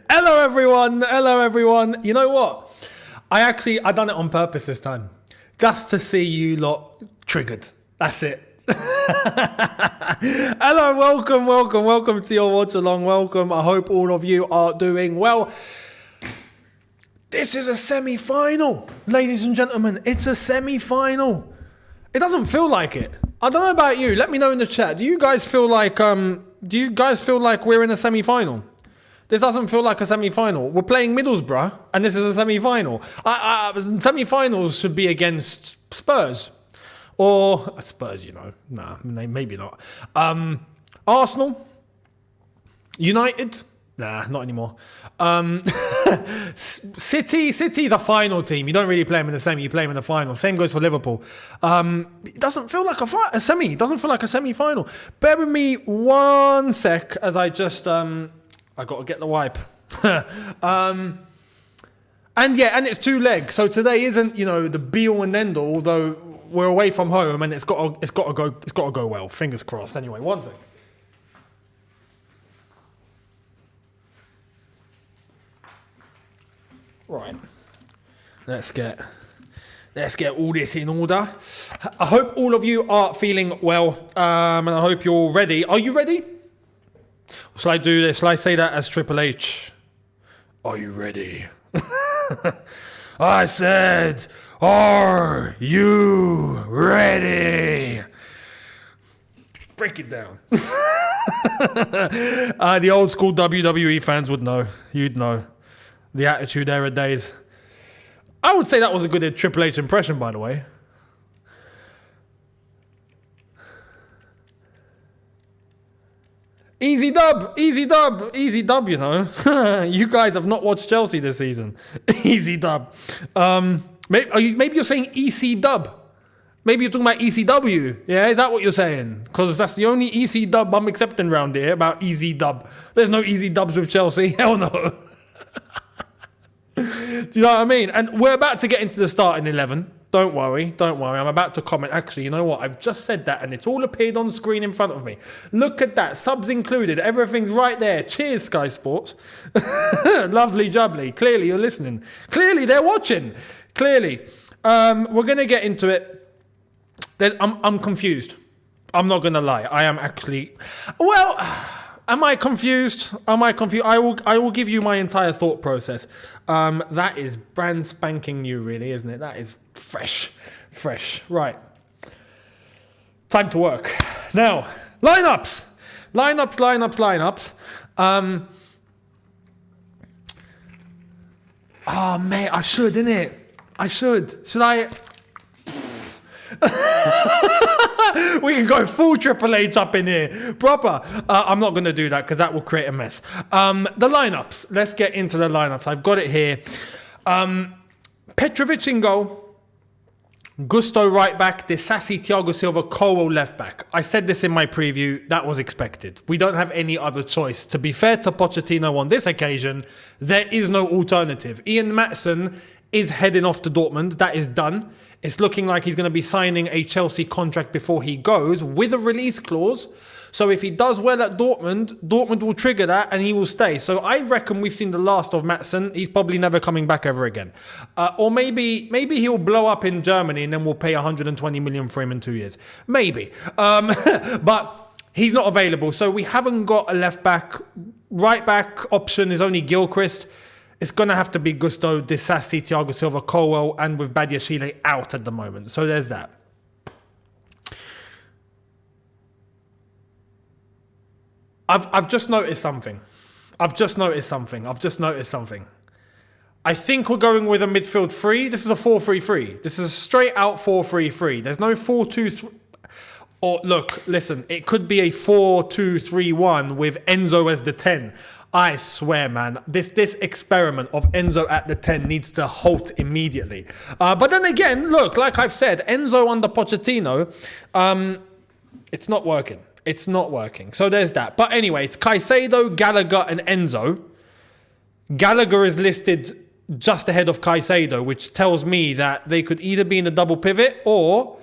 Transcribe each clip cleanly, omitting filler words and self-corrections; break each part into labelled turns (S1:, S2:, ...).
S1: Hello everyone. You know what? I done it on purpose this time. Just to see you lot triggered. That's it. Hello, welcome to your watch along. Welcome. I hope all of you are doing well. This is a semi-final, ladies and gentlemen. It's a semi-final. It doesn't feel like it. I don't know about you. Let me know in the chat. Do you guys feel like we're in a semi-final? This doesn't feel like a semi-final. We're playing Middlesbrough, and this is a semi-final. Semi-finals should be against Spurs. Or Spurs, Nah, maybe not. Arsenal? United? Nah, not anymore. City's a final team. You don't really play them in the semi, you play them in the final. Same goes for Liverpool. It doesn't feel like a semi. It doesn't feel like a semi-final. Bear with me one sec as I just... I got to get the wipe. And it's 2 legs. So today isn't, the be-all and end-all, although we're away from home and it's got to go well. Fingers crossed. Anyway, one sec. Right, let's get all this in order. I hope all of you are feeling well, and I hope you're ready. Are you ready? Shall I do this? Shall I say that as Triple H? Are you ready? I said, are you ready? Break it down. The old school WWE fans would know. You'd know. The Attitude Era days. I would say that was a good Triple H impression, by the way. Easy dub, you know. You guys have not watched Chelsea this season. Easy dub. Maybe you're saying EC dub. Maybe you're talking about ECW. Yeah, is that what you're saying? Because that's the only EC dub I'm accepting around here, about easy dub. There's no easy dubs with Chelsea. Hell no. Do you know what I mean? And we're about to get into the starting 11. Don't worry. I'm about to comment. Actually, you know what? I've just said that and it's all appeared on screen in front of me. Look at that. Subs included. Everything's right there. Cheers, Sky Sports. Lovely jubbly. Clearly, you're listening. Clearly, they're watching. Clearly. We're going to get into it. I'm confused. I'm not going to lie. I am actually... Well... Am I confused? I will give you my entire thought process. That is brand spanking new, really, isn't it? That is fresh. Right. Time to work. Now, lineups. Oh, mate, I should, innit? I should. Should I... We can go full Triple H up in here. Proper. I'm not going to do that because that will create a mess. The lineups. Let's get into the lineups. I've got it here. Petrovic in goal. Gusto right back. Disasi, Thiago Silva, Colwell left back. I said this in my preview. That was expected. We don't have any other choice. To be fair to Pochettino on this occasion, there is no alternative. Ian Maatsen is heading off to Dortmund. That is done. It's looking like he's going to be signing a Chelsea contract before he goes with a release clause. So if he does well at Dortmund will trigger that and he will stay. So I reckon we've seen the last of Maatsen. He's probably never coming back ever again. Or maybe he'll blow up in Germany and then we'll pay 120 million for him in 2 years. Maybe. But he's not available. So we haven't got a left back. Right back option is only Gilchrist. It's going to have to be Gusto, Disasi, Thiago Silva, Colwell, and with Badiashile out at the moment. So there's that. I've just noticed something. I think we're going with a midfield 3. This is a 4-3-3. This is a straight out 4-3-3. There's no 4-2-3. Or look, listen, it could be a 4-2-3-1 with Enzo as the 10. I swear, man, this experiment of Enzo at the 10 needs to halt immediately. But then again, look, like I've said, Enzo under Pochettino, it's not working. So there's that. But anyway, it's Caicedo, Gallagher, and Enzo. Gallagher is listed just ahead of Caicedo, which tells me that they could either be in the double pivot or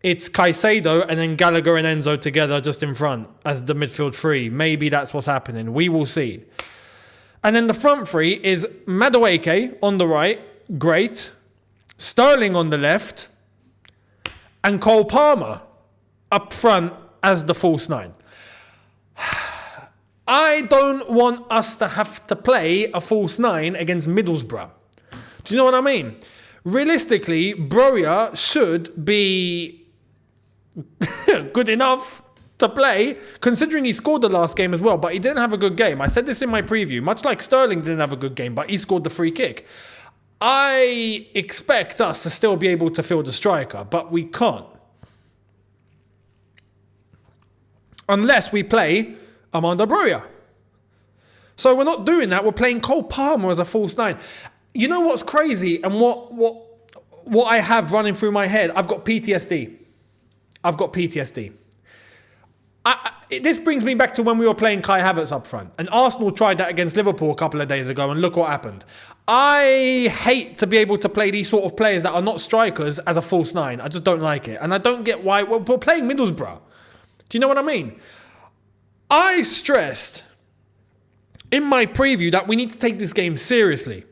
S1: it's Caicedo and then Gallagher and Enzo together just in front as the midfield three. Maybe that's what's happening. We will see. And then the front three is Madueke on the right, great. Sterling on the left, and Cole Palmer up front as the false nine. I don't want us to have to play a false nine against Middlesbrough. Do you know what I mean? Realistically, Broja should be good enough to play, considering he scored the last game as well, but he didn't have a good game. I said this in my preview, much like Sterling didn't have a good game, but he scored the free kick. I expect us to still be able to field the striker, but we can't. Unless we play Armando Broja. So we're not doing that. We're playing Cole Palmer as a false nine. You know what's crazy and what I have running through my head? I've got PTSD. This brings me back to when we were playing Kai Havertz up front. And Arsenal tried that against Liverpool a couple of days ago, and look what happened. I hate to be able to play these sort of players that are not strikers as a false nine. I just don't like it. And I don't get why. We're playing Middlesbrough. Do you know what I mean? I stressed in my preview that we need to take this game seriously.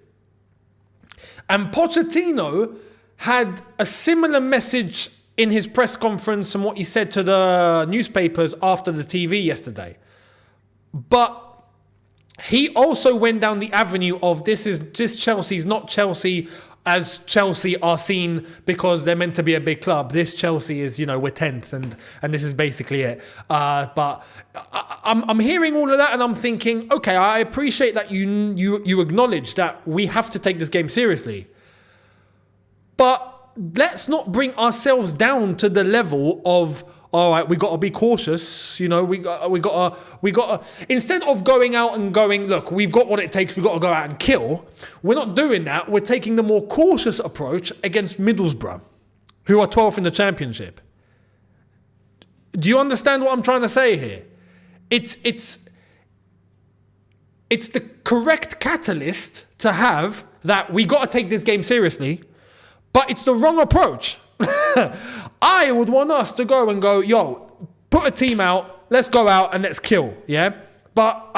S1: And Pochettino had a similar message in his press conference and what he said to the newspapers after the TV yesterday. But he also went down the avenue of this Chelsea's not Chelsea as Chelsea are seen because they're meant to be a big club. This Chelsea is, we're 10th and this is basically it. But I'm hearing all of that and I'm thinking, okay, I appreciate that you acknowledge that we have to take this game seriously. But let's not bring ourselves down to the level of, all right, we got to be cautious. We got to, instead of going out and going, look, we've got what it takes. We've got to go out and kill. We're not doing that. We're taking the more cautious approach against Middlesbrough, who are 12th in the Championship. Do you understand what I'm trying to say here? It's the correct catalyst to have that we got to take this game seriously. But it's the wrong approach. I would want us to go and go, yo, put a team out, let's go out and let's kill, yeah? But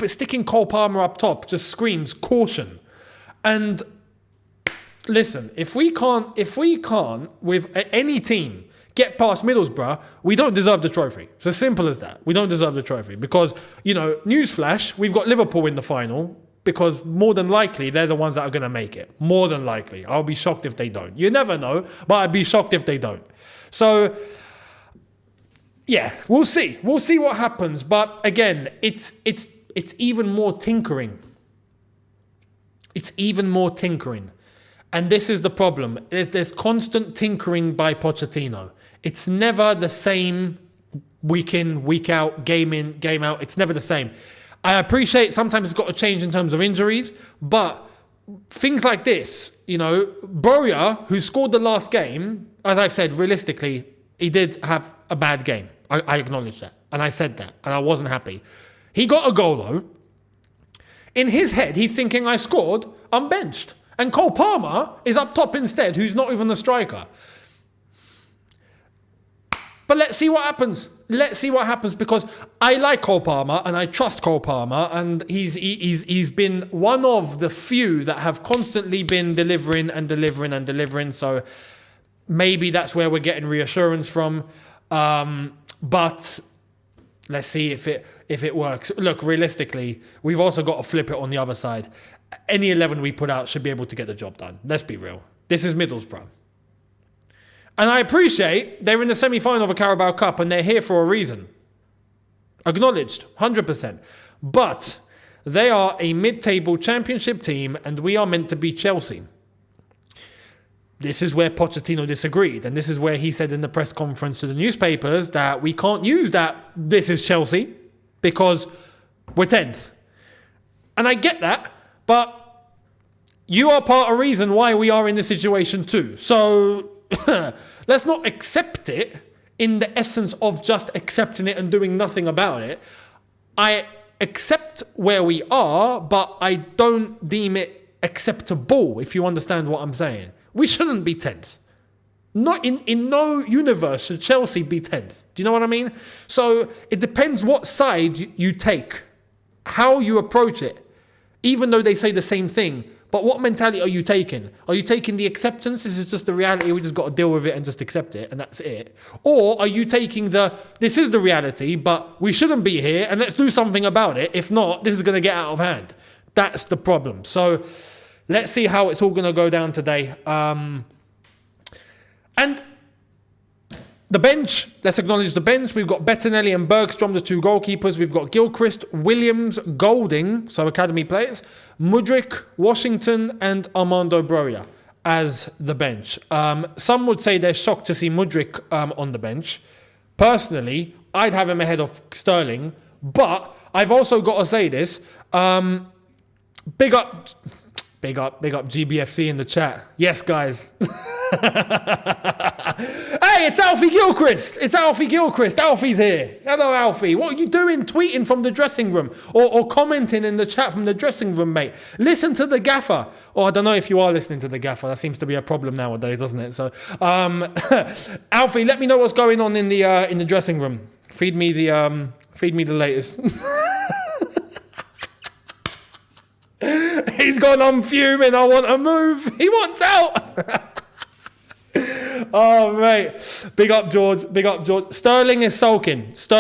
S1: sticking Cole Palmer up top just screams caution. And listen, if we can't with any team get past Middlesbrough, we don't deserve the trophy. It's as simple as that. We don't deserve the trophy because, newsflash, we've got Liverpool in the final. Because more than likely, they're the ones that are going to make it. More than likely. I'll be shocked if they don't. You never know, but I'd be shocked if they don't. So, yeah, we'll see. We'll see what happens. But again, it's even more tinkering. It's even more tinkering. And this is the problem. There's constant tinkering by Pochettino. It's never the same week in, week out, game in, game out. It's never the same. I appreciate sometimes it's got to change in terms of injuries, but things like this, Broja, who scored the last game, as I've said, realistically, he did have a bad game. I acknowledge that. And I said that. And I wasn't happy. He got a goal, though. In his head, he's thinking, I scored, I'm benched. And Cole Palmer is up top instead, who's not even the striker. But let's see what happens. Let's see what happens because I like Cole Palmer and I trust Cole Palmer and he's been one of the few that have constantly been delivering. So maybe that's where we're getting reassurance from. But let's see if it works. Look, realistically, we've also got to flip it on the other side. Any 11 we put out should be able to get the job done. Let's be real. This is Middlesbrough. And I appreciate they're in the semi-final of a Carabao Cup and they're here for a reason. Acknowledged, 100%. But they are a mid-table championship team and we are meant to be Chelsea. This is where Pochettino disagreed. And this is where he said in the press conference to the newspapers that we can't use that this is Chelsea because we're 10th. And I get that, but you are part of the reason why we are in this situation too. So let's not accept it in the essence of just accepting it and doing nothing about it. I accept where we are, but I don't deem it acceptable, if you understand what I'm saying. We shouldn't be 10th. Not in no universe should Chelsea be 10th. Do you know what I mean? So it depends what side you take, how you approach it, even though they say the same thing. But what mentality are you taking? Are you taking the acceptance? This is just the reality. We just got to deal with it and just accept it, and that's it. Or are you taking this is the reality, but we shouldn't be here, and let's do something about it. If not, this is going to get out of hand. That's the problem. So let's see how it's all going to go down today. And the bench, let's acknowledge the bench. We've got Bettinelli and Bergstrom, the two goalkeepers. We've got Gilchrist, Williams, Golding, so academy players, Mudryk, Washington, and Armando Broja as the bench. Some would say they're shocked to see Mudryk on the bench. Personally, I'd have him ahead of Sterling, but I've also got to say this. Big up GBFC in the chat. Yes, guys. Hey, it's Alfie Gilchrist. Alfie's here. Hello, Alfie. What are you doing tweeting from the dressing room or commenting in the chat from the dressing room, mate? Listen to the gaffer. Or I don't know if you are listening to the gaffer. That seems to be a problem nowadays, doesn't it? So, Alfie, let me know what's going on in the dressing room. Feed me the latest. He's gone, I'm fuming, I want to move. He wants out. Oh, mate. Big up, George. Sterling is sulking. This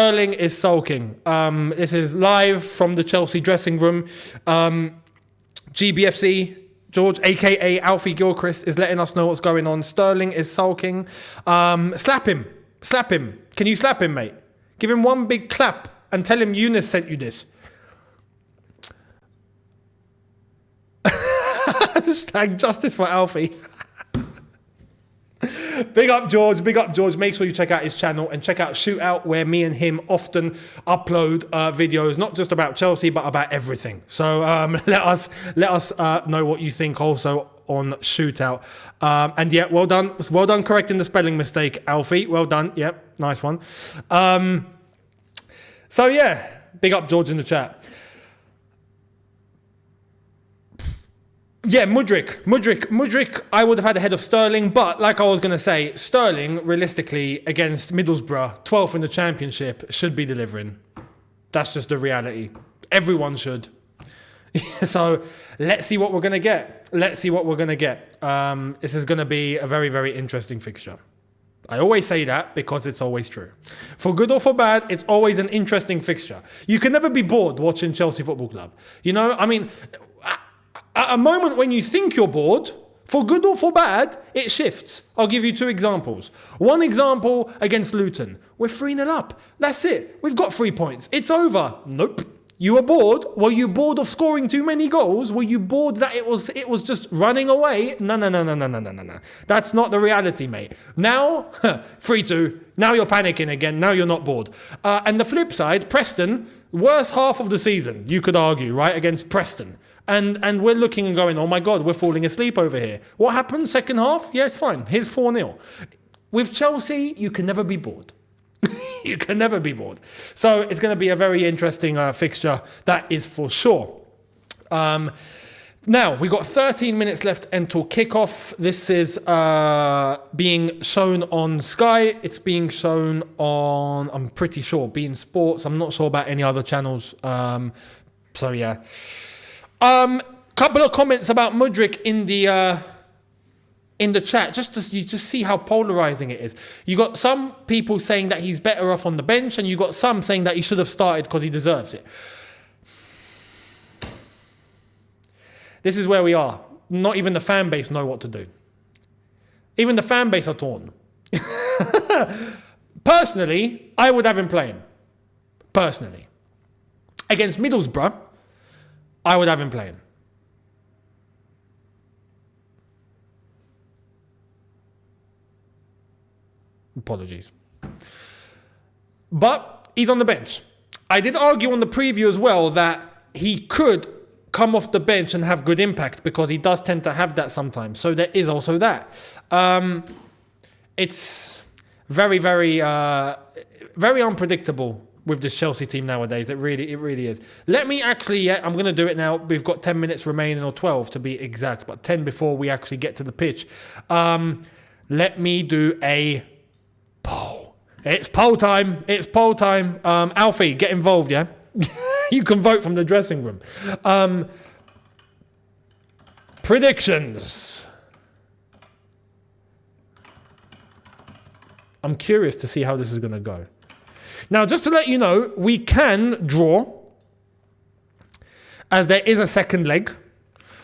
S1: is live from the Chelsea dressing room. GBFC, George, a.k.a. Alfie Gilchrist, is letting us know what's going on. Sterling is sulking. Slap him. Can you slap him, mate? Give him one big clap and tell him Younes sent you this. Hashtag justice for Alfie. Big up George. Make sure you check out his channel and check out Shootout, where me and him often upload videos, not just about Chelsea, but about everything. So let us know what you think also on Shootout. And yeah, well done correcting the spelling mistake, Alfie. Well done. Yep, nice one. So yeah, big up George in the chat. Yeah, Mudryk, I would have had ahead of Sterling, but like I was going to say, Sterling, realistically, against Middlesbrough, 12th in the Championship, should be delivering. That's just the reality. Everyone should. So let's see what we're going to get. This is going to be a very, very interesting fixture. I always say that because it's always true. For good or for bad, it's always an interesting fixture. You can never be bored watching Chelsea Football Club. You know, I mean, at a moment when you think you're bored, for good or for bad, it shifts. I'll give you two examples. One example against Luton. We're 3-0 up. That's it. We've got 3 points. It's over. Nope. You were bored? Were you bored of scoring too many goals? Were you bored that it was just running away? No. That's not the reality, mate. Now, 3-2. Now you're panicking again. Now you're not bored. And the flip side, Preston, worst half of the season, you could argue, right, against Preston. And we're looking and going, oh my God, we're falling asleep over here. What happened? Second half? Yeah, it's fine. Here's 4-0. With Chelsea, you can never be bored. You can never be bored. So it's going to be a very interesting fixture, that is for sure. Now, we've got 13 minutes left until kickoff. This is being shown on Sky. It's being shown on, I'm pretty sure, beIN Sports. I'm not sure about any other channels. So yeah. Couple of comments about Mudryk in the chat, just to you just see how polarizing it is. You got some people saying that he's better off on the bench, and you got some saying that he should have started because he deserves it. This is where we are. Not even the fan base know what to do. Even the fan base are torn. Personally, I would have him playing. Personally. Against Middlesbrough, I would have him playing. Apologies. But he's on the bench. I did argue on the preview as well that he could come off the bench and have good impact, because he does tend to have that sometimes. So there is also that. It's very, very, very unpredictable with this Chelsea team nowadays. It really is. Let me actually, I'm going to do it now. We've got 10 minutes remaining, or 12 to be exact, but 10 before we actually get to the pitch. Let me do a poll. It's poll time. It's poll time. Alfie, get involved, yeah? You can vote from the dressing room. Predictions. I'm curious to see how this is going to go. Now, just to let you know, we can draw, as there is a second leg.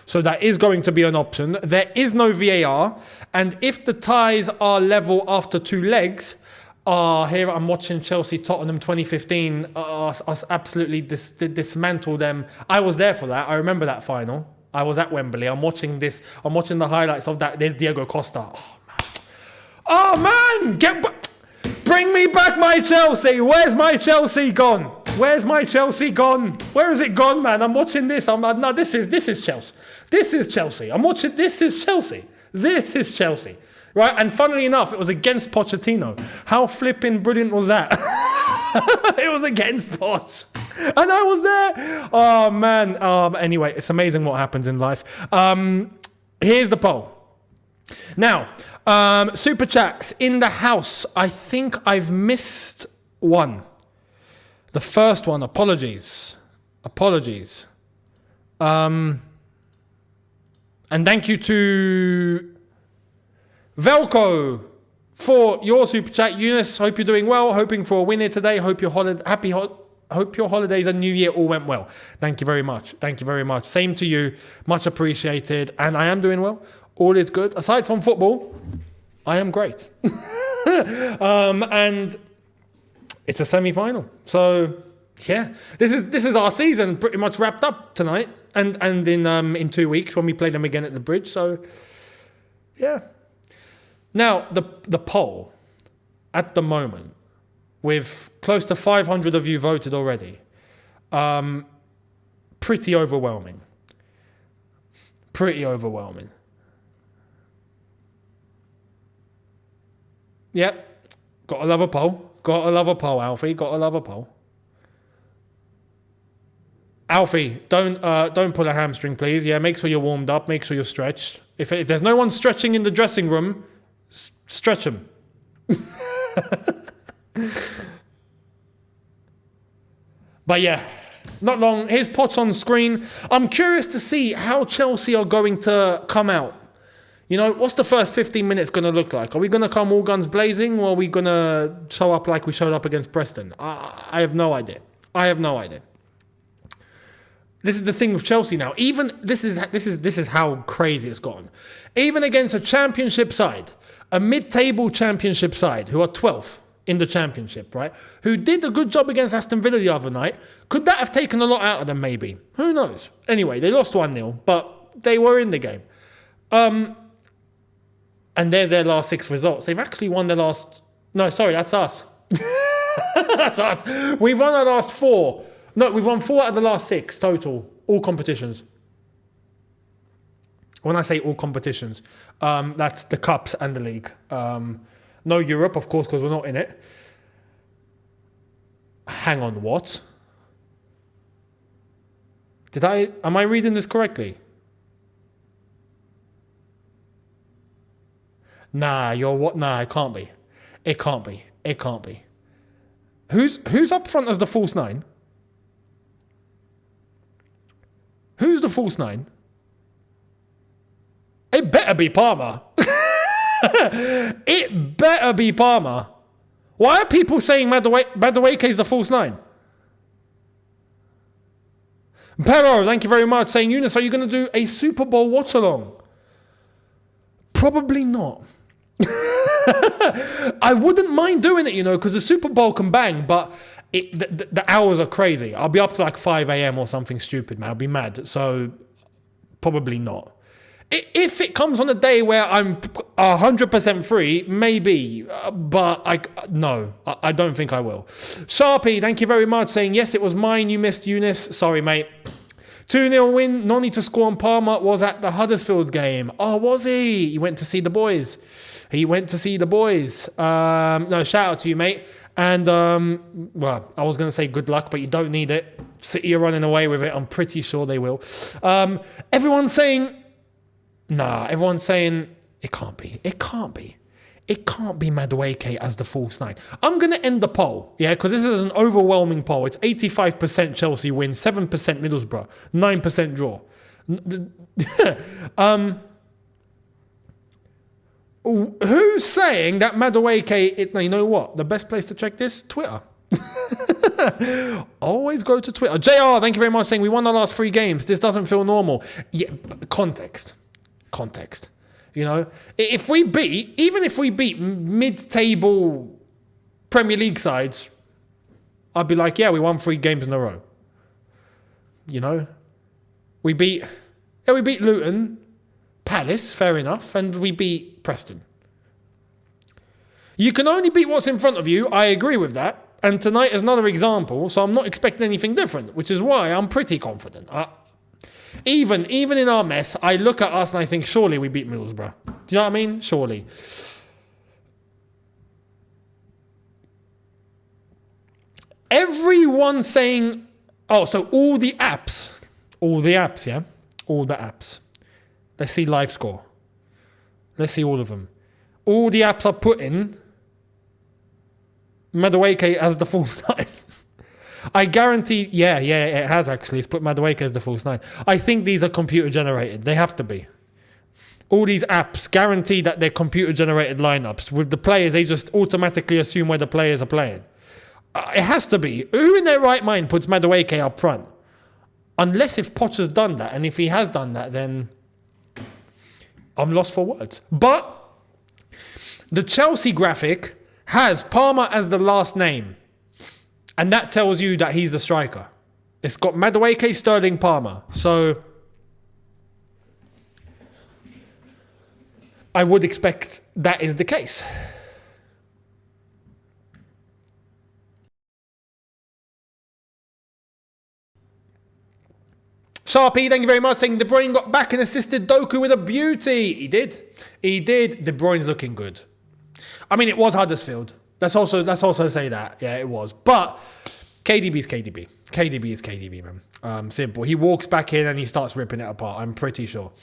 S1: So that is going to be an option. There is no VAR. And if the ties are level after 2 legs, here I'm watching Chelsea Tottenham 2015, us absolutely dismantle them. I was there for that. I remember that final. I was at Wembley. I'm watching this. I'm watching the highlights of that. There's Diego Costa. Oh man! Bring me back my Chelsea. Where's my Chelsea gone? Where's my Chelsea gone? Where is it gone, man? I'm watching this. I'm like, no, this is Chelsea. This is Chelsea. I'm watching. This is Chelsea. This is Chelsea. Right? And funnily enough, it was against Pochettino. How flipping brilliant was that? It was against Poch. And I was there. Oh, man. Anyway, it's amazing what happens in life. Here's the poll. Now, super chats in the house. I think I've missed one. The first one. Apologies. And thank you to Velco for your super chat. Younes, hope you're doing well. Hoping for a winner today. Hope your holidays and New Year all went well. Thank you very much. Same to you. Much appreciated. And I am doing well. All is good. Aside from football, I am great. And it's a semi-final. So yeah, this is our season pretty much wrapped up tonight. And in 2 weeks when we play them again at the Bridge. So yeah. Now the poll at the moment, with close to 500 of you voted already, pretty overwhelming. Yep, gotta love a poll. Alfie. Gotta love a poll. Alfie, don't pull a hamstring, please. Yeah, make sure you're warmed up. Make sure you're stretched. If there's no one stretching in the dressing room, stretch them. But yeah, not long. Here's Poch on screen. I'm curious to see how Chelsea are going to come out. You know, what's the first 15 minutes going to look like? Are we going to come all guns blazing, or are we going to show up like we showed up against Preston? I have no idea. This is the thing with Chelsea now. Even this is how crazy it's gotten. Even against a championship side, a mid-table championship side who are 12th in the championship, right? Who did a good job against Aston Villa the other night. Could that have taken a lot out of them? Maybe. Who knows? Anyway, they lost 1-0, but they were in the game. And there's their last 6 results. They've actually won their last... No, sorry, that's us. That's us. We've won our last 4. No, we've won 4 out of the last 6 total. All competitions. When I say all competitions, that's the cups and the league. No Europe, of course, because we're not in it. Hang on, what? Am I reading this correctly? Nah, you're what? Nah, it can't be. It can't be. Who's up front as the false 9? Who's the false 9? It better be Palmer. It better be Palmer. Why are people saying Madueke is the false 9? Pero, thank you very much. Saying, Younes, are you going to do a Super Bowl watch-along? Probably not. I wouldn't mind doing it, because the Super Bowl can bang, but the hours are crazy. I'll be up to like 5 a.m. or something stupid, man. I'll be mad. So probably not. If it comes on a day where I'm 100% free, maybe. But I don't think I will. Sharpie, thank you very much. Saying, yes, it was mine. You missed Younes. Sorry, mate. 2-0 win. Noni to score on Palmer was at the Huddersfield game. Oh, was he? He went to see the boys. No, shout out to you, mate. And, well, I was going to say good luck, but you don't need it. City are running away with it. I'm pretty sure they will. Everyone's saying it can't be. It can't be Madueke as the false nine. I'm going to end the poll, yeah, because this is an overwhelming poll. It's 85% Chelsea win, 7% Middlesbrough, 9% draw. Who's saying that Madueke... You know what? The best place to check this? Twitter. Always go to Twitter. JR, thank you very much, saying we won our last 3 games. This doesn't feel normal. Yeah, context. You know, even if we beat mid-table Premier League sides, I'd be like, yeah, we won 3 games in a row. You know, we beat Luton, Palace, fair enough, and we beat Preston. You can only beat what's in front of you. I agree with that. And tonight is another example, so I'm not expecting anything different, which is why I'm pretty confident. Even in our mess, I look at us and I think, surely we beat Middlesbrough. Do you know what I mean? Surely. Everyone saying, so all the apps, yeah? All the apps. Let's see live score. Let's see all of them. All the apps are putting Madueke as the false nine. I guarantee, yeah, it has actually. It's put Madueke as the false nine. I think these are computer generated. They have to be. All these apps guarantee that they're computer generated lineups. With the players, they just automatically assume where the players are playing. It has to be. Who in their right mind puts Madueke up front? Unless if Potter's done that. And if he has done that, then I'm lost for words. But the Chelsea graphic has Palmer as the last name. And that tells you that he's the striker. It's got Madueke, Sterling, Palmer. So I would expect that is the case. Sharpie, thank you very much, saying De Bruyne got back and assisted Doku with a beauty. He did. De Bruyne's looking good. I mean, it was Huddersfield. Let's also say that. Yeah, it was. But KDB is KDB. KDB is KDB, man. Simple. He walks back in and he starts ripping it apart. I'm pretty sure.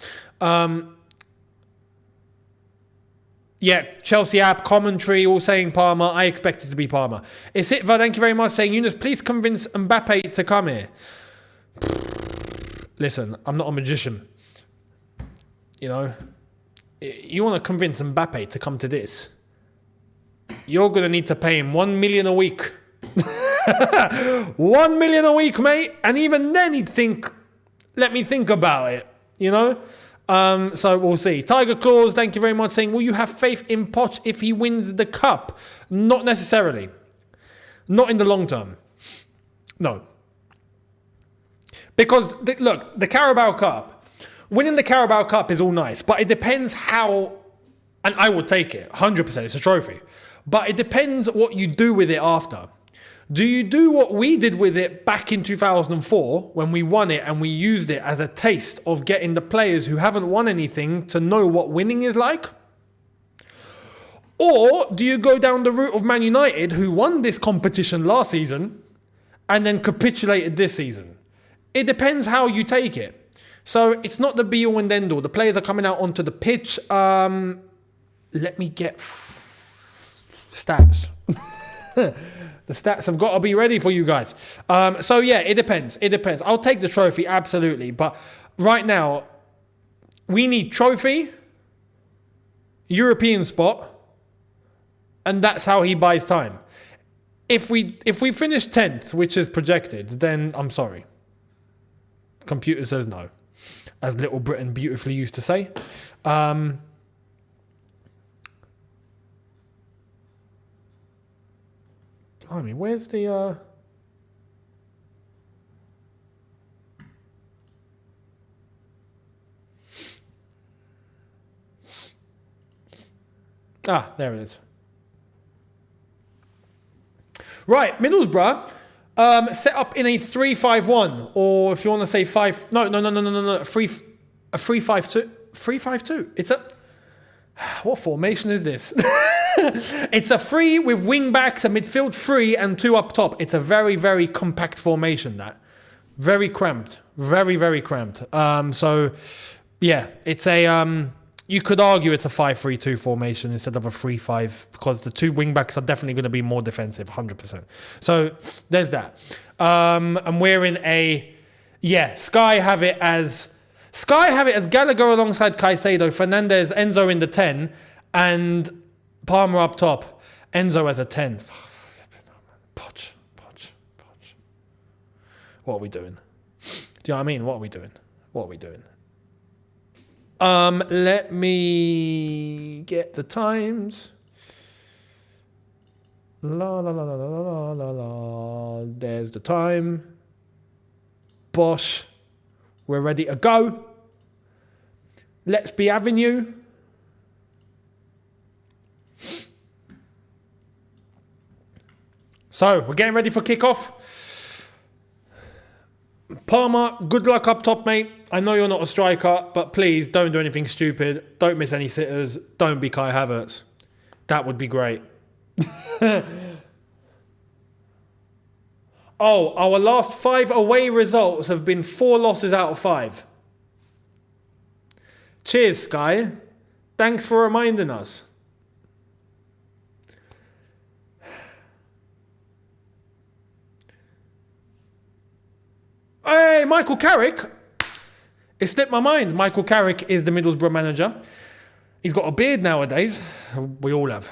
S1: Yeah, Chelsea app, commentary, all saying Palmer. I expect it to be Palmer. Isitva, thank you very much, saying, Younes, please convince Mbappe to come here. Listen, I'm not a magician. You know, you want to convince Mbappe to come to this, you're going to need to pay him 1 million a week. 1 million a week, mate. And even then he'd think, let me think about it, you know? So we'll see. Tiger Claws, thank you very much, saying, will you have faith in Poch if he wins the cup? Not necessarily. Not in the long term. No. Because, look, the Carabao Cup, winning the Carabao Cup is all nice, but it depends how, and I would take it, 100%, it's a trophy. But it depends what you do with it after. Do you do what we did with it back in 2004 when we won it and we used it as a taste of getting the players who haven't won anything to know what winning is like? Or do you go down the route of Man United, who won this competition last season and then capitulated this season? It depends how you take it. So it's not the be all and end all. The players are coming out onto the pitch. Let me get stats. The stats have got to be ready for you guys. So yeah, it depends. I'll take the trophy, absolutely. But right now, we need trophy, European spot, and that's how he buys time. If we finish 10th, which is projected, then I'm sorry. Computer says no, as Little Britain beautifully used to say. Blimey, where's the... there it is. Right, Middlesbrough set up in a 3-5-1, or if you want to say 3-5-2. 3-5-2. It's a... What formation is this? It's a 3 with wing backs, a midfield 3 and 2 up top. It's a very, very compact formation, that. Very cramped. Very, very cramped. So, yeah, it's a... you could argue it's a 5-3-2 formation instead of a 3-5 because the two wing backs are definitely going to be more defensive, 100%. So there's that. And we're in Sky have it as Gallagher alongside Caicedo, Fernandez, Enzo in the 10, and Palmer up top. Enzo as a 10. Poch. What are we doing? Do you know what I mean? What are we doing? Let me get the times. La. There's the time. Bosh. We're ready to go. Let's be Avenue. So, we're getting ready for kickoff. Palmer, good luck up top, mate. I know you're not a striker, but please don't do anything stupid. Don't miss any sitters. Don't be Kai Havertz. That would be great. Oh, our last 5 away results have been 4 losses out of 5. Cheers, Sky. Thanks for reminding us. Hey, Michael Carrick. It slipped my mind. Michael Carrick is the Middlesbrough manager. He's got a beard nowadays. We all have.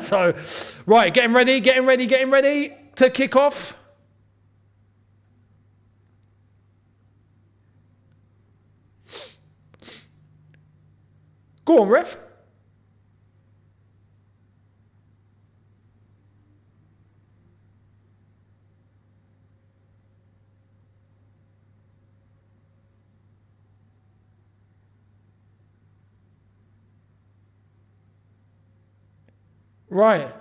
S1: So, right, getting ready to kick off. Go on, ref. Right.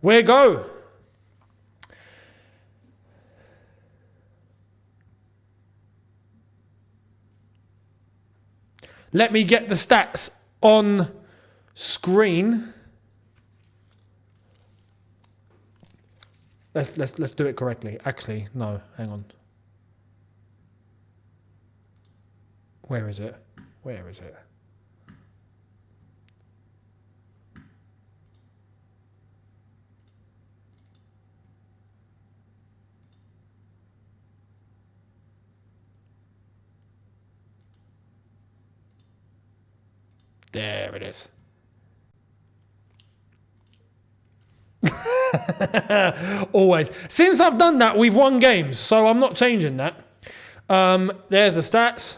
S1: Where go? Let me get the stats on screen. Let's do it correctly. Actually, no, hang on. Where is it? There it is. Always. Since I've done that, we've won games, so I'm not changing that. There's the stats.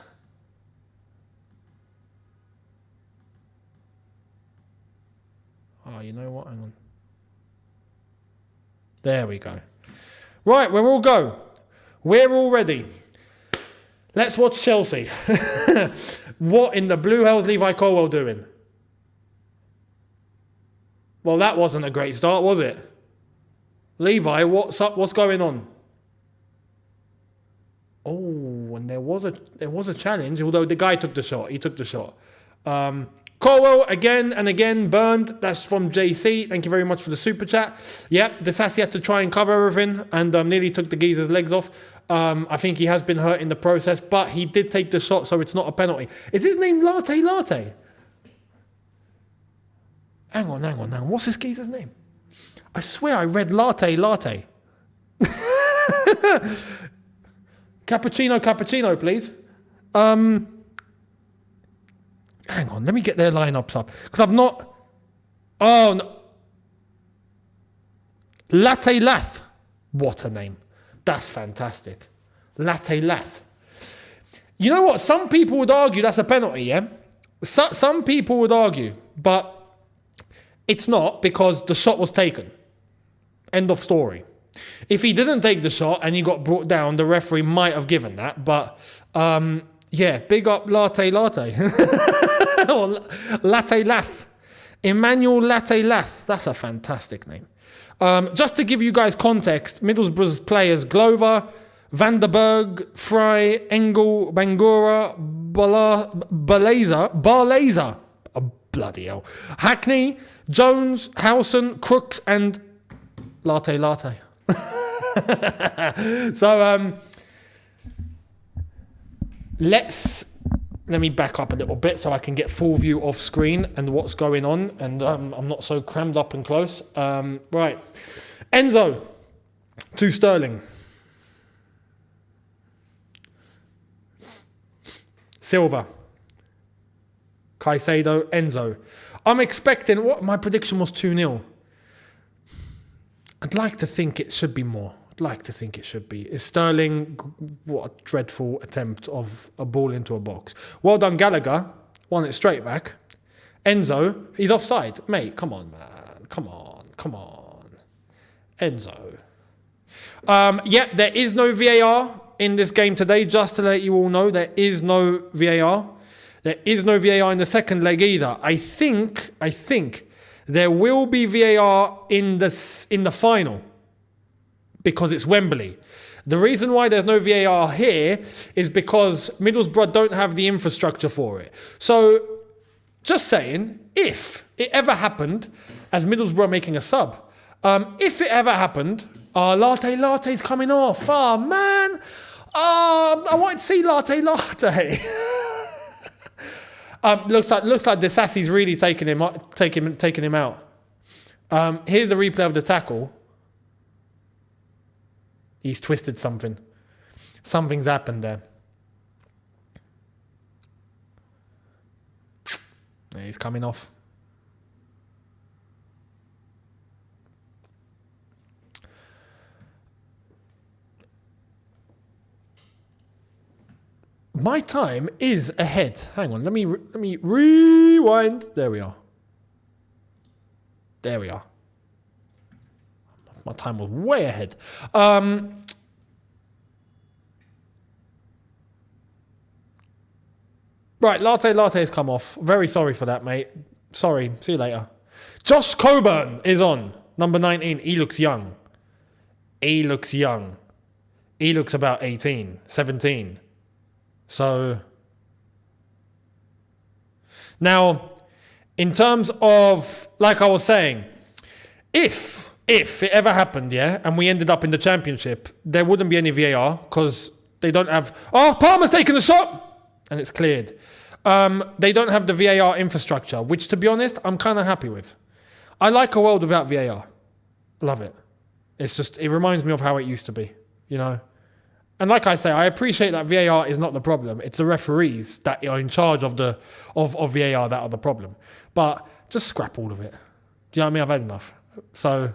S1: Oh, you know what? Hang on. There we go. Right, we're all go. We're all ready. Let's watch Chelsea. What in the blue hell's Levi Colwell doing? Well, that wasn't a great start, was it? Levi, what's up? What's going on? Oh, and there was a challenge, although the guy took the shot. He took the shot. Colwell again and again burned. That's from JC. Thank you very much for the super chat. Yep, Disasi had to try and cover everything and nearly took the geezer's legs off. I think he has been hurt in the process, but he did take the shot, so it's not a penalty. Is his name Latte? Hang on. What's this geezer's name? I swear I read Latte. Cappuccino, please. Hang on, let me get their lineups up. Because I've not... Oh, no. Latte Lath. What a name. That's fantastic. Latte Lath. You know what? Some people would argue that's a penalty, yeah? Some people would argue, but it's not because the shot was taken. End of story. If he didn't take the shot and he got brought down, the referee might have given that. But, yeah, big up Latte. Or Latte Lath. Emmanuel Latte Lath. That's a fantastic name. Just to give you guys context, Middlesbrough's players Glover, Vanderberg, Fry, Engel, Bangura, Barlaser, Bloody hell. Hackney, Jones, Howson, Crooks, and Latte. So, let me back up a little bit so I can get full view off screen and what's going on, and I'm not so crammed up and close. Right. Enzo to Sterling. Silva. Caicedo, Enzo. I'm expecting, what my prediction was 2-0. I'd like to think it should be more. Is Sterling, what a dreadful attempt of a ball into a box. Well done, Gallagher. Won it straight back. Enzo, he's offside. Mate, come on, man. Come on. Enzo. Yeah, there is no VAR in this game today. Just to let you all know, there is no VAR. There is no VAR in the second leg either. I think there will be VAR in the final because it's Wembley. The reason why there's no VAR here is because Middlesbrough don't have the infrastructure for it. So, just saying, if it ever happened, as Middlesbrough making a sub, if it ever happened, Latte's coming off. Oh, man. I want to see Latte. Looks like Desassi's really taking him out. Here's the replay of the tackle. He's twisted something. Something's happened there. Yeah, he's coming off. My time is ahead. Hang on, let me rewind. There we are. My time was way ahead. Right, Latte's come off. Very sorry for that, mate. Sorry. See you later. Josh Coburn is on. Number 19. He looks young. He looks about 18, 17. So, now, in terms of, like I was saying, if it ever happened, yeah, and we ended up in the championship, there wouldn't be any VAR because they don't have, Palmer's taken a shot and it's cleared. They don't have the VAR infrastructure, which to be honest, I'm kind of happy with. I like a world without VAR. Love it. It's just, it reminds me of how it used to be, you know. And like I say, I appreciate that VAR is not the problem. It's the referees that are in charge of VAR that are the problem. But just scrap all of it. Do you know what I mean? I've had enough. So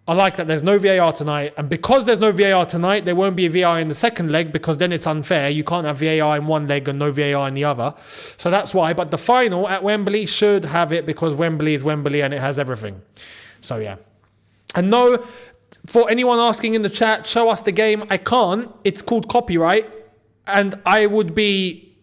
S1: I like that there's no VAR tonight. And because there's no VAR tonight, there won't be a VAR in the second leg because then it's unfair. You can't have VAR in one leg and no VAR in the other. So that's why. But the final at Wembley should have it because Wembley is Wembley and it has everything. So yeah. And no... For anyone asking in the chat, show us the game. I can't. It's called copyright. And I would be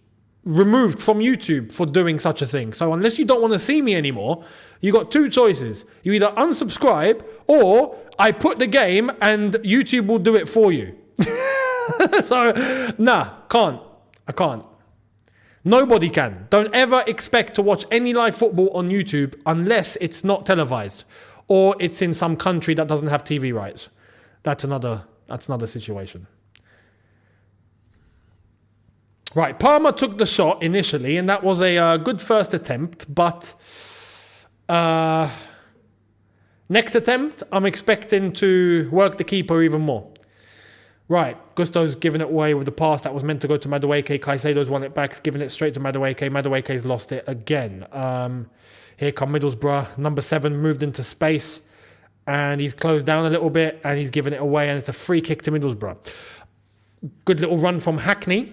S1: removed from YouTube for doing such a thing. So unless you don't want to see me anymore, you got two choices. You either unsubscribe or I put the game and YouTube will do it for you. So, can't. I can't. Nobody can. Don't ever expect to watch any live football on YouTube unless it's not televised. Or it's in some country that doesn't have TV rights. That's another situation. Right, Palmer took the shot initially, and that was a good first attempt. But next attempt, I'm expecting to work the keeper even more. Right, Gusto's given it away with the pass that was meant to go to Madueke. Caicedo's won it back, he's given it straight to Madueke. Madueke's lost it again. Here come Middlesbrough. Number 7 moved into space and he's closed down a little bit and he's given it away and it's a free kick to Middlesbrough. Good little run from Hackney.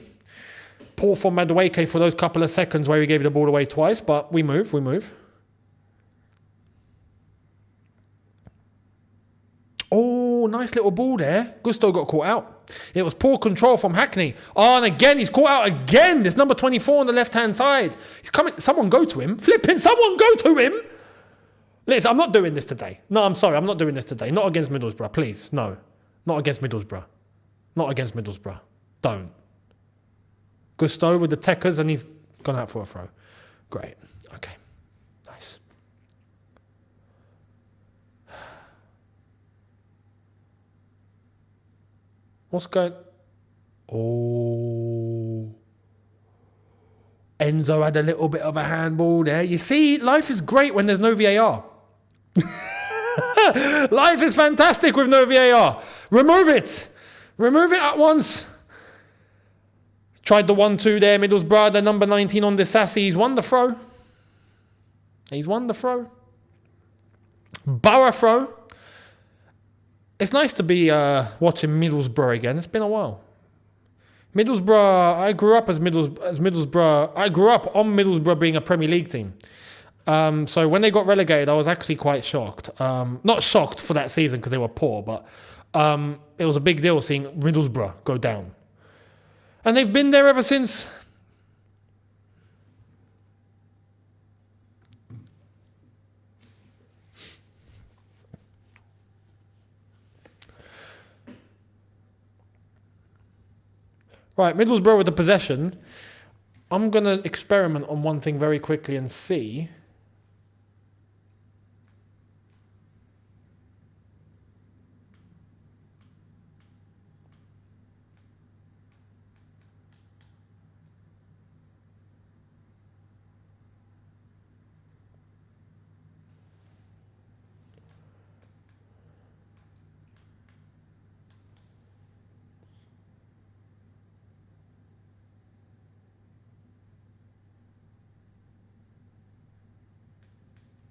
S1: Poor from Madueke for those couple of seconds where he gave the ball away twice, but we move. Oh, nice little ball there. Gusto got caught out. It was poor control from Hackney. Oh, and again, he's caught out again. There's number 24 on the left-hand side. He's coming. Someone go to him. Flipping, someone go to him. Listen, I'm not doing this today. No, I'm sorry. I'm not doing this today. Not against Middlesbrough, please. No. Not against Middlesbrough. Not against Middlesbrough. Don't. Gusto with the techers and he's gone out for a throw. Great. Okay. Nice. What's going... Oh. Enzo had a little bit of a handball there. You see, life is great when there's no VAR. Life is fantastic with no VAR. Remove it. Remove it at once. Tried the 1-2 there. Middlesbrough, the number 19 on the sassy. He's won the throw. He's won the throw. Borough throw. It's nice to be watching Middlesbrough again. It's been a while. Middlesbrough, I grew up as Middlesbrough. I grew up on Middlesbrough being a Premier League team. So when they got relegated, I was actually quite shocked. Not shocked for that season because they were poor, but it was a big deal seeing Middlesbrough go down. And they've been there ever since. Right, Middlesbrough with the possession. I'm going to experiment on one thing very quickly and see.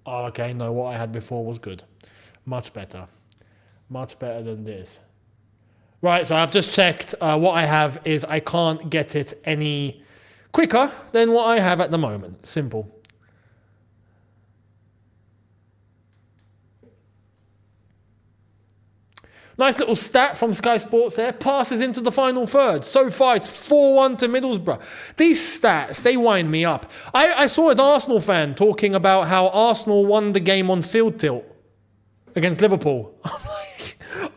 S1: Oh, okay, no, what I had before was good. Much better. Much better than this. Right, so I've just checked. What I have is I can't get it any quicker than what I have at the moment. Simple. Nice little stat from Sky Sports there. Passes into the final third. So far, it's 4-1 to Middlesbrough. These stats, they wind me up. I saw an Arsenal fan talking about how Arsenal won the game on field tilt against Liverpool.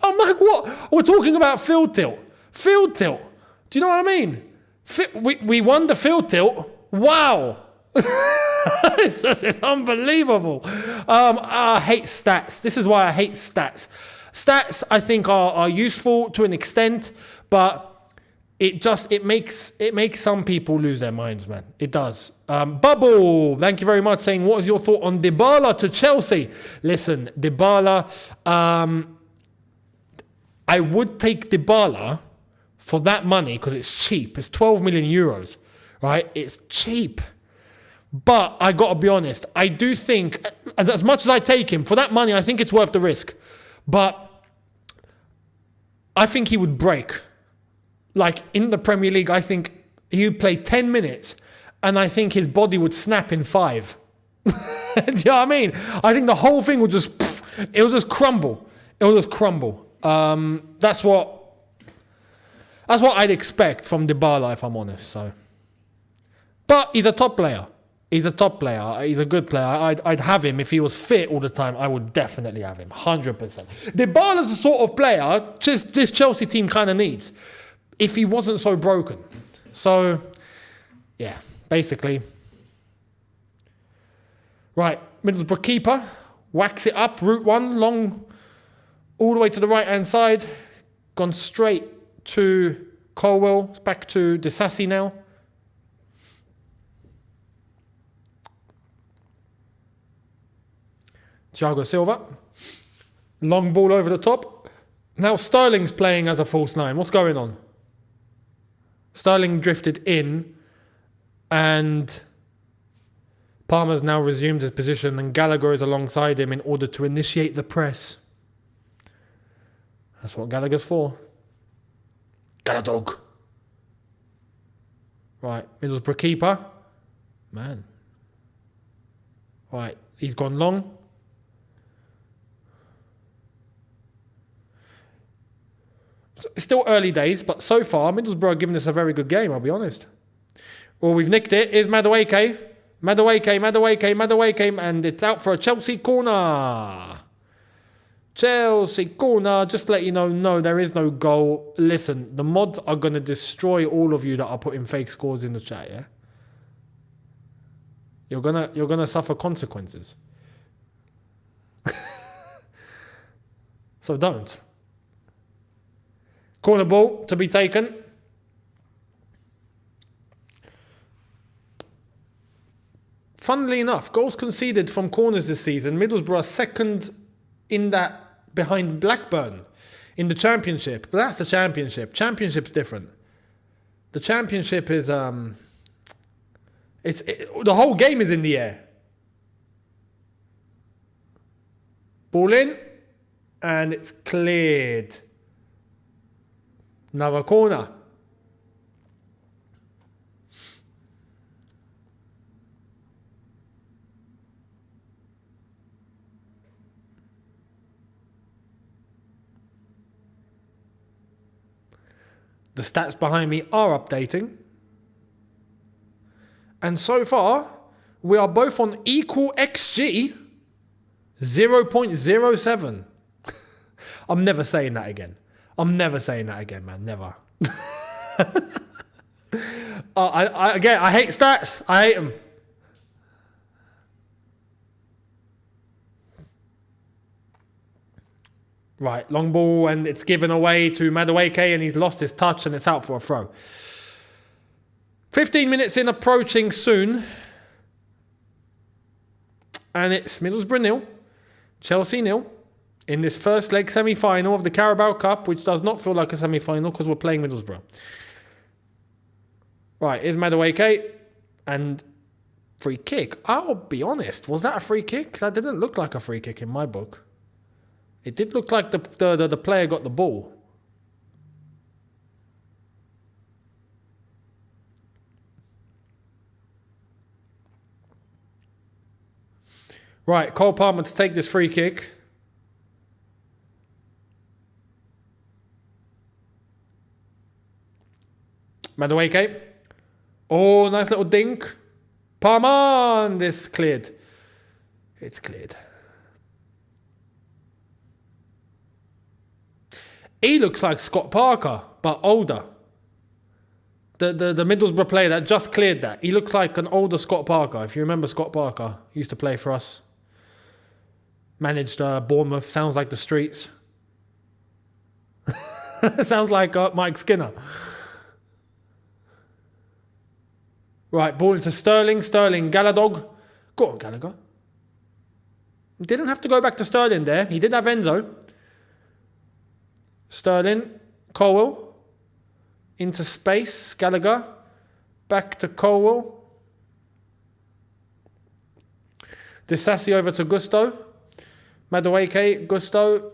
S1: I'm like, what? We're talking about field tilt. Field tilt. Do you know what I mean? We won the field tilt. Wow. It's unbelievable. I hate stats. This is why I hate stats. Stats, I think, are useful to an extent, but it makes some people lose their minds, man. It does. Bubble, thank you very much, saying, what is your thought on Dybala to Chelsea? Listen, Dybala, I would take Dybala for that money because it's cheap. It's 12 million euros, right? It's cheap. But I got to be honest, I do think, as much as I take him, for that money, I think it's worth the risk. But I think he would break. Like in the Premier League, I think he would play 10 minutes and I think his body would snap in 5. Do you know what I mean? I think the whole thing would just, it will just crumble. It will just crumble. That's what I'd expect from Dybala, if I'm honest. So, but he's a top player. He's a top player. He's a good player. I'd have him if he was fit all the time. I would definitely have him, 100%. Dybala's the sort of player just this Chelsea team kind of needs if he wasn't so broken. So, yeah, basically. Right, Middlesbrough keeper. Whacks it up, route one, long, all the way to the right-hand side. Gone straight to Colwell. It's back to Disasi now. Thiago Silva. Long ball over the top. Now Sterling's playing as a false nine. What's going on? Sterling drifted in and Palmer's now resumed his position and Gallagher is alongside him in order to initiate the press. That's what Gallagher's for. Galladog. Right, Middlesbrough keeper. Man. Right, he's gone long. It's still early days, but so far, Middlesbrough have given us a very good game, I'll be honest. Well, we've nicked it. Here's Madueke. Madueke, and it's out for a Chelsea corner. Chelsea corner. Just to let you know, no, there is no goal. Listen, the mods are going to destroy all of you that are putting fake scores in the chat, yeah? You're gonna suffer consequences. So don't. Corner ball to be taken. Funnily enough, goals conceded from corners this season, Middlesbrough are second in that behind Blackburn in the Championship. But that's the Championship. Championship's different. The Championship is the whole game is in the air. Ball in, and it's cleared. Another corner. The stats behind me are updating. And so far, we are both on equal XG 0.07. I'm never saying that again. I'm never saying that again, man. Never. I hate stats. I hate them. Right, long ball, and it's given away to Madueke, and he's lost his touch, and it's out for a throw. 15 minutes in, approaching soon. And it's Middlesbrough 0, Chelsea 0, in this first leg semi-final of the Carabao Cup, which does not feel like a semi-final because we're playing Middlesbrough. Right, here's Madueke, and free kick. I'll be honest, was that a free kick? That didn't look like a free kick in my book. It did look like the player got the ball. Right, Cole Palmer to take this free kick. Madueke. Oh, nice little dink. Palmer, and this cleared. It's cleared. He looks like Scott Parker, but older. The Middlesbrough player that just cleared that. He looks like an older Scott Parker. If you remember Scott Parker, he used to play for us. Managed Bournemouth. Sounds like the streets. Sounds like Mike Skinner. Right, ball into Sterling. Sterling, Galadog. Go on, Gallagher. Didn't have to go back to Sterling there. He did have Enzo. Sterling, Colwell, into space, Gallagher, back to Colwell. Disassi over to Gusto. Madueke, Gusto.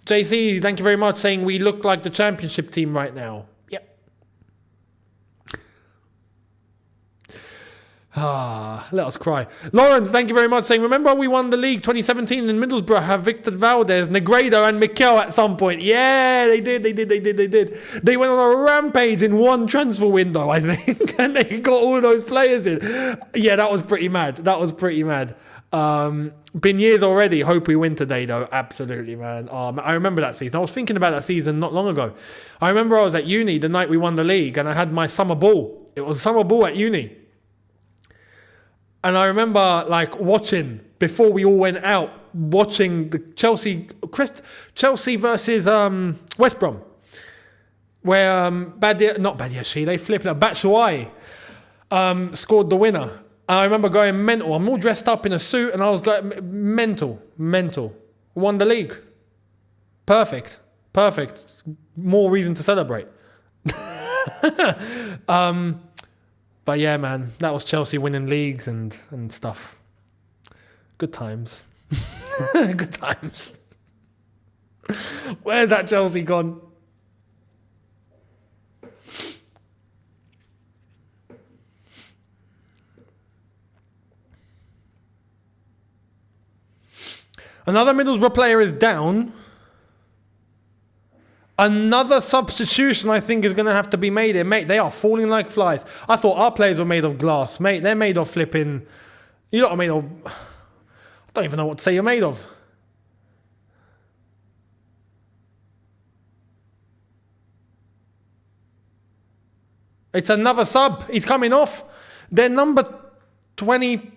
S1: JC, thank you very much, saying we look like the Championship team right now. Yep. Let us cry. Lawrence, thank you very much, saying, remember we won the league 2017 and Middlesbrough have Victor Valdez, Negredo and Mikel at some point. Yeah, they did. They went on a rampage in one transfer window, I think, and they got all those players in. Yeah, that was pretty mad. Been years already. Hope we win today, though. Absolutely, man. I remember that season. I was thinking about that season not long ago. I remember I was at uni the night we won the league, and I had my summer ball. It was summer ball at uni. And I remember watching, before we all went out, watching the Chelsea versus West Brom, where Batshuayi scored the winner. And I remember going mental. I'm all dressed up in a suit, and I was going mental. Won the league. Perfect. More reason to celebrate. But yeah, man, that was Chelsea winning leagues and stuff. Good times. Good times. Where's that Chelsea gone? Another Middlesbrough player is down. Another substitution, I think, is going to have to be made here. Mate, they are falling like flies. I thought our players were made of glass. Mate, they're made of flipping... You know what I mean? I don't even know what to say you're made of. It's another sub. He's coming off. Their number 20...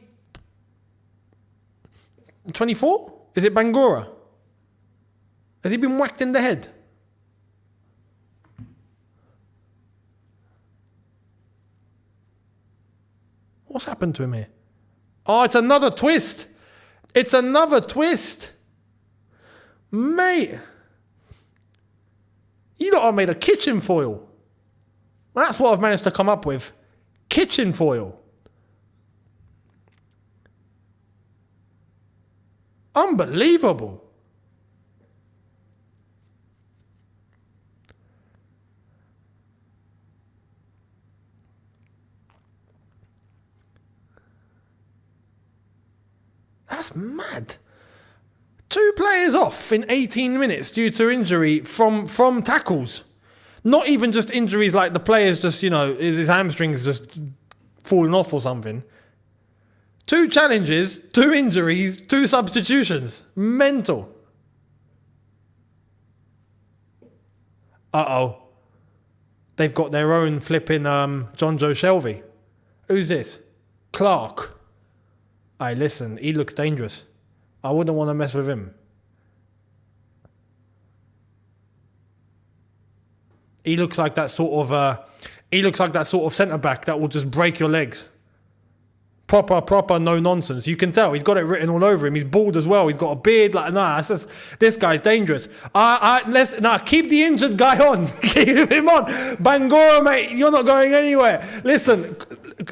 S1: 24? Is it Bangura? Has he been whacked in the head? What's happened to him here? Oh, it's another twist. It's another twist. Mate. You lot have made a kitchen foil. That's what I've managed to come up with. Kitchen foil. Unbelievable. That's mad. 2 players off in 18 minutes due to injury from tackles. Not even just injuries like the player's just, his hamstrings just falling off or something. 2 challenges, 2 injuries, 2 substitutions. Mental. Uh-oh. They've got their own flipping John Joe Shelby. Who's this? Clark. Hey, listen, he looks dangerous. I wouldn't want to mess with him. He looks like that sort of centre-back that will just break your legs. Proper no nonsense. You can tell he's got it written all over him. He's bald as well. He's got a beard. This guy's dangerous. Keep the injured guy on. Keep him on. Bangura, mate, you're not going anywhere. Listen,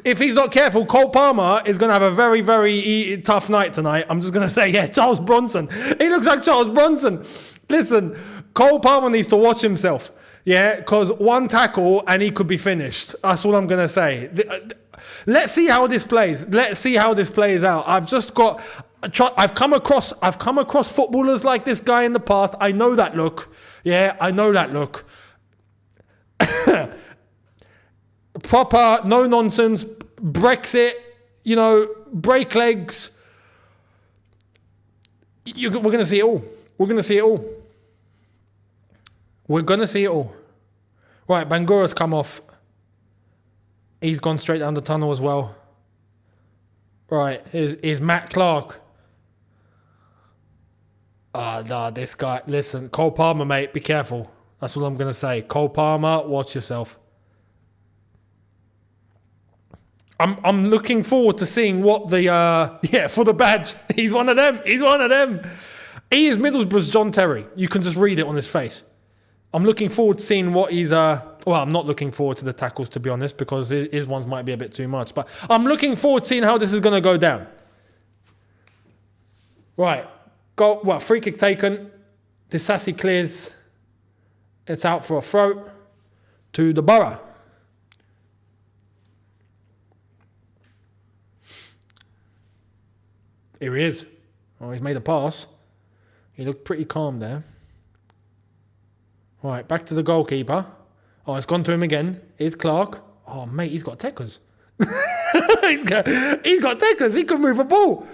S1: if he's not careful, Cole Palmer is going to have a very, very tough night tonight. I'm just going to say, Charles Bronson. He looks like Charles Bronson. Listen, Cole Palmer needs to watch himself. Yeah, because 1 tackle and he could be finished. That's all I'm going to say. Let's see how this plays. Let's see how this plays out. I've come across footballers like this guy in the past. I know that look. Yeah, I know that look. Proper, no nonsense, Brexit, break legs. We're going to see it all. We're going to see it all. We're going to see it all. Right, Bangura's come off. He's gone straight down the tunnel as well. Right, here's Matt Clark. This guy. Listen, Cole Palmer, mate, be careful. That's what I'm going to say. Cole Palmer, watch yourself. I'm looking forward to seeing what for the badge. He's one of them. He is Middlesbrough's John Terry. You can just read it on his face. I'm looking forward to seeing what he's... I'm not looking forward to the tackles, to be honest, because his ones might be a bit too much. But I'm looking forward to seeing how this is going to go down. Right. Free kick taken. Disasi clears. It's out for a throw to the Borough. Here he is. Oh, he's made a pass. He looked pretty calm there. Right, back to the goalkeeper. Oh, it's gone to him again. Here's Clark. Oh, mate, he's got techers. he's got techers. He can move a ball.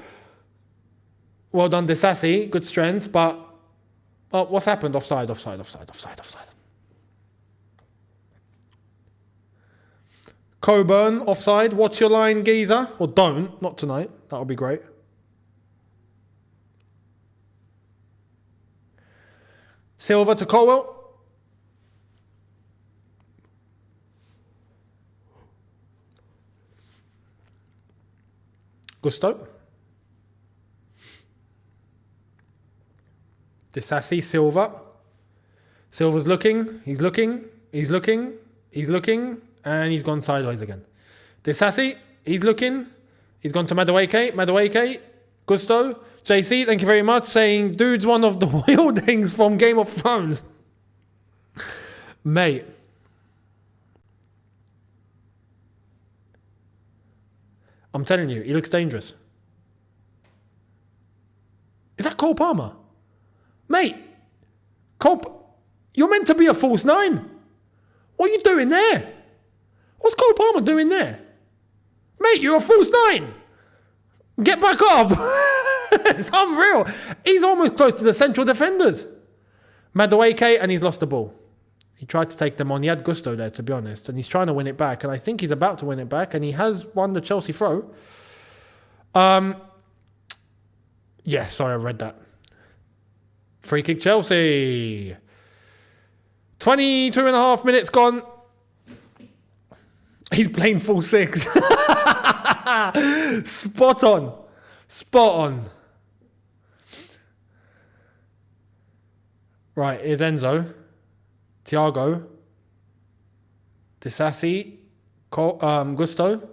S1: Well done, Disasi. Good strength, but... Oh, what's happened? Offside. Coburn, offside. Watch your line, geezer. Or don't. Not tonight. That would be great. Silva to Colwell. Gusto. Disasi, Silva. Silva's looking. He's looking. And he's gone sideways again. Disasi, he's looking. He's gone to Madueke. Gusto. JC, thank you very much. Saying, dude's one of the wildings from Game of Thrones. Mate. I'm telling you, he looks dangerous. Is that Cole Palmer? Mate, you're meant to be a false 9. What are you doing there? What's Cole Palmer doing there? Mate, you're a false 9. Get back up. It's unreal. He's almost close to the central defenders. Madueke, and he's lost the ball. He tried to take them on. He had gusto there, to be honest, and he's trying to win it back, and I think he's about to win it back, and he has won the Chelsea throw. Yeah, sorry, I read that. Free kick Chelsea. 22 and a half minutes gone. He's playing full six. Spot on. Spot on. Right, here's Enzo. Thiago. Disasi. Gusto.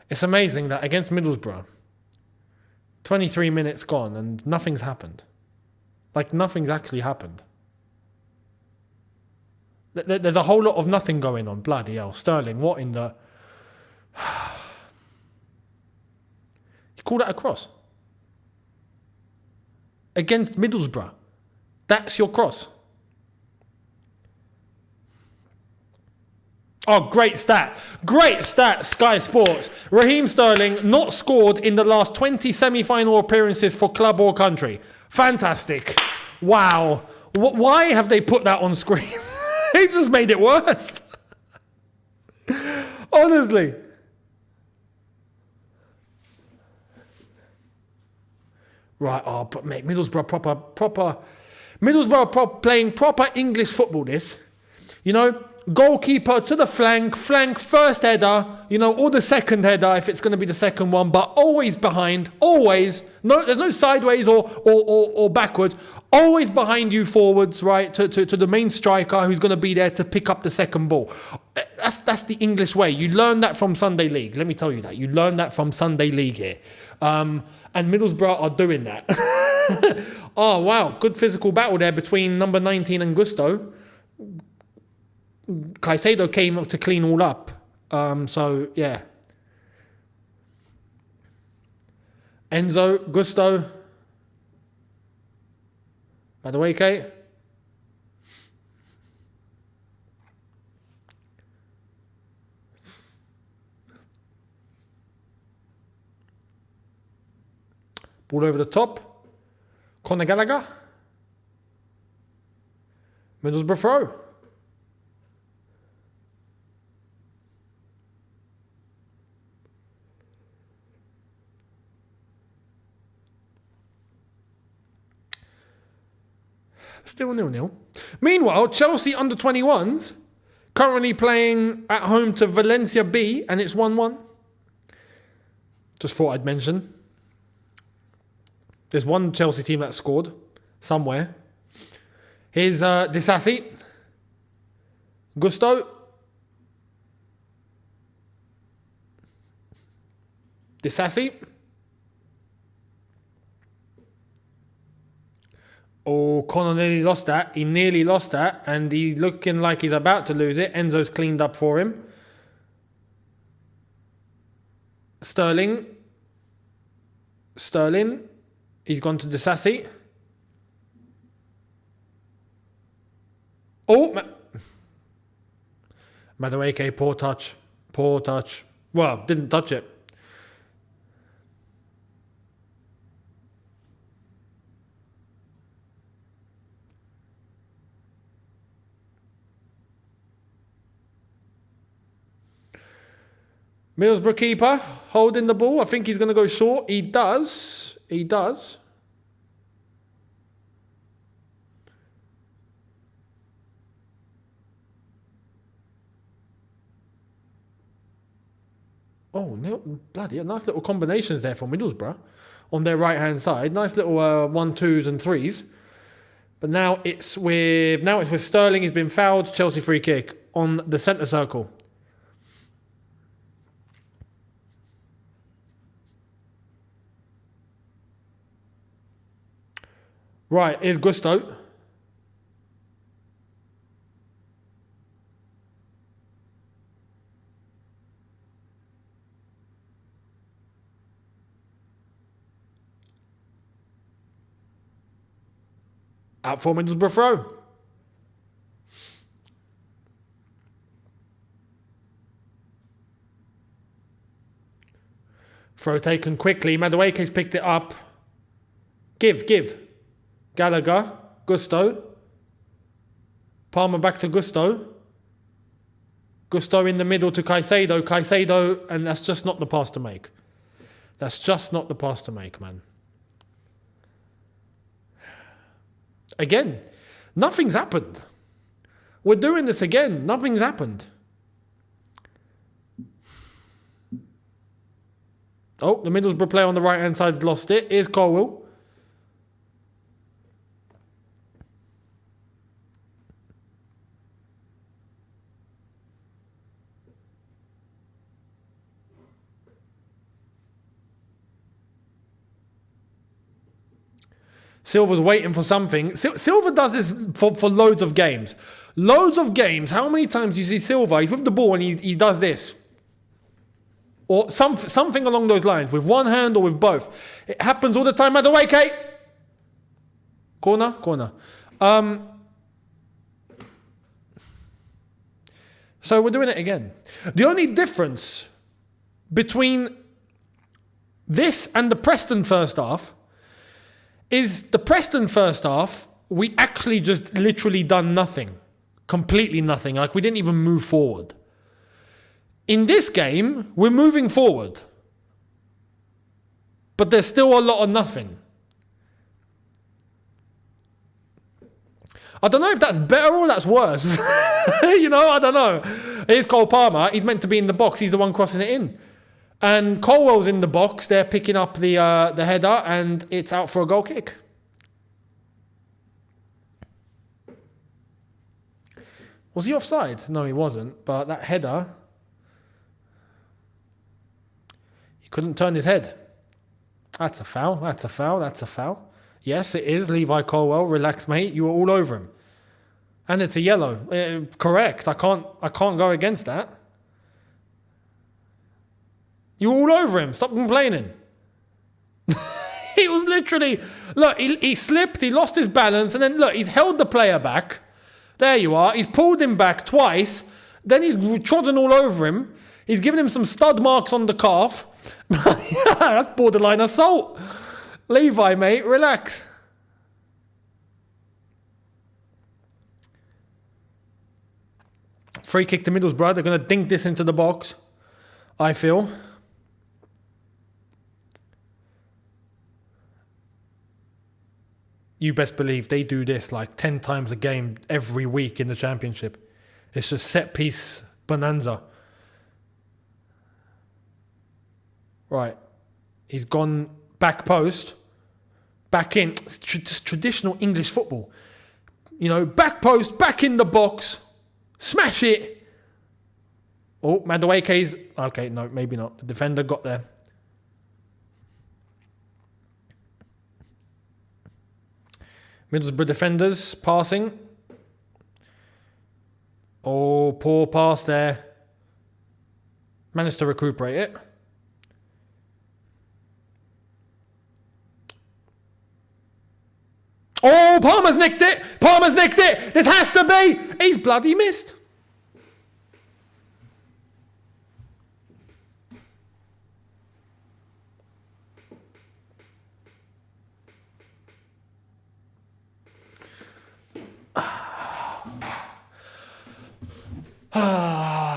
S1: It's amazing that against Middlesbrough, 23 minutes gone and nothing's happened. Like, nothing's actually happened. There's a whole lot of nothing going on. Bloody hell. Sterling, what in the... You call that a cross? Against Middlesbrough. That's your cross. Oh, great stat. Great stat, Sky Sports. Raheem Sterling not scored in the last 20 semi-final appearances for club or country. Fantastic. Wow. Why have they put that on screen? They just made it worse. Honestly. Right, oh, but mate, Middlesbrough playing proper English football this. You know, goalkeeper to the flank first header, you know, or the second header if it's going to be the second one, but always behind, always. No, there's no sideways or backwards. Always behind you forwards, right, to the main striker who's going to be there to pick up the second ball. That's the English way. You learn that from Sunday League. Let me tell you that. You learn that from Sunday League here. And Middlesbrough are doing that. Oh, wow. Good physical battle there between number 19 and Gusto. Caicedo came up to clean all up. So, yeah. Enzo, Gusto. By the way, Kate. Ball over the top. Conor Gallagher. Middlesbrough throw. Still 0-0. Meanwhile, Chelsea under-21s currently playing at home to Valencia B, and it's 1-1. Just thought I'd mention. There's one Chelsea team that scored somewhere. Here's Disasi. Gusto. Disasi. Oh, Connor nearly lost that. He nearly lost that. And he's looking like he's about to lose it. Enzo's cleaned up for him. Sterling. He's gone to Disasi. Oh! Madueke, poor touch. Poor touch. Well, didn't touch it. Middlesbrough keeper holding the ball. I think he's going to go short. He does. He does. Oh, no, bloody nice little combinations there for Middlesbrough on their right-hand side. Nice little 1-2s and 3s. But now it's with Sterling. He's been fouled. Chelsea free kick on the centre circle. Right, here's Gusto. Out for Middlesbrough throw. Throw taken quickly. Madueke's picked it up. Give. Gallagher, Gusto. Palmer back to Gusto. Gusto in the middle to Caicedo, and that's just not the pass to make. That's just not the pass to make, man. Again, nothing's happened. We're doing this again. Nothing's happened. Oh, the Middlesbrough player on the right-hand side's lost it. Here's Colwill. Silva's waiting for something. Silva does this for loads of games. Loads of games. How many times do you see Silva? He's with the ball and he does this. Or something along those lines. With one hand or with both. It happens all the time. Out the way, Kate. Corner. So we're doing it again. The only difference between this and the Preston first half is the Preston first half, we actually just literally done nothing. Completely nothing. Like, we didn't even move forward. In this game, we're moving forward. But there's still a lot of nothing. I don't know if that's better or that's worse. I don't know. Here's Cole Palmer. He's meant to be in the box. He's the one crossing it in. And Colwell's in the box. They're picking up the header, and it's out for a goal kick. Was he offside? No, he wasn't. But that header, he couldn't turn his head. That's a foul. That's a foul. That's a foul. Yes, it is. Levi Colwill. Relax, mate. You were all over him. And it's a yellow. Correct. I can't go against that. You were all over him. Stop complaining. He was literally... Look, he slipped. He lost his balance. And then, look, he's held the player back. There you are. He's pulled him back twice. Then he's trodden all over him. He's given him some stud marks on the calf. That's borderline assault. Levi, mate, relax. Free kick to Middlesbrough. They're going to dink this into the box, I feel. You best believe they do this like 10 times a game every week in the Championship. It's just set piece bonanza. Right. He's gone back post. Back in. It's just traditional English football. Back post, back in the box. Smash it. Oh, Madueke's... Okay, no, maybe not. The defender got there. Middlesbrough defenders passing. Oh, poor pass there. Managed to recuperate it. Oh, Palmer's nicked it. Palmer's nicked it. This has to be. He's bloody missed.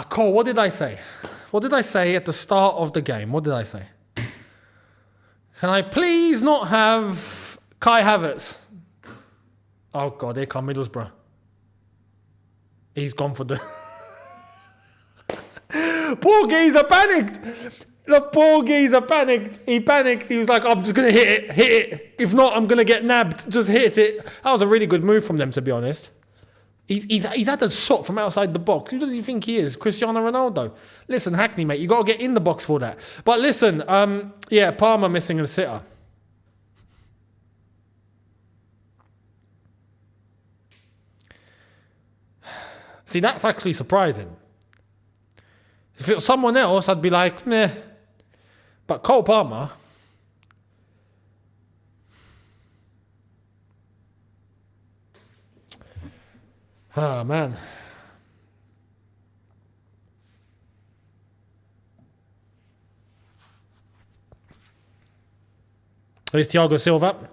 S1: Cole, what did I say? What did I say at the start of the game? What did I say? Can I please not have Kai Havertz? Oh, God, here come Middlesbrough. He's gone for the... Poor geezer panicked. The poor geezer panicked. He panicked. He was like, I'm just going to hit it. If not, I'm going to get nabbed. Just hit it. That was a really good move from them, to be honest. He's had a shot from outside the box. Who does he think he is? Cristiano Ronaldo. Listen, Hackney, mate, you got to get in the box for that. But listen, Palmer missing a sitter. See, that's actually surprising. If it was someone else, I'd be like, meh. But Cole Palmer... Ah, man. Here's Thiago Silva.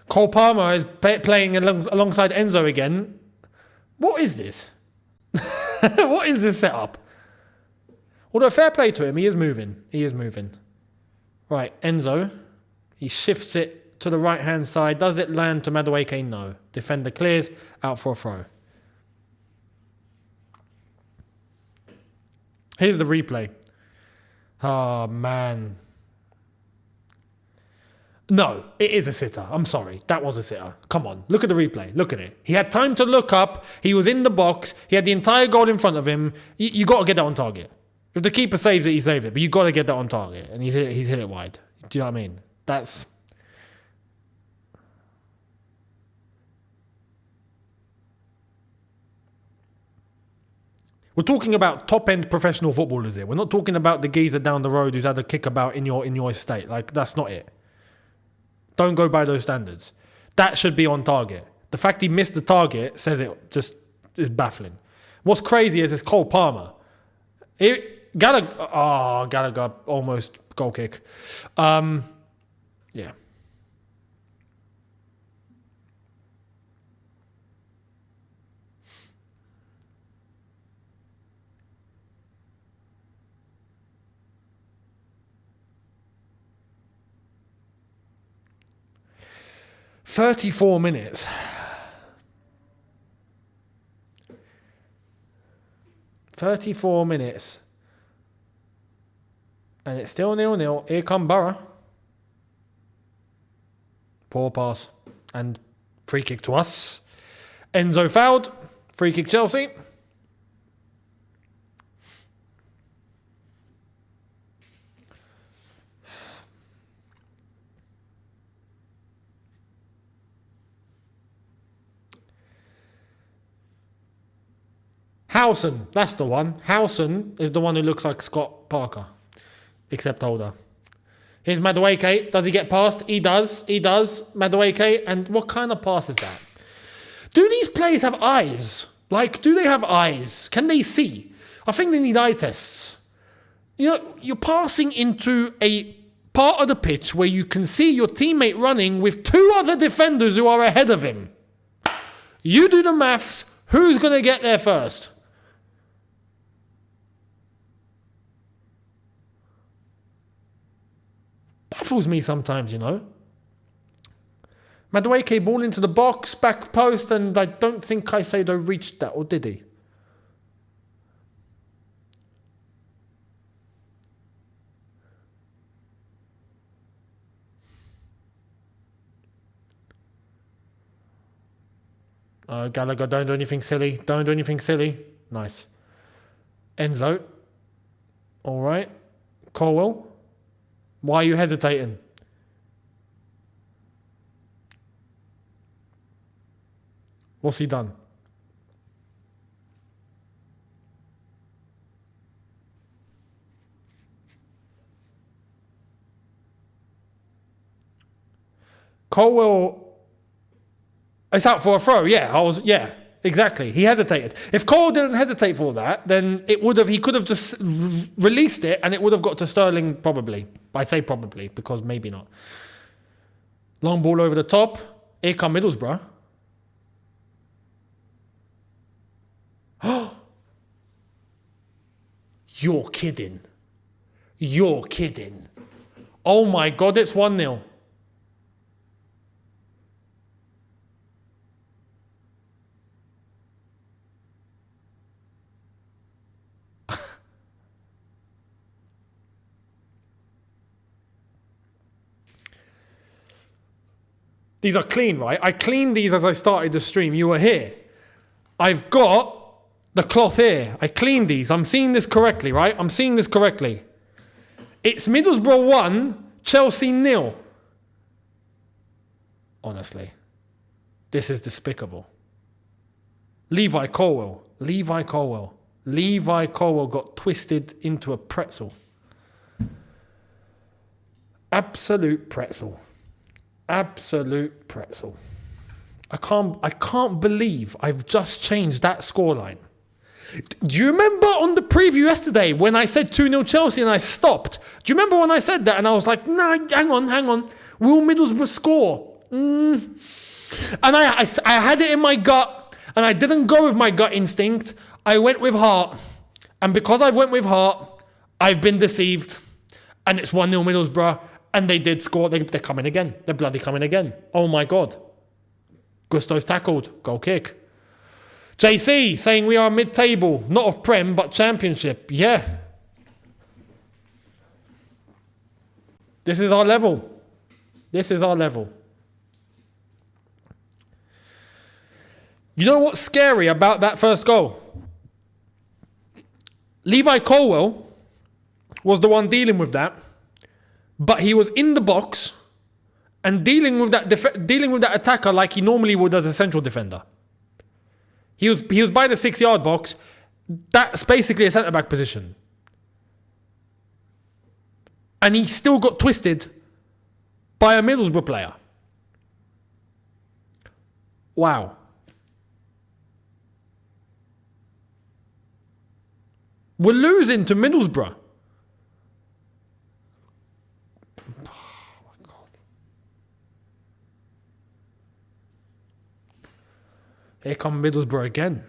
S1: Cole Palmer is playing alongside Enzo again. What is this? What is this setup? Although fair play to him, he is moving. He is moving. Right, Enzo. He shifts it to the right-hand side. Does it land to Madueke? No. Defender clears, out for a throw. Here's the replay. Oh, man. No, it is a sitter. I'm sorry. That was a sitter. Come on. Look at the replay. Look at it. He had time to look up. He was in the box. He had the entire goal in front of him. You got to get that on target. If the keeper saves it, he saves it. But you got to get that on target. And he's hit it wide. Do you know what I mean? That's... We're talking about top-end professional footballers here. We're not talking about the geezer down the road who's had a kickabout in your estate. Like, that's not it. Don't go by those standards. That should be on target. The fact he missed the target says it just is baffling. What's crazy is Cole Palmer. Gallagher almost goal kick. Yeah. "34 minutes. And it's still 0-0. Here come Borough. Poor pass. And free kick to us. Enzo fouled. Free kick Chelsea. Howson, that's the one. Howson is the one who looks like Scott Parker, except older. Here's Madueke. Does he get past? He does. Madueke. And what kind of pass is that? Do these players have eyes? Like, do they have eyes? Can they see? I think they need eye tests. You know, you're passing into a part of the pitch where you can see your teammate running with two other defenders who are ahead of him. You do the maths. Who's going to get there first? Baffles me sometimes, you know. Madueke ball into the box, back post, and I don't think Caicedo reached that, or did he? Gallagher, don't do anything silly. Don't do anything silly. Nice. Enzo. All right. Colwell. Why are you hesitating? What's he done? Colwell... It's out for a throw. Yeah, exactly. He hesitated. If Cole didn't hesitate for that, then he could have just released it and it would have got to Sterling probably. I say probably because maybe not. Long ball over the top. Here come Middlesbrough. You're kidding. Oh my God, it's 1-0. These are clean, right? I cleaned these as I started the stream. You were here. I've got the cloth here. I cleaned these. I'm seeing this correctly, right? I'm seeing this correctly. It's Middlesbrough 1, Chelsea 0. Honestly. This is despicable. Levi Colwell got twisted into a pretzel. Absolute pretzel. I can't believe I've just changed that scoreline. Do you remember on the preview yesterday when I said 2-0 Chelsea and I stopped? Do you remember when I said that and I was like, nah, hang on. Will Middlesbrough score? And I had it in my gut, and I didn't go with my gut instinct. I went with heart. And because I went with heart, I've been deceived. And it's 1-0 Middlesbrough. And they did score. They're coming again. They're bloody coming again. Oh my God. Gusto's tackled. Goal kick. JC saying we are mid-table. Not of Prem, but Championship. Yeah. This is our level. This is our level. You know what's scary about that first goal? Levi Colwell was the one dealing with that, but he was in the box and dealing with that attacker like he normally would as a central defender. He was by the 6-yard box. That's basically a centre-back position. And he still got twisted by a Middlesbrough player. Wow. We're losing to Middlesbrough. Oh my God. Here come Middlesbrough again.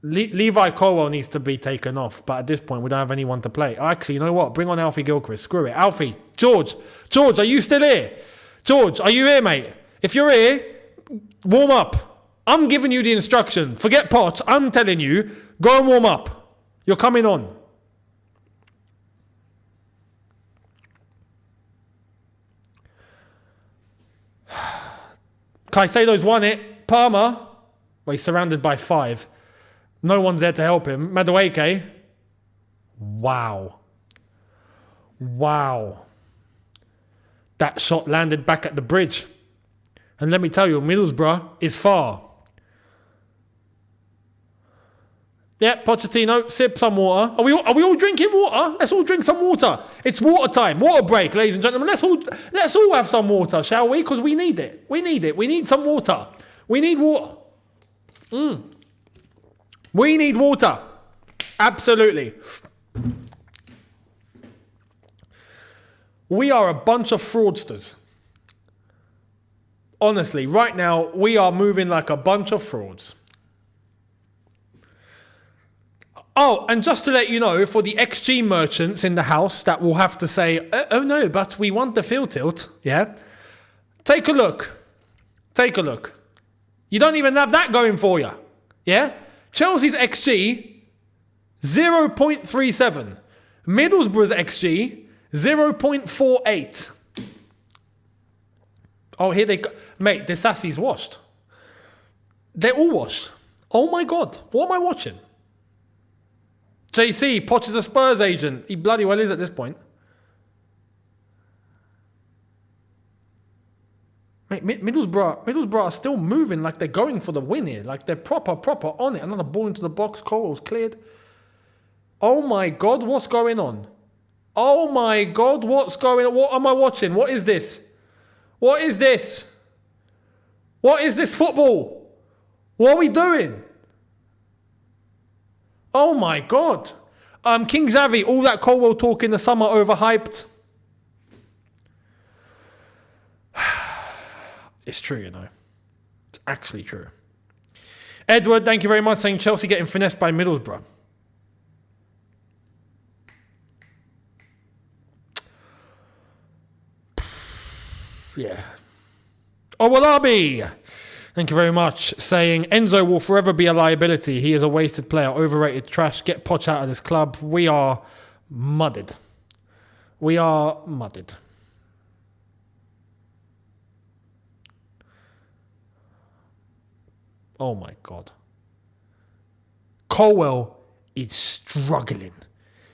S1: Levi Colwell needs to be taken off, but at this point we don't have anyone to play. Actually, you know what? Bring on Alfie Gilchrist. Screw it. Alfie, George, are you still here? George, are you here, mate? If you're here, warm up. I'm giving you the instruction. Forget Poch. I'm telling you, go and warm up. You're coming on. Caicedo's won it. Palmer, well, he's surrounded by 5. No one's there to help him. Madueke. Wow. That shot landed back at the bridge. And let me tell you, Middlesbrough is far. Yeah, Pochettino, sip some water. Are we all drinking water? Let's all drink some water. It's water time. Water break, ladies and gentlemen. Let's all have some water, shall we? Because we need it. We need some water. We need water. We need water. Absolutely. We are a bunch of fraudsters. Honestly, right now, we are moving like a bunch of frauds. Oh, and just to let you know, for the XG merchants in the house that will have to say, oh no, but we want the field tilt, yeah? Take a look. You don't even have that going for you, yeah? Chelsea's XG, 0.37. Middlesbrough's XG, 0.48. Oh, here they go. Mate, Disasi's washed. They're all washed. Oh my God, what am I watching? JC, Poch is a Spurs agent. He bloody well is at this point. Mate, Middlesbrough are still moving like they're going for the win here. Like they're proper on it. Another ball into the box. Colwell's cleared. Oh my God, what's going on? Oh my God, what's going on? What am I watching? What is this? What is this? What is this football? What are we doing? Oh my God. King Xavi, all that Colwell talk in the summer overhyped. It's true, you know. It's actually true. Edward, thank you very much, saying Chelsea getting finessed by Middlesbrough. Yeah. Owalabi, thank you very much, saying Enzo will forever be a liability. He is a wasted player, overrated trash. Get Poch out of this club. We are mudded. Oh my God. Colwell is struggling.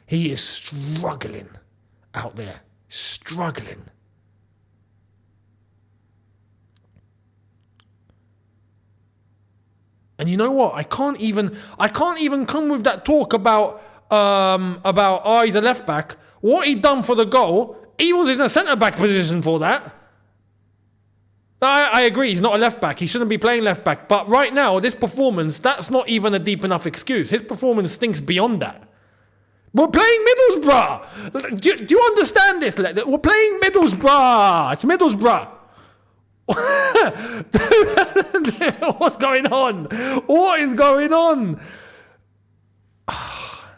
S1: He is struggling out there. Struggling. And you know what? I can't even come with that talk about he's a left back. What he done for the goal, he was in a centre back position for that. I agree, he's not a left back. He shouldn't be playing left back. But right now, this performance, that's not even a deep enough excuse. His performance stinks beyond that. We're playing Middlesbrough. Do you understand this? We're playing Middlesbrough. It's Middlesbrough. What's going on? What is going on? I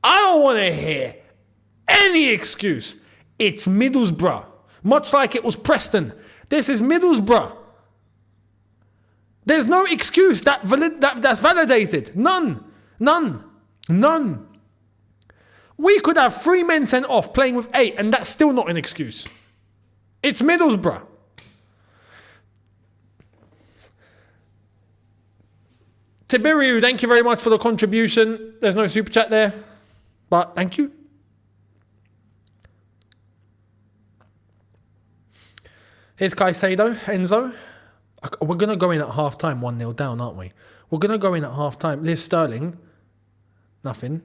S1: don't want to hear any excuse. It's Middlesbrough. Much like it was Preston. This is Middlesbrough. There's no excuse that's validated. None. We could have 3 men sent off playing with 8, and that's still not an excuse. It's Middlesbrough. Tiberiu, thank you very much for the contribution. There's no super chat there, but thank you. Here's Caicedo, Enzo. We're going to go in at half-time 1-0 down, aren't we? We're going to go in at half-time. Liz Sterling, nothing.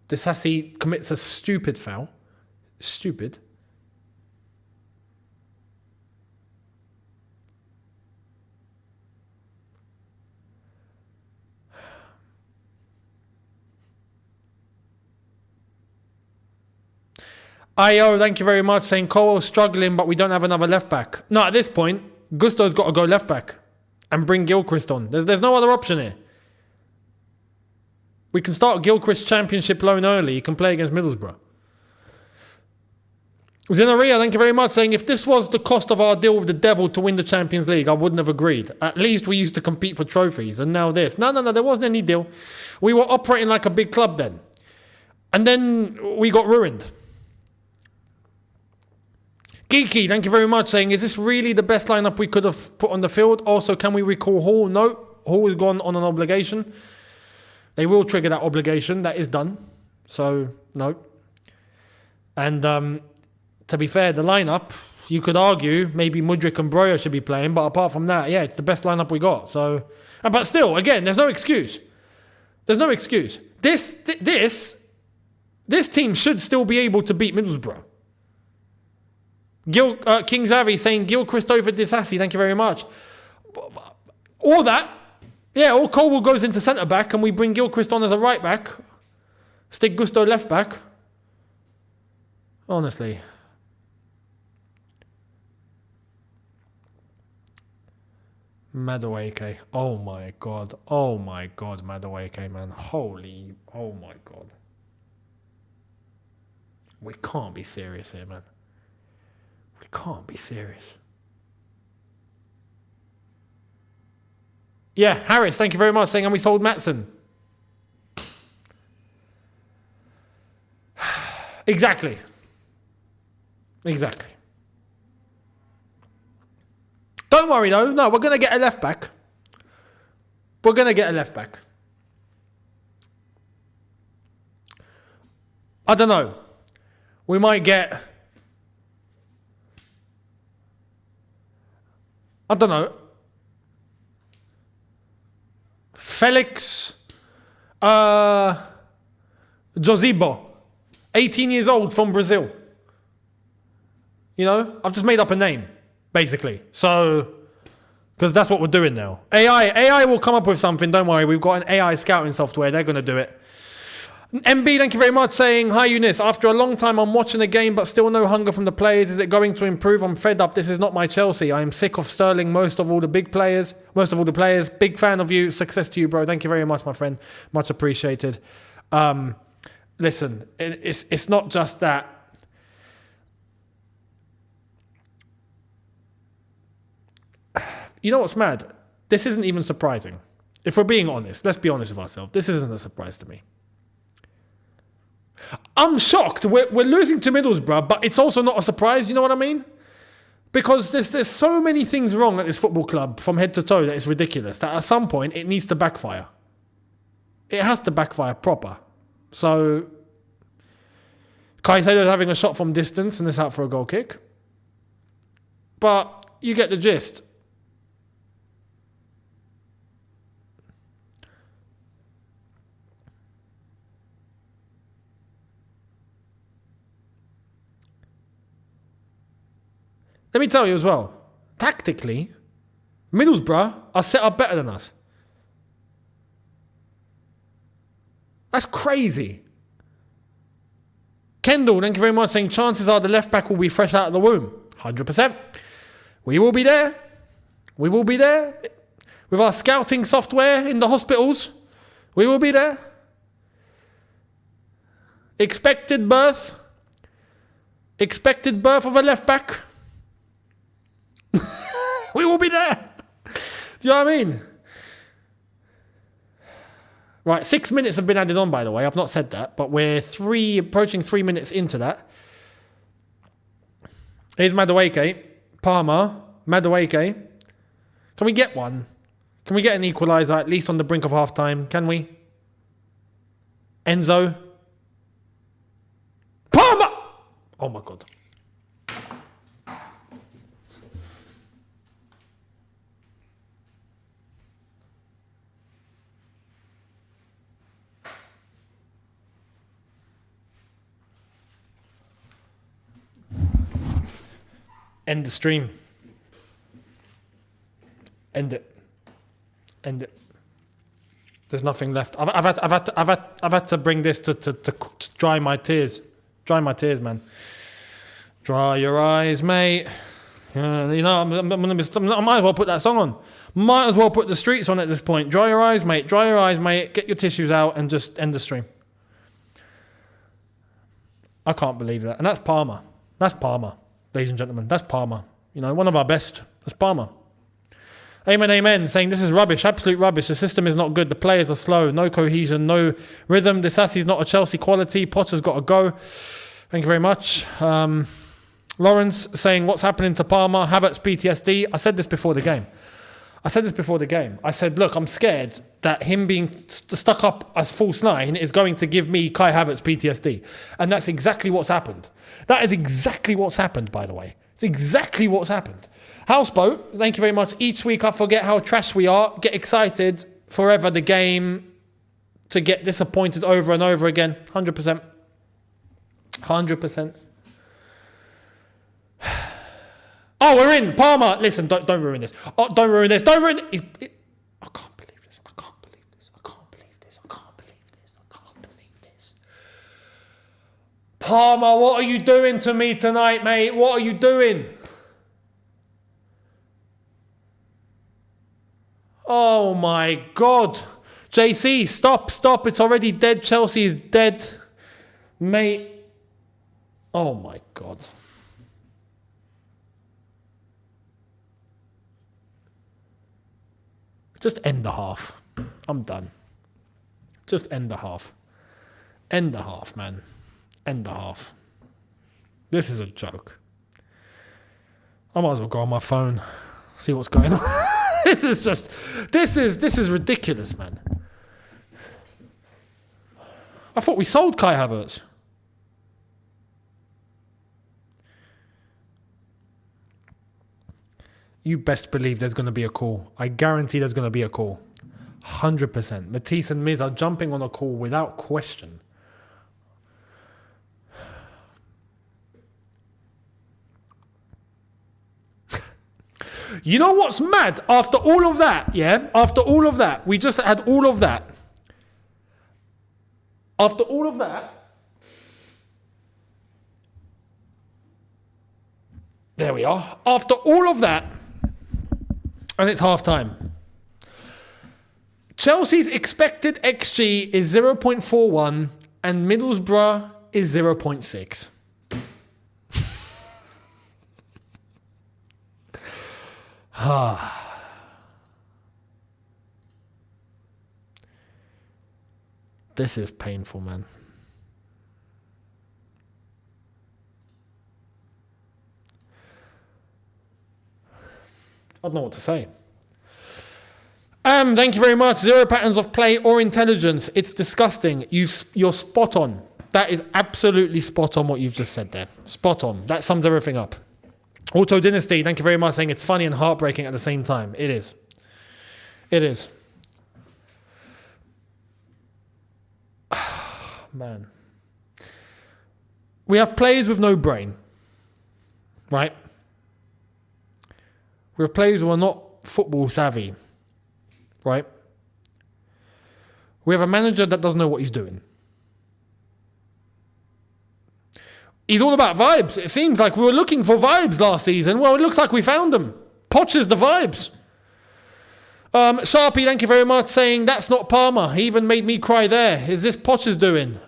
S1: Disasi commits a stupid foul. Stupid. Io, thank you very much, saying Colwell's struggling, but we don't have another left back. No, at this point, Gusto's got to go left back and bring Gilchrist on. There's no other option here. We can start Gilchrist Championship loan early. He can play against Middlesbrough. Zinaria, thank you very much, saying if this was the cost of our deal with the devil to win the Champions League, I wouldn't have agreed. At least we used to compete for trophies, and now this. No, there wasn't any deal. We were operating like a big club then. And then we got ruined. Geeky, thank you very much, saying, is this really the best lineup we could have put on the field? Also, can we recall Hall? No, Hall is gone on an obligation. They will trigger that obligation. That is done. So, no. And to be fair, the lineup, you could argue maybe Mudryk and Broja should be playing, but apart from that, yeah, it's the best lineup we got. So, but still, again, there's no excuse. There's no excuse. This team should still be able to beat Middlesbrough. King Zavi saying Gilchrist over Disasi, thank you very much. All that, yeah, all Colwell goes into centre back and we bring Gilchrist on as a right back. Stick Gusto left back. Honestly. Madueke. Oh my god, Madueke, man. Oh my god. We can't be serious here, man. Can't be serious. Yeah, Harris, thank you very much, saying, and we sold Maatsen. Exactly. Don't worry though. No, we're going to get a left back. I don't know. We might get... I don't know. Felix Josibo, 18 years old from Brazil. You know, I've just made up a name, basically. So, because that's what we're doing now. AI will come up with something, don't worry. We've got an AI scouting software. They're going to do it. MB, thank you very much, saying, hi Younes, after a long time I'm watching the game but still no hunger from the players. Is it going to improve? I'm fed up. This is not my Chelsea. I am sick of Sterling, most of all the players. Big fan of you. Success to you, bro. Thank you very much, my friend. Much appreciated. Listen, it's not just that. You know what's mad? This isn't even surprising. If we're being honest, let's be honest with ourselves. This isn't a surprise to me. I'm shocked. We're losing to Middlesbrough, but it's also not a surprise. You know what I mean? Because there's so many things wrong at this football club from head to toe that it's ridiculous. That at some point it needs to backfire. It has to backfire proper. So Caicedo's having a shot from distance and it's out for a goal kick. But you get the gist. Let me tell you as well, tactically, Middlesbrough are set up better than us. That's crazy. Kendall, thank you very much, saying chances are the left back will be fresh out of the womb. 100%. We will be there. We will be there. With our scouting software in the hospitals, we will be there. Expected birth of a left back. We will be there. Do you know what I mean? Right, 6 minutes have been added on, by the way. I've not said that, but we're approaching 3 minutes into that. Here's Madueke. Palmer. Madueke. Can we get one? Can we get an equaliser at least on the brink of half-time? Can we? Enzo. Palmer! Oh, my God. End the stream. End it. End it. There's nothing left. I've had to bring this to dry my tears. Dry my tears, man. Dry your eyes, mate. You know, I might as well put that song on. Might as well put the streets on at this point. Dry your eyes, mate. Dry your eyes, mate. Get your tissues out and just end the stream. I can't believe that. And that's Palmer. That's Palmer, ladies and gentlemen. That's Palmer. You know, one of our best. That's Palmer. Amen, amen. Saying this is rubbish. Absolute rubbish. The system is not good. The players are slow. No cohesion. No rhythm. Disasi's not a Chelsea quality. Potter's got to go. Thank you very much. Lawrence saying, what's happening to Palmer? Havertz PTSD. I said this before the game. I said, look, I'm scared that him being stuck up as false nine is going to give me Kai Havertz PTSD. And that's exactly what's happened. That is exactly what's happened, by the way. It's exactly what's happened. Houseboat, thank you very much. Each week I forget how trash we are. Get excited. Forever the game to get disappointed over and over again. 100%. 100%. Oh, we're in. Palmer. Listen, don't ruin this. Oh, don't ruin this. Don't ruin it. I can't believe this. I can't believe this. I can't believe this. I can't believe this. I can't believe this. Palmer, what are you doing to me tonight, mate? What are you doing? Oh my God. JC, stop. It's already dead. Chelsea is dead. Mate. Oh my God. Just end the half. I'm done. Just end the half. End the half, man. End the half. This is a joke. I might as well go on my phone, see what's going on. This is ridiculous, man. I thought we sold Kai Havertz. You best believe there's going to be a call. I guarantee there's going to be a call. 100%. Matisse and Miz are jumping on a call without question. You know what's mad? After all of that, yeah? After all of that, we just had all of that. After all of that, there we are. After all of that, and it's half time. Chelsea's expected XG is 0.41 and Middlesbrough is 0.6. This is painful, man. I don't know what to say. Thank you very much. Zero patterns of play or intelligence. It's disgusting. You're spot on. That is absolutely spot on what you've just said there. Spot on. That sums everything up. Auto Dynasty, thank you very much, saying it's funny and heartbreaking at the same time. It is. It is. Man. We have players with no brain. Right? We have players who are not football savvy. Right? We have a manager that doesn't know what he's doing. He's all about vibes. It seems like we were looking for vibes last season. Well, it looks like we found them. Poch is the vibes. Sharpie, thank you very much, saying that's not Palmer. He even made me cry there. Is this Poch's doing?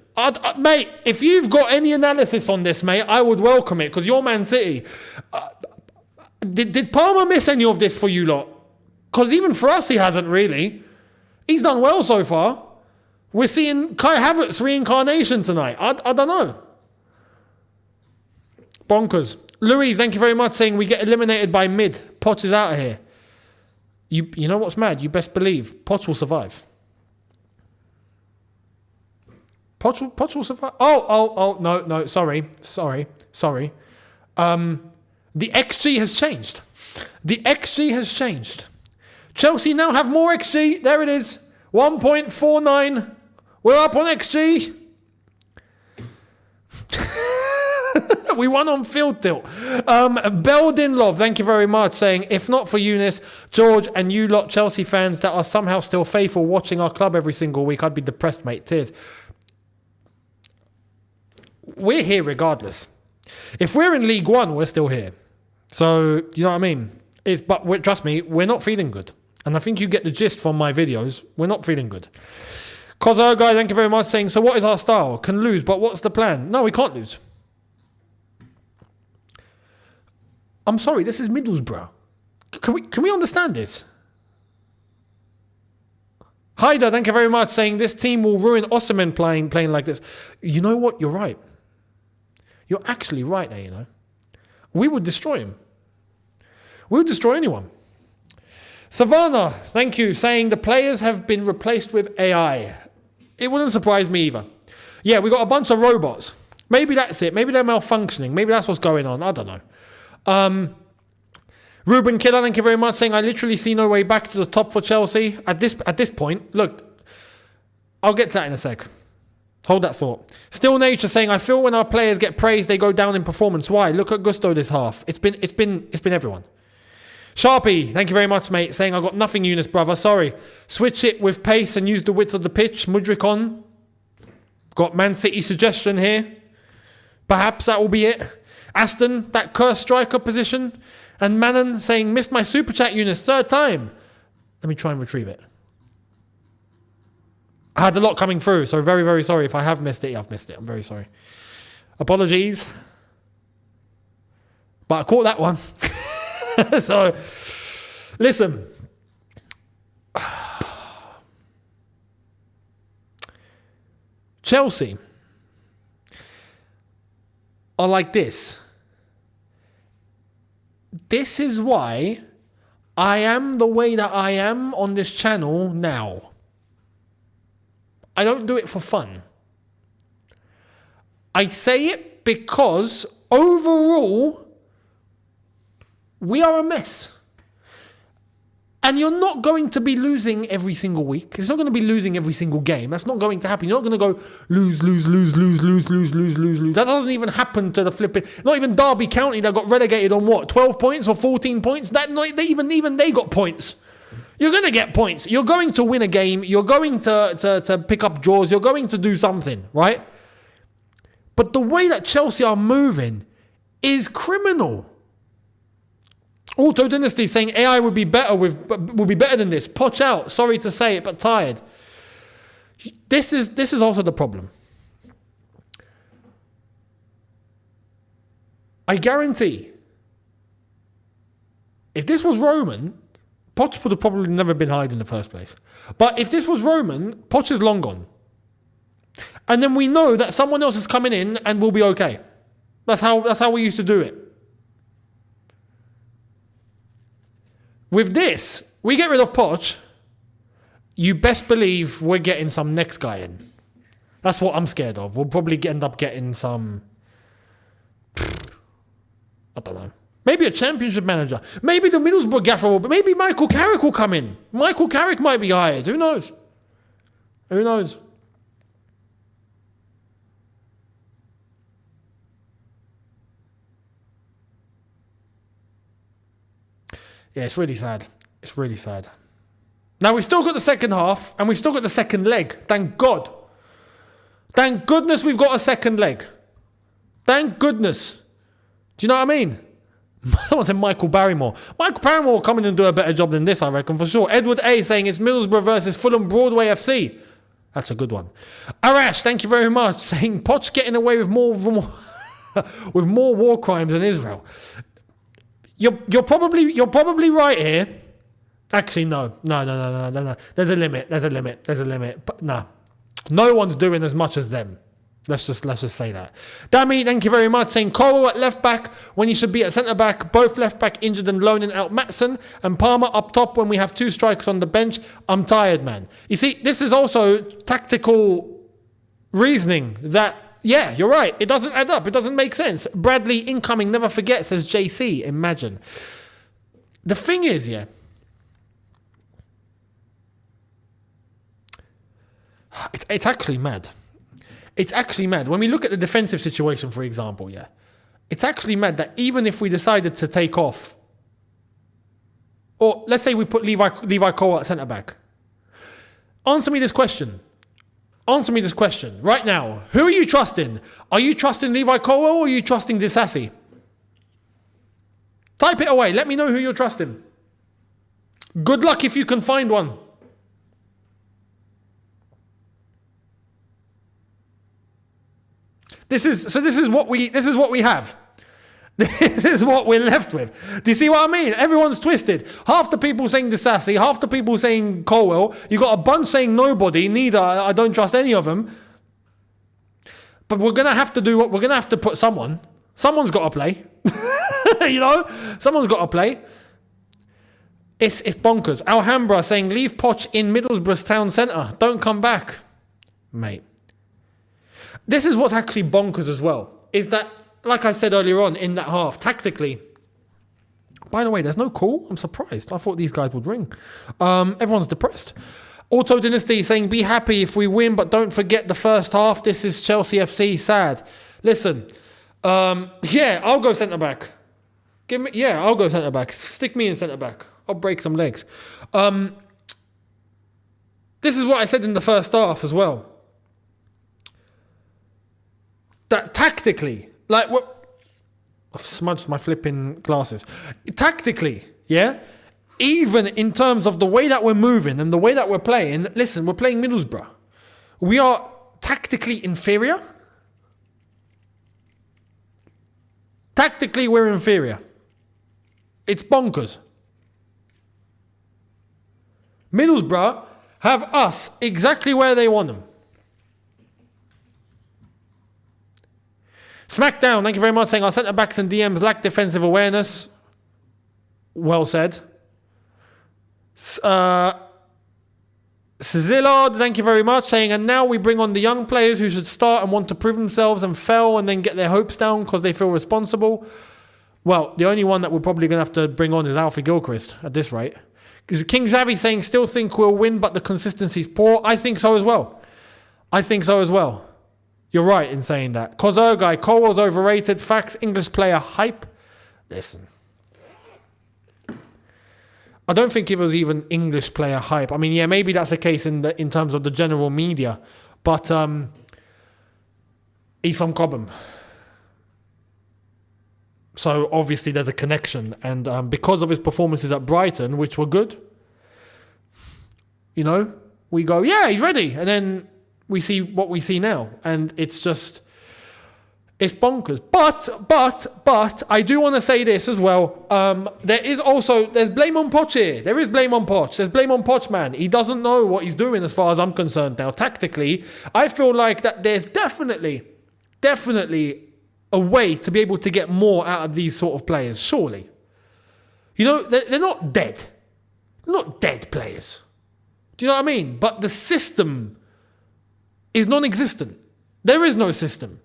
S1: Mate, if you've got any analysis on this, mate, I would welcome it because you're Man City. Did Palmer miss any of this for you lot? Because even for us, he hasn't really. He's done well so far. We're seeing Kai Havertz's reincarnation tonight. I don't know. Bonkers. Louis, thank you very much, saying we get eliminated by mid. Poch is out of here. You know what's mad? You best believe Poch will survive. Poch will survive. Oh, no, sorry. The XG has changed. The XG has changed. Chelsea now have more XG. There it is. 1.49. We're up on XG. We won on field tilt. Beldin Love, thank you very much, saying, if not for Younes, George, and you lot Chelsea fans that are somehow still faithful watching our club every single week, I'd be depressed, mate. Tears. We're here regardless. If we're in League One, we're still here. So, you know what I mean? But trust me, we're not feeling good. And I think you get the gist from my videos. We're not feeling good. Kozo guy, thank you very much, saying, so what is our style? Can lose, but what's the plan? No, we can't lose. I'm sorry, this is Middlesbrough. Can we understand this? Haida, thank you very much, saying this team will ruin Osimhen playing like this. You know what? You're right. You're actually right there, you know. We would destroy him. We would destroy anyone. Savannah, thank you, saying the players have been replaced with AI. It wouldn't surprise me either. Yeah, we got a bunch of robots. Maybe that's it. Maybe they're malfunctioning. Maybe that's what's going on. I don't know. Ruben Killer, thank you very much, saying I literally see no way back to the top for Chelsea at this point. Look, I'll get to that in a sec. Hold that thought. Still Nature, saying I feel when our players get praised, they go down in performance. Why? Look at Gusto this half. It's been everyone. Sharpie, thank you very much, mate, saying I got nothing, Younes, brother. Sorry. Switch it with pace and use the width of the pitch. Mudryk on. Got Man City suggestion here. Perhaps that will be it. Aston, that cursed striker position. And Manon saying, missed my super chat, Younes, third time. Let me try and retrieve it. I had a lot coming through, so very, very sorry. If I have missed it, I've missed it. I'm very sorry. Apologies. But I caught that one. So, listen. Chelsea are like this. This is why I am the way that I am on this channel now. I don't do it for fun. I say it because overall, we are a mess. And you're not going to be losing every single week. It's not going to be losing every single game. That's not going to happen. You're not going to go lose. That doesn't even happen to the flipping. Not even Derby County that got relegated on what? 12 points or 14 points? Even they got points. You're going to get points. You're going to win a game. You're going to pick up draws. You're going to do something, right? But the way that Chelsea are moving is criminal. Auto Dynasty saying AI would be better than this. Poch out. Sorry to say it, but tired. This is also the problem. I guarantee, if this was Roman, Poch would have probably never been hired in the first place. But if this was Roman, Poch is long gone. And then we know that someone else is coming in and we'll be okay. That's how we used to do it. With this, we get rid of Poch, you best believe we're getting some next guy in. That's what I'm scared of. We'll probably end up getting some, I don't know. Maybe a championship manager. Maybe the Middlesbrough gaffer will, maybe Michael Carrick will come in. Michael Carrick might be hired. Who knows? Who knows? Yeah, it's really sad. It's really sad. Now, we've still got the second half, and we've still got the second leg. Thank God. Thank goodness we've got a second leg. Thank goodness. Do you know what I mean? Someone said Michael Barrymore. Michael Barrymore will come in and do a better job than this, I reckon, for sure. Edward A saying it's Middlesbrough versus Fulham Broadway FC. That's a good one. Arash, thank you very much, saying Poch getting away with more with more war crimes than Israel. You're probably right here. Actually, no. There's a limit. But no one's doing as much as them. Let's just say that. Dammy, thank you very much, saying Cole at left back when he should be at centre back. Both left back injured and loaning out Maatsen, and Palmer up top when we have 2 strikers on the bench. I'm tired, man. You see, this is also tactical reasoning that, yeah, you're right. It doesn't add up. It doesn't make sense. Bradley incoming, never forget, says JC. Imagine. The thing is, yeah, it's actually mad. It's actually mad. When we look at the defensive situation, for example, yeah, it's actually mad that even if we decided to take off, or let's say we put Levi Cole at centre-back. Answer me this question right now. Who are you trusting? Are you trusting Levi Colwell or are you trusting Disasi? Type it away. Let me know who you're trusting. Good luck if you can find one. This is what we have. This is what we're left with. Do you see what I mean? Everyone's twisted. Half the people saying Disasi, half the people saying Colwell. You got a bunch saying nobody. Neither. I don't trust any of them. But we're gonna have to do what we're gonna have to put someone. Someone's got to play. You know, someone's got to play. It's bonkers. Alhambra saying leave Poch in Middlesbrough's town centre. Don't come back, mate. This is what's actually bonkers as well, is that, like I said earlier on in that half, tactically, by the way, there's no call. I'm surprised. I thought these guys would ring. Everyone's depressed. Auto Dynasty saying, be happy if we win, but don't forget the first half. This is Chelsea FC. Sad. Listen, yeah, I'll go centre-back. I'll go centre-back. Stick me in centre-back. I'll break some legs. This is what I said in the first half as well. That tactically, like what I've smudged my flipping glasses. Tactically, yeah, even in terms of the way that we're moving and the way that we're playing, listen, we're playing Middlesbrough. We are tactically inferior. Tactically, we're inferior. It's bonkers. Middlesbrough have us exactly where they want them. Smackdown, thank you very much, saying our centre-backs and DMs lack defensive awareness. Well said. Szilard, thank you very much, saying, and now we bring on the young players who should start and want to prove themselves and fail and then get their hopes down because they feel responsible. Well, the only one that we're probably going to have to bring on is Alfie Gilchrist at this rate. Because King Xavi saying, still think we'll win, but the consistency's poor. I think so as well. You're right in saying that. Kozergai, Colwell's overrated. Facts, English player hype. Listen. I don't think it was even English player hype. I mean, yeah, maybe that's the case in terms of the general media. But he's from Cobham. So obviously there's a connection. And because of his performances at Brighton, which were good, you know, we go, yeah, he's ready. And then we see what we see now, and it's bonkers. But I do want to say this as well. There's blame on Poch here. There is blame on Poch. There's blame on Poch, man. He doesn't know what he's doing as far as I'm concerned now. Tactically, I feel like that there's definitely a way to be able to get more out of these sort of players, surely. You know, they're not dead. They're not dead players. Do you know what I mean? But the system is non-existent. There is no system.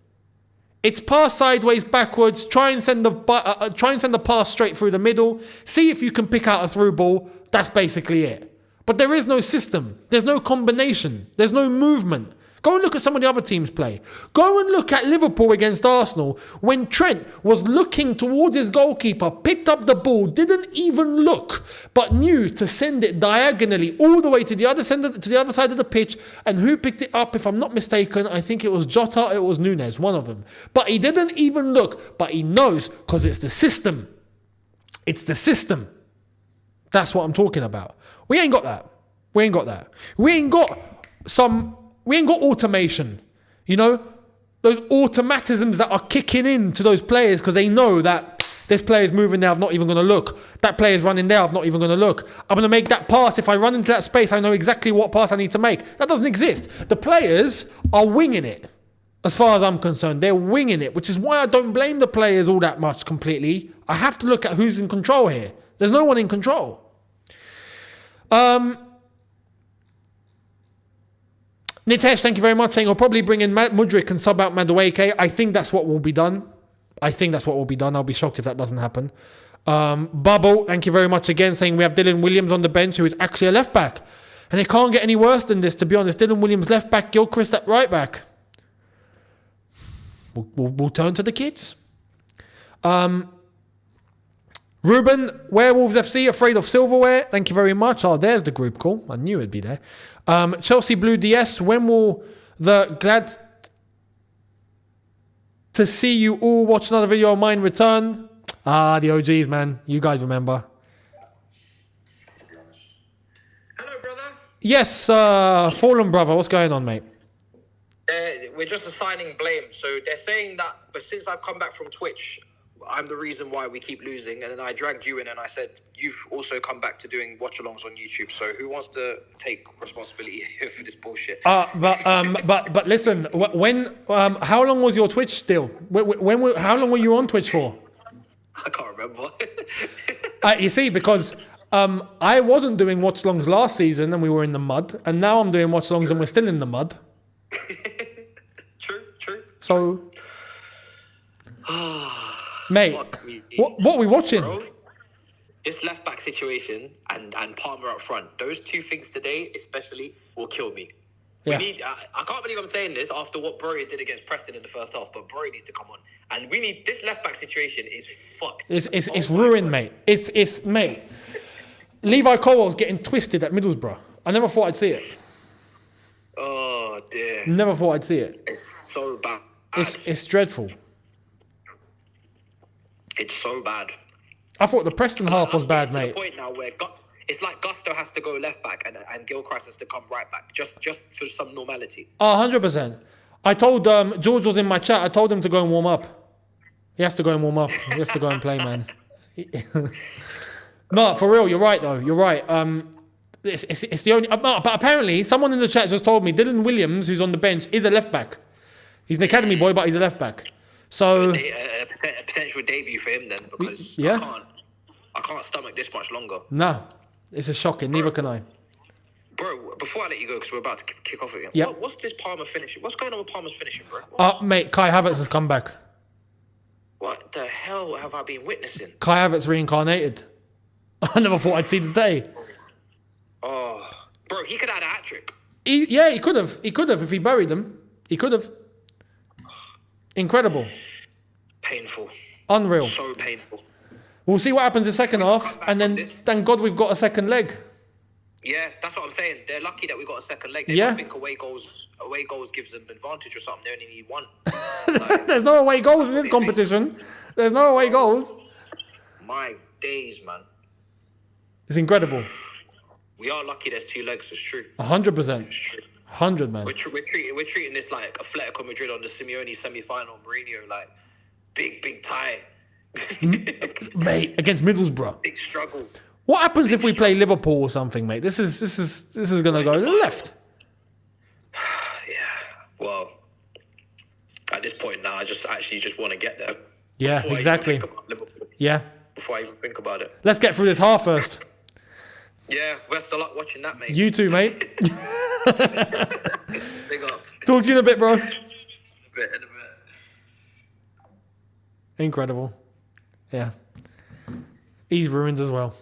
S1: It's pass sideways, backwards. Try and send the pass straight through the middle. See if you can pick out a through ball. That's basically it. But there is no system. There's no combination. There's no movement. Go and look at some of the other teams play. Go and look at Liverpool against Arsenal when Trent was looking towards his goalkeeper, picked up the ball, didn't even look, but knew to send it diagonally all the way to the other side of the pitch. And who picked it up? If I'm not mistaken, I think it was Jota, it was Younes, one of them. But he didn't even look, but he knows because it's the system. It's the system. That's what I'm talking about. We ain't got that. We ain't got that. We ain't got automation. You know, those automatisms that are kicking in to those players because they know that this player is moving there, I'm not even going to look. That player is running there, I'm not even going to look. I'm going to make that pass. If I run into that space, I know exactly what pass I need to make. That doesn't exist. The players are winging it. As far as I'm concerned, they're winging it, which is why I don't blame the players all that much completely. I have to look at who's in control here. There's no one in control. Nitesh, thank you very much, saying I'll probably bring in Mudryk and sub out Madueke. I think that's what will be done. I'll be shocked if that doesn't happen. Bubble, thank you very much again, saying we have Dylan Williams on the bench, who is actually a left back. And it can't get any worse than this, to be honest. Dylan Williams left back, Gilchrist at right back. We'll turn to the kids. Ruben, Werewolves FC, afraid of silverware. Thank you very much. Oh, there's the group call. I knew it'd be there. Chelsea Blue DS, when will the glad to see you all watch another video of mine return? The OGs, man. You guys remember.
S2: Hello, brother.
S1: Yes, Fallen Brother. What's going on, mate?
S2: We're just assigning blame. So they're saying that, but since I've come back from Twitch, I'm the reason why we keep losing. And then I dragged you in and I said, you've also come back to doing watch-alongs on YouTube. So who wants to take responsibility for this bullshit?
S1: But listen, how long was your Twitch still? How long were you on Twitch for?
S2: I can't remember.
S1: You see, because I wasn't doing watch-alongs last season and we were in the mud. And now I'm doing watch-alongs and we're still in the mud.
S2: True.
S1: So... Mate, what are we watching?
S2: Bro, this left back situation and Palmer up front, those two things today especially will kill me. Yeah. I can't believe I'm saying this after what Broya did against Preston in the first half, but Broya needs to come on. And we need this left back situation is fucked.
S1: It's ruined, mate. It's mate. Levi Colwell's getting twisted at Middlesbrough. I never thought I'd see it.
S2: Oh dear.
S1: Never thought I'd see it.
S2: It's so bad.
S1: It's dreadful.
S2: It's so bad.
S1: I thought the Preston half was bad, mate.
S2: To the point now where it's like Gusto has to go left back and Gilchrist has to come right back, just for some normality.
S1: 100%. I told George was in my chat. I told him to go and warm up. He has to go and warm up. He has to go and play, man. No, for real. You're right, though. You're right. It's the only. But apparently, someone in the chat just told me Dylan Williams, who's on the bench, is a left back. He's an academy boy, but he's a left back. So
S2: a potential debut for him then, because I can't stomach this much longer.
S1: No, it's a shocking. Neither can I.
S2: Bro, before I let you go, because we're about to kick off again.
S1: Yep.
S2: What's this Palmer finishing? What's going on with Palmer's finishing, bro?
S1: Mate, Kai Havertz has come back.
S2: What the hell have I been witnessing?
S1: Kai Havertz reincarnated. I never thought I'd see the day.
S2: Oh, bro, he could have had a hat trick.
S1: He could have. He could have if he buried them. He could have. Incredible.
S2: Painful.
S1: Unreal.
S2: So painful.
S1: We'll see what happens in the second half, and then thank God we've got a second leg.
S2: Yeah, that's what I'm saying. They're lucky that we got a second leg. They think away goals gives them advantage or something. They only need one.
S1: There's no away goals in this competition. There's no away goals.
S2: My days, man.
S1: It's incredible.
S2: We are lucky there's two legs, it's true.
S1: 100%. It's true. 100, man.
S2: We're treating this like Atletico Madrid on the Simeone semi-final, Mourinho, like big tie.
S1: Mate, against Middlesbrough.
S2: Big struggle.
S1: What happens if we play Liverpool or something, mate? This is gonna go to the left.
S2: Yeah. Well, at this point now, I just want to get there.
S1: Yeah, exactly. Yeah.
S2: Before I even think about it.
S1: Let's get through this half first.
S2: Yeah, best of luck watching that, mate.
S1: You too, mate.
S2: Big up.
S1: Talk to you in a bit, bro.
S2: In a bit.
S1: Incredible. Yeah. He's ruined as well.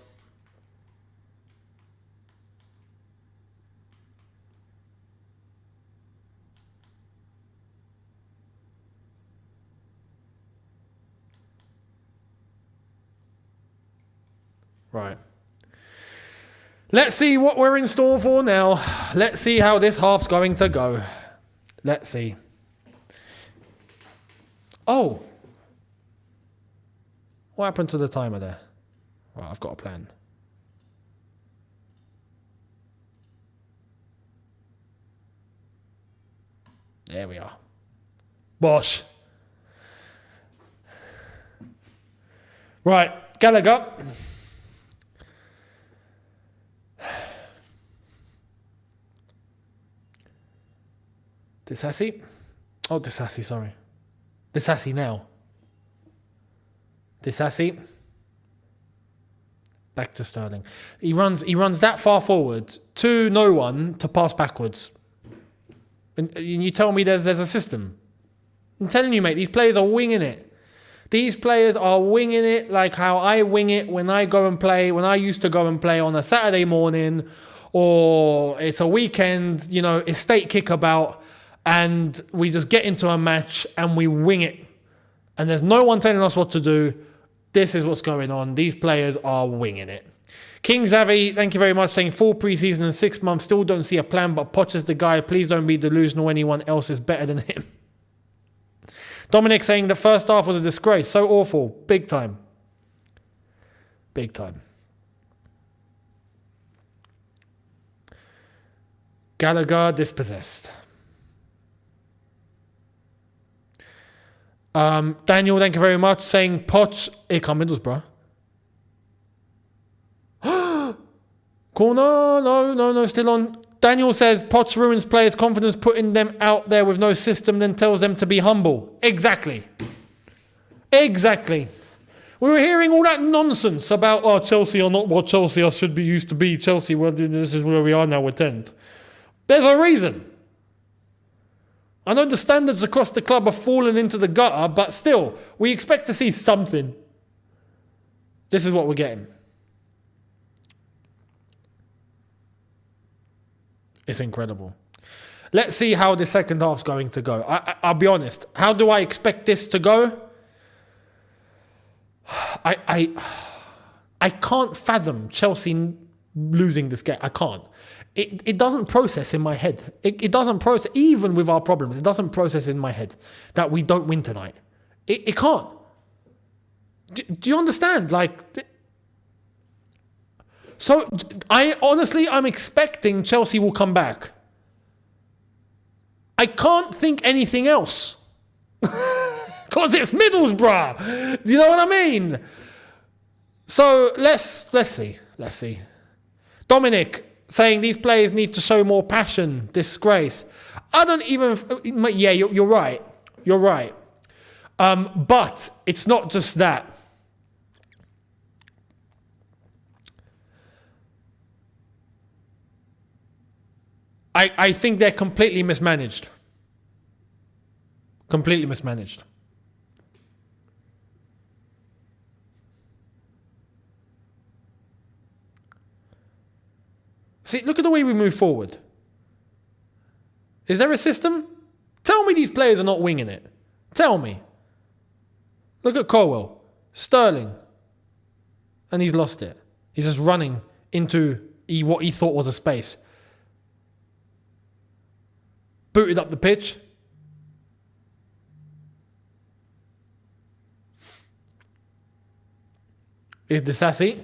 S1: Right. Let's see what we're in store for now. Let's see how this half's going to go. Let's see. Oh. What happened to the timer there? Right, I've got a plan. There we are. Bosh. Right, Gallagher. Disassi. Oh, Disassi, sorry. Disassi now. Disassi. Back to Sterling. He runs that far forward to no one to pass backwards. And you tell me there's a system. I'm telling you, mate, these players are winging it. These players are winging it like how I wing it when I go and play, when I used to go and play on a Saturday morning, or it's a weekend, estate kickabout, and we just get into a match and we wing it. And there's no one telling us what to do. This is what's going on. These players are winging it. King Xavi, thank you very much, saying full preseason and 6 months, still don't see a plan, but Poch is the guy. Please don't be delusional. Anyone else is better than him. Dominic saying the first half was a disgrace. So awful. Big time. Big time. Gallagher dispossessed. Daniel, thank you very much, saying Poch. Here come Middlesbrough. Corner, no, still on. Daniel says Poch ruins players' confidence, putting them out there with no system, then tells them to be humble. Exactly. We were hearing all that nonsense about, Chelsea are not what Chelsea should be used to be. Chelsea, well, this is where we are now, we're 10th. There's a reason. I know the standards across the club are falling into the gutter, but still, we expect to see something. This is what we're getting. It's incredible. Let's see how the second half's going to go. I'll be honest. How do I expect this to go? I can't fathom Chelsea losing this game. I can't. It doesn't process in my head. It doesn't process, even with our problems, it doesn't process in my head that we don't win tonight. It can't. Do you understand? So, I'm expecting Chelsea will come back. I can't think anything else. Because it's Middlesbrough. Do you know what I mean? So, let's see. Dominic saying these players need to show more passion. Disgrace. I don't even... Yeah, you're right. You're right. But it's not just that. I think they're completely mismanaged. Completely mismanaged. See, look at the way we move forward. Is there a system? Tell me these players are not winging it. Tell me. Look at Colwell. Sterling. And he's lost it. He's just running into what he thought was a space. Booted up the pitch. Is Disassi.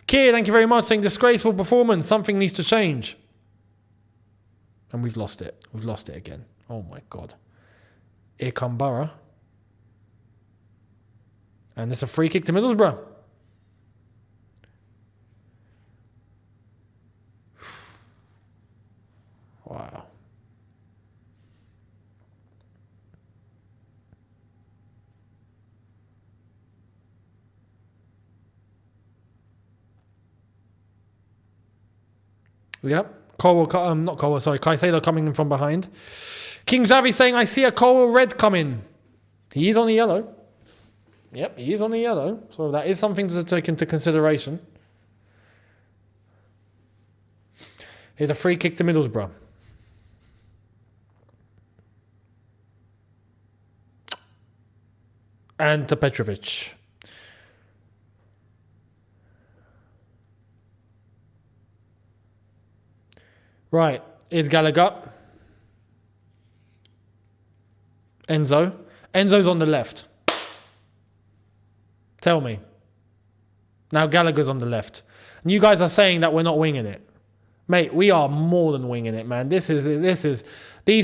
S1: Kier, thank you very much, saying disgraceful performance. Something needs to change. And we've lost it. We've lost it again. Oh my God. Here come Borough. And it's a free kick to Middlesbrough. Wow. Yep. Colwell, not Colwell, sorry. Caicedo coming in from behind. King Xavi saying, I see a Colwell red coming. He is on the yellow. Yep, he is on the yellow. So that is something to take into consideration. Here's a free kick to Middlesbrough. and to Petrovic. Right, here's Gallagher. Enzo. Enzo's on the left. Tell me. Now Gallagher's on the left. And you guys are saying that we're not winging it. Mate, we are more than winging it, man. These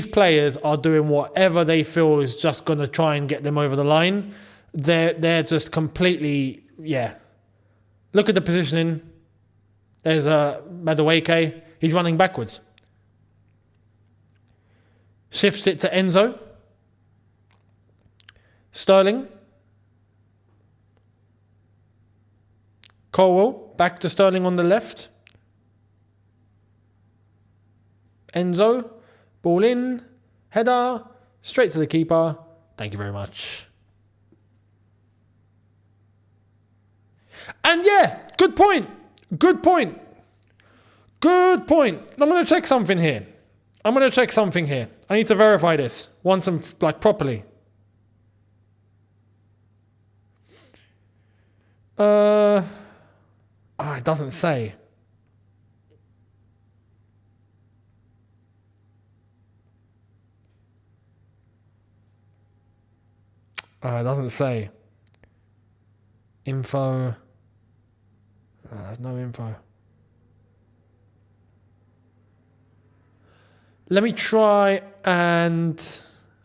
S1: players are doing whatever they feel is just going to try and get them over the line. They're just completely, yeah. Look at the positioning. There's Madueke. He's running backwards. Shifts it to Enzo. Sterling. Colwell. Back to Sterling on the left. Enzo. Ball in. Header. Straight to the keeper. Thank you very much. And yeah, good point. Good point. Good point. I'm going to check something here. I need to verify this once and properly. It doesn't say. It doesn't say. Info. There's no info. Let me try and...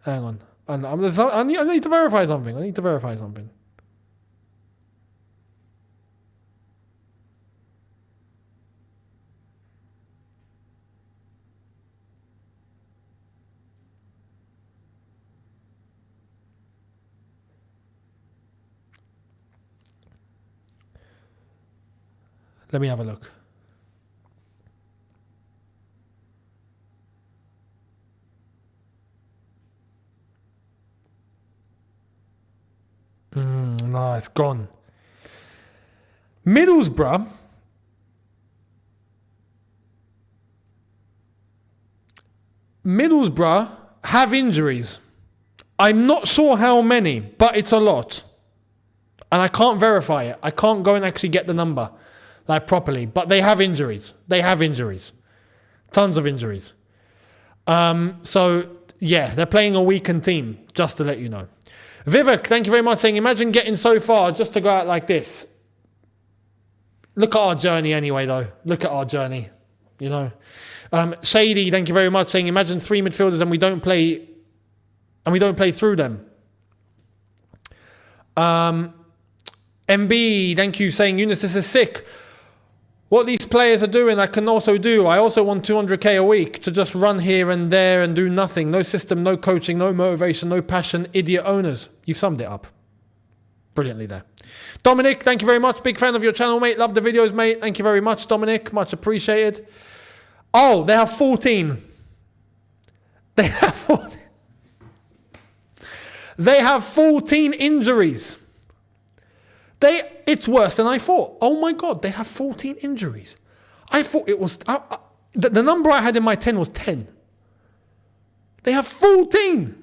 S1: Hang on. I need to verify something. Let me have a look. No, it's gone. Middlesbrough have injuries. I'm not sure how many, but it's a lot. And I can't verify it. I can't go and actually get the number properly. But they have injuries. Tons of injuries. So, yeah, they're playing a weakened team, just to let you know. Vivek, thank you very much, saying, imagine getting so far just to go out like this. Look at our journey anyway, though. You know. Shady, thank you very much, saying, imagine 3 midfielders and we don't play through them. MB, thank you, saying, Younes, this is sick. What these players are doing, I can also do. I also want 200k a week to just run here and there and do nothing. No system, no coaching, no motivation, no passion. Idiot owners. You've summed it up brilliantly there. Dominic, thank you very much. Big fan of your channel, mate. Love the videos, mate. Thank you very much, Dominic. Much appreciated. Oh, they have 14. They have 14 injuries. It's worse than I thought. Oh my God, they have 14 injuries. I thought it was... the number I had in my 10 was 10. They have 14.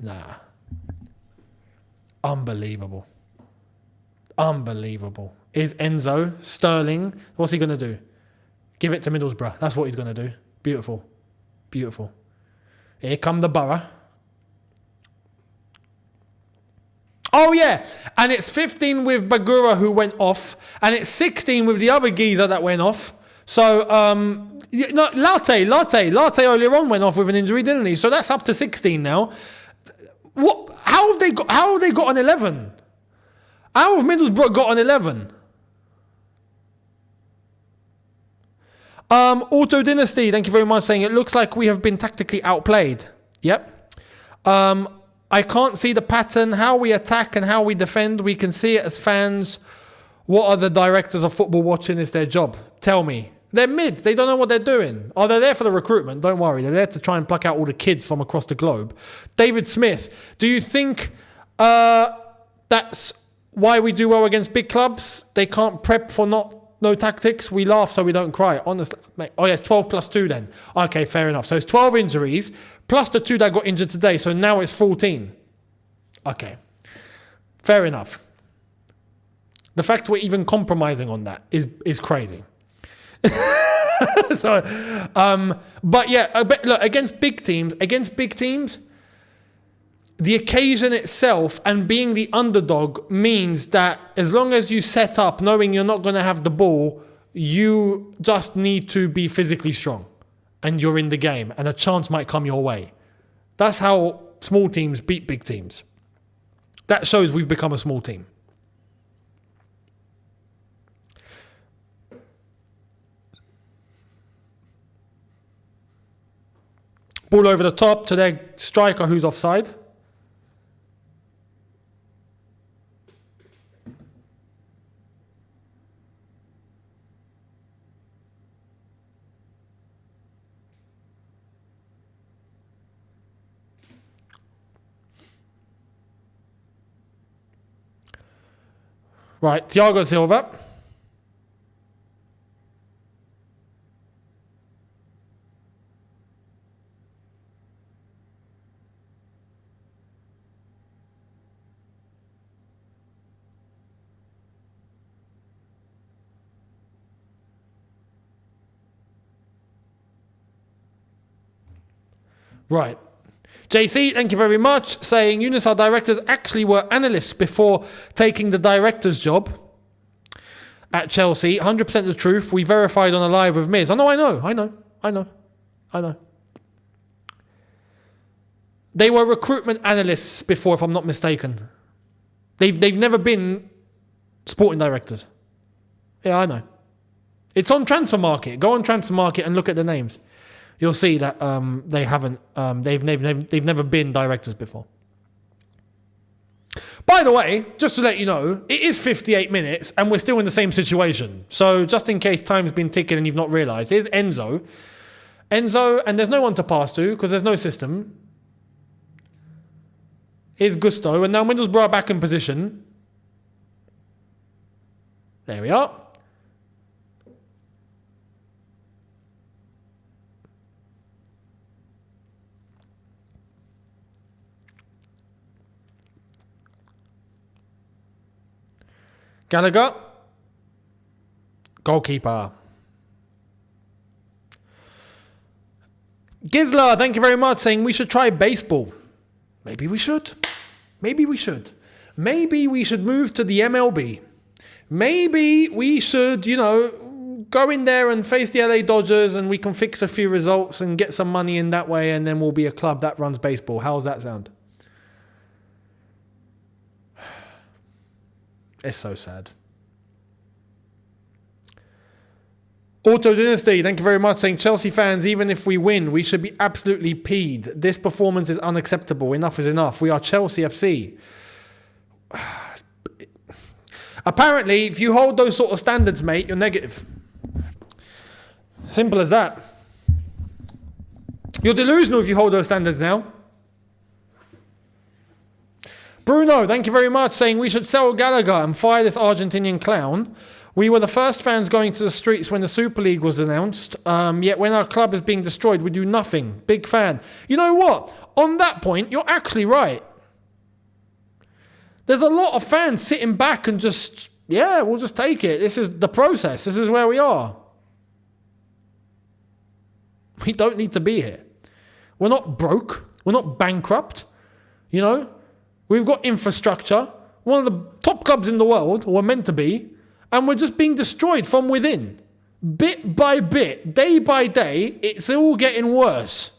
S1: Nah. Unbelievable. Is Enzo, Sterling, what's he going to do? Give it to Middlesbrough. That's what he's going to do. Beautiful. Here come the Borough. Oh, yeah. And it's 15 with Bagura who went off. And it's 16 with the other geezer that went off. So, Latte earlier on went off with an injury, didn't he? So that's up to 16 now. What? How have they got an 11? How have Middlesbrough got an 11? Auto Dynasty, thank you very much, saying it looks like we have been tactically outplayed. Yep. I can't see the pattern, how we attack and how we defend. We can see it as fans. What are the directors of football watching? Is their job? Tell me. They're mid. They don't know what they're doing. Oh, they're there for the recruitment. Don't worry. They're there to try and pluck out all the kids from across the globe. David Smith, do you think that's why we do well against big clubs? They can't prep for not No tactics. We laugh so we don't cry. Honestly, mate. Oh, yeah, it's 12 plus 2 then. Okay, fair enough. So it's 12 injuries plus the 2 that got injured today. So now it's 14. Okay. Fair enough. The fact we're even compromising on that is crazy. So, but yeah, look, against big teams, the occasion itself and being the underdog means that as long as you set up knowing you're not going to have the ball, you just need to be physically strong and you're in the game and a chance might come your way. That's how small teams beat big teams. That shows we've become a small team. Ball over the top to their striker who's offside. Right, Thiago Silva. Right. JC, thank you very much. Saying Younes, our directors actually were analysts before taking the director's job at Chelsea. 100% the truth. We verified on a live with Miz. I know. They were recruitment analysts before, if I'm not mistaken. They've never been sporting directors. Yeah, I know. It's on Transfer Market. Go on Transfer Market and look at the names. You'll see that they haven't. They've never been directors before. By the way, just to let you know, it is 58 minutes and we're still in the same situation. So just in case time's been ticking and you've not realised, here's Enzo, and there's no one to pass to because there's no system. Here's Gusto, and now Middlesbrough are back in position. There we are. Gallagher, goalkeeper. Gizla, thank you very much, saying we should try baseball. Maybe we should. Maybe we should move to the MLB. Maybe we should, go in there and face the LA Dodgers and we can fix a few results and get some money in that way and then we'll be a club that runs baseball. How's that sound? It's so sad. Auto Dynasty, thank you very much, saying Chelsea fans, even if we win, we should be absolutely peed. This performance is unacceptable. Enough is enough. We are Chelsea FC. Apparently, if you hold those sort of standards, mate, you're negative. Simple as that. You're delusional if you hold those standards now. Bruno, thank you very much, saying we should sell Gallagher and fire this Argentinian clown. We were the first fans going to the streets when the Super League was announced, yet when our club is being destroyed, we do nothing. Big fan. You know what? On that point, you're actually right. There's a lot of fans sitting back and just, we'll just take it. This is the process. This is where we are. We don't need to be here. We're not broke. We're not bankrupt. We've got infrastructure. One of the top clubs in the world, or we're meant to be, and we're just being destroyed from within. Bit by bit, day by day, it's all getting worse.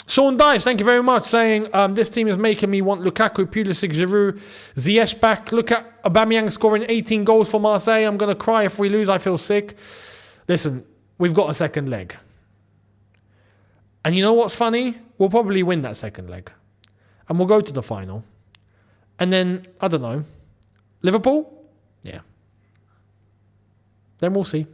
S1: Sean Dice, thank you very much, saying this team is making me want Lukaku, Pulisic, Giroud, Ziyech back. Look at Aubameyang scoring 18 goals for Marseille. I'm going to cry if we lose. I feel sick. Listen, we've got a second leg. And you know what's funny? We'll probably win that second leg. And we'll go to the final. And then, I don't know, Liverpool? Yeah. Then we'll see.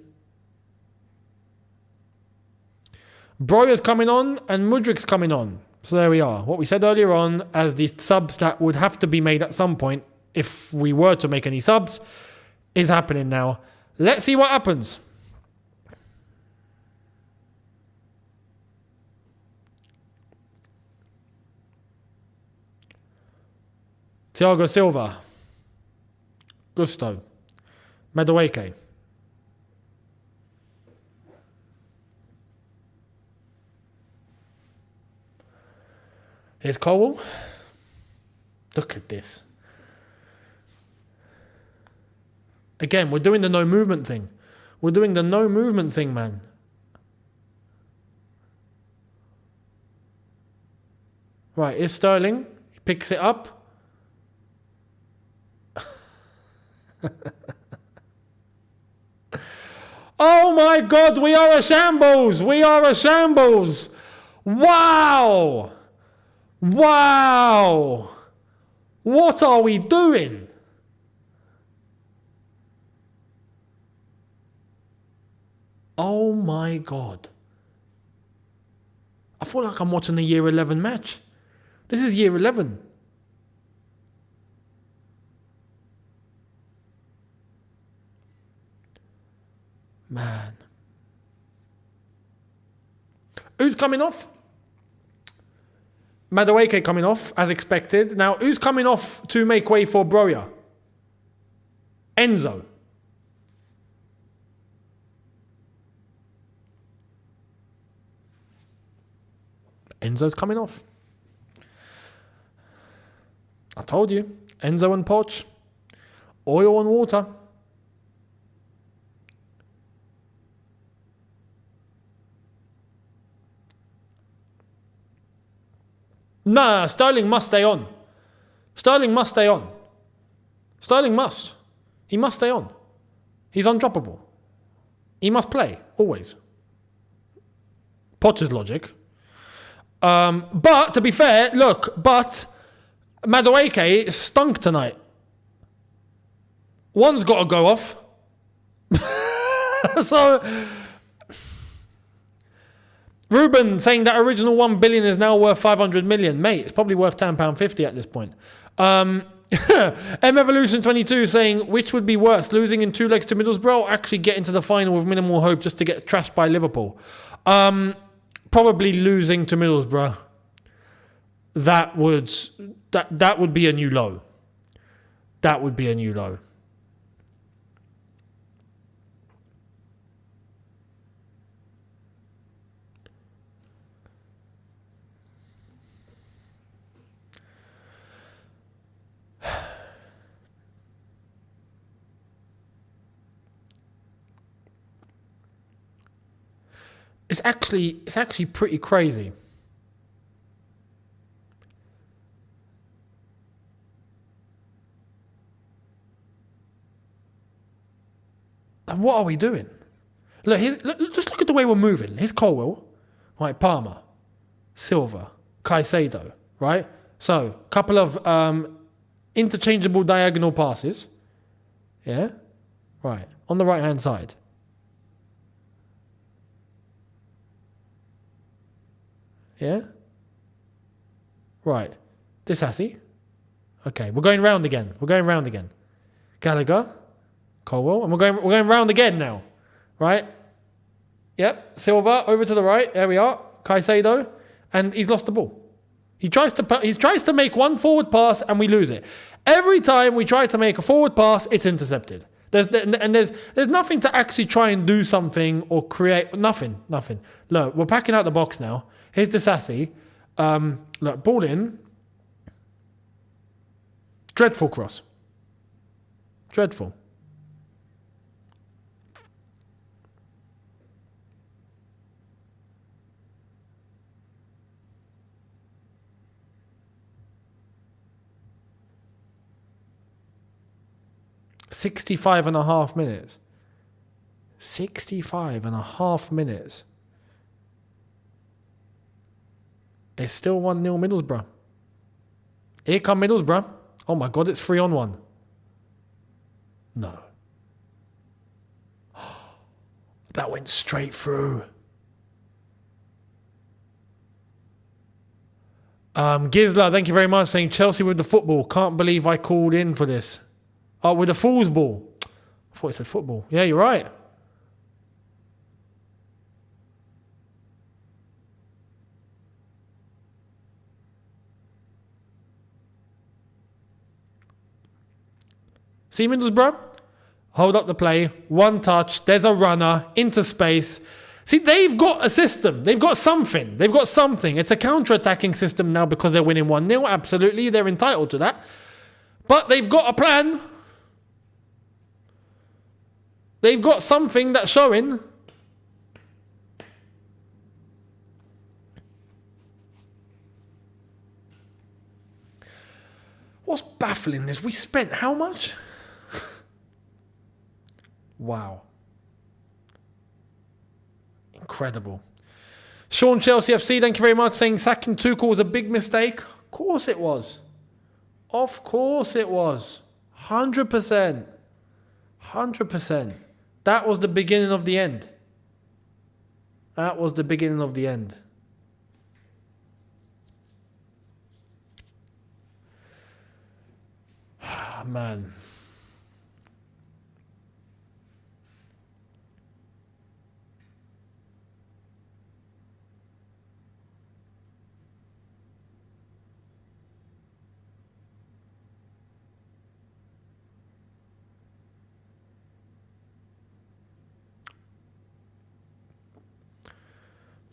S1: Breuer's coming on and Mudrik's coming on. So there we are. What we said earlier on as the subs that would have to be made at some point if we were to make any subs is happening now. Let's see what happens. Thiago Silva. Gusto. Madueke. Here's Colwell. Look at this. Again, we're doing the no movement thing. We're doing the no movement thing, man. Right, here's Sterling. He picks it up. Oh my God, we are a shambles. We are a shambles. Wow. Wow. What are we doing? Oh my God. I feel like I'm watching the year 11 match. This is year 11. Man. Who's coming off? Madueke coming off, as expected. Now, who's coming off to make way for Broja? Enzo. Enzo's coming off. I told you. Enzo and Poch. Oil and water. Nah, Sterling must stay on. Sterling must stay on. Sterling must. He must stay on. He's undroppable. He must play, always. Poch's logic. But, to be fair, look, Madueke stunk tonight. One's got to go off. So... Ruben saying that original 1 billion is now worth 500 million. Mate, it's probably worth £10.50 at this point. M-Evolution 22 saying, which would be worse, losing in 2 legs to Middlesbrough or actually getting to the final with minimal hope just to get trashed by Liverpool? Probably losing to Middlesbrough. That would be a new low. That would be a new low. It's actually pretty crazy. And what are we doing? Look, just look at the way we're moving. Here's Colwell, right? Palmer, Silva, Caicedo, right? So, couple of interchangeable diagonal passes. Yeah? Right. On the right-hand side. Yeah? Right. Disassi. Okay, we're going round again. Gallagher. Colwell. And we're going round again now. Right? Yep. Silva over to the right. There we are. Caicedo. And he's lost the ball. He tries to make one forward pass and we lose it. Every time we try to make a forward pass, it's intercepted. There's nothing to actually try and do something or create. Nothing. Look, we're packing out the box now. Here's Disassi. Look, ball in. Dreadful cross. Dreadful. $65 and a half minutes. 65 and a half minutes. It's still 1-0 Middlesbrough. Here come Middlesbrough. Oh my God, it's 3-on-1. No. That went straight through. Gizla, thank you very much, saying Chelsea with the football. Can't believe I called in for this. With a fool's ball. I thought it said football. Yeah, you're right. See Middlesbrough? Hold up the play. One touch. There's a runner into space. See, they've got a system. They've got something. They've got something. It's a counter-attacking system now because they're winning 1-0. Absolutely. They're entitled to that. But they've got a plan. They've got something that's showing. What's baffling is we spent how much? Wow. Incredible. Sean Chelsea FC, thank you very much, saying sacking Tuchel was a big mistake. Of course it was. Of course it was. 100%. 100%. That was the beginning of the end. That was the beginning of the end. Man.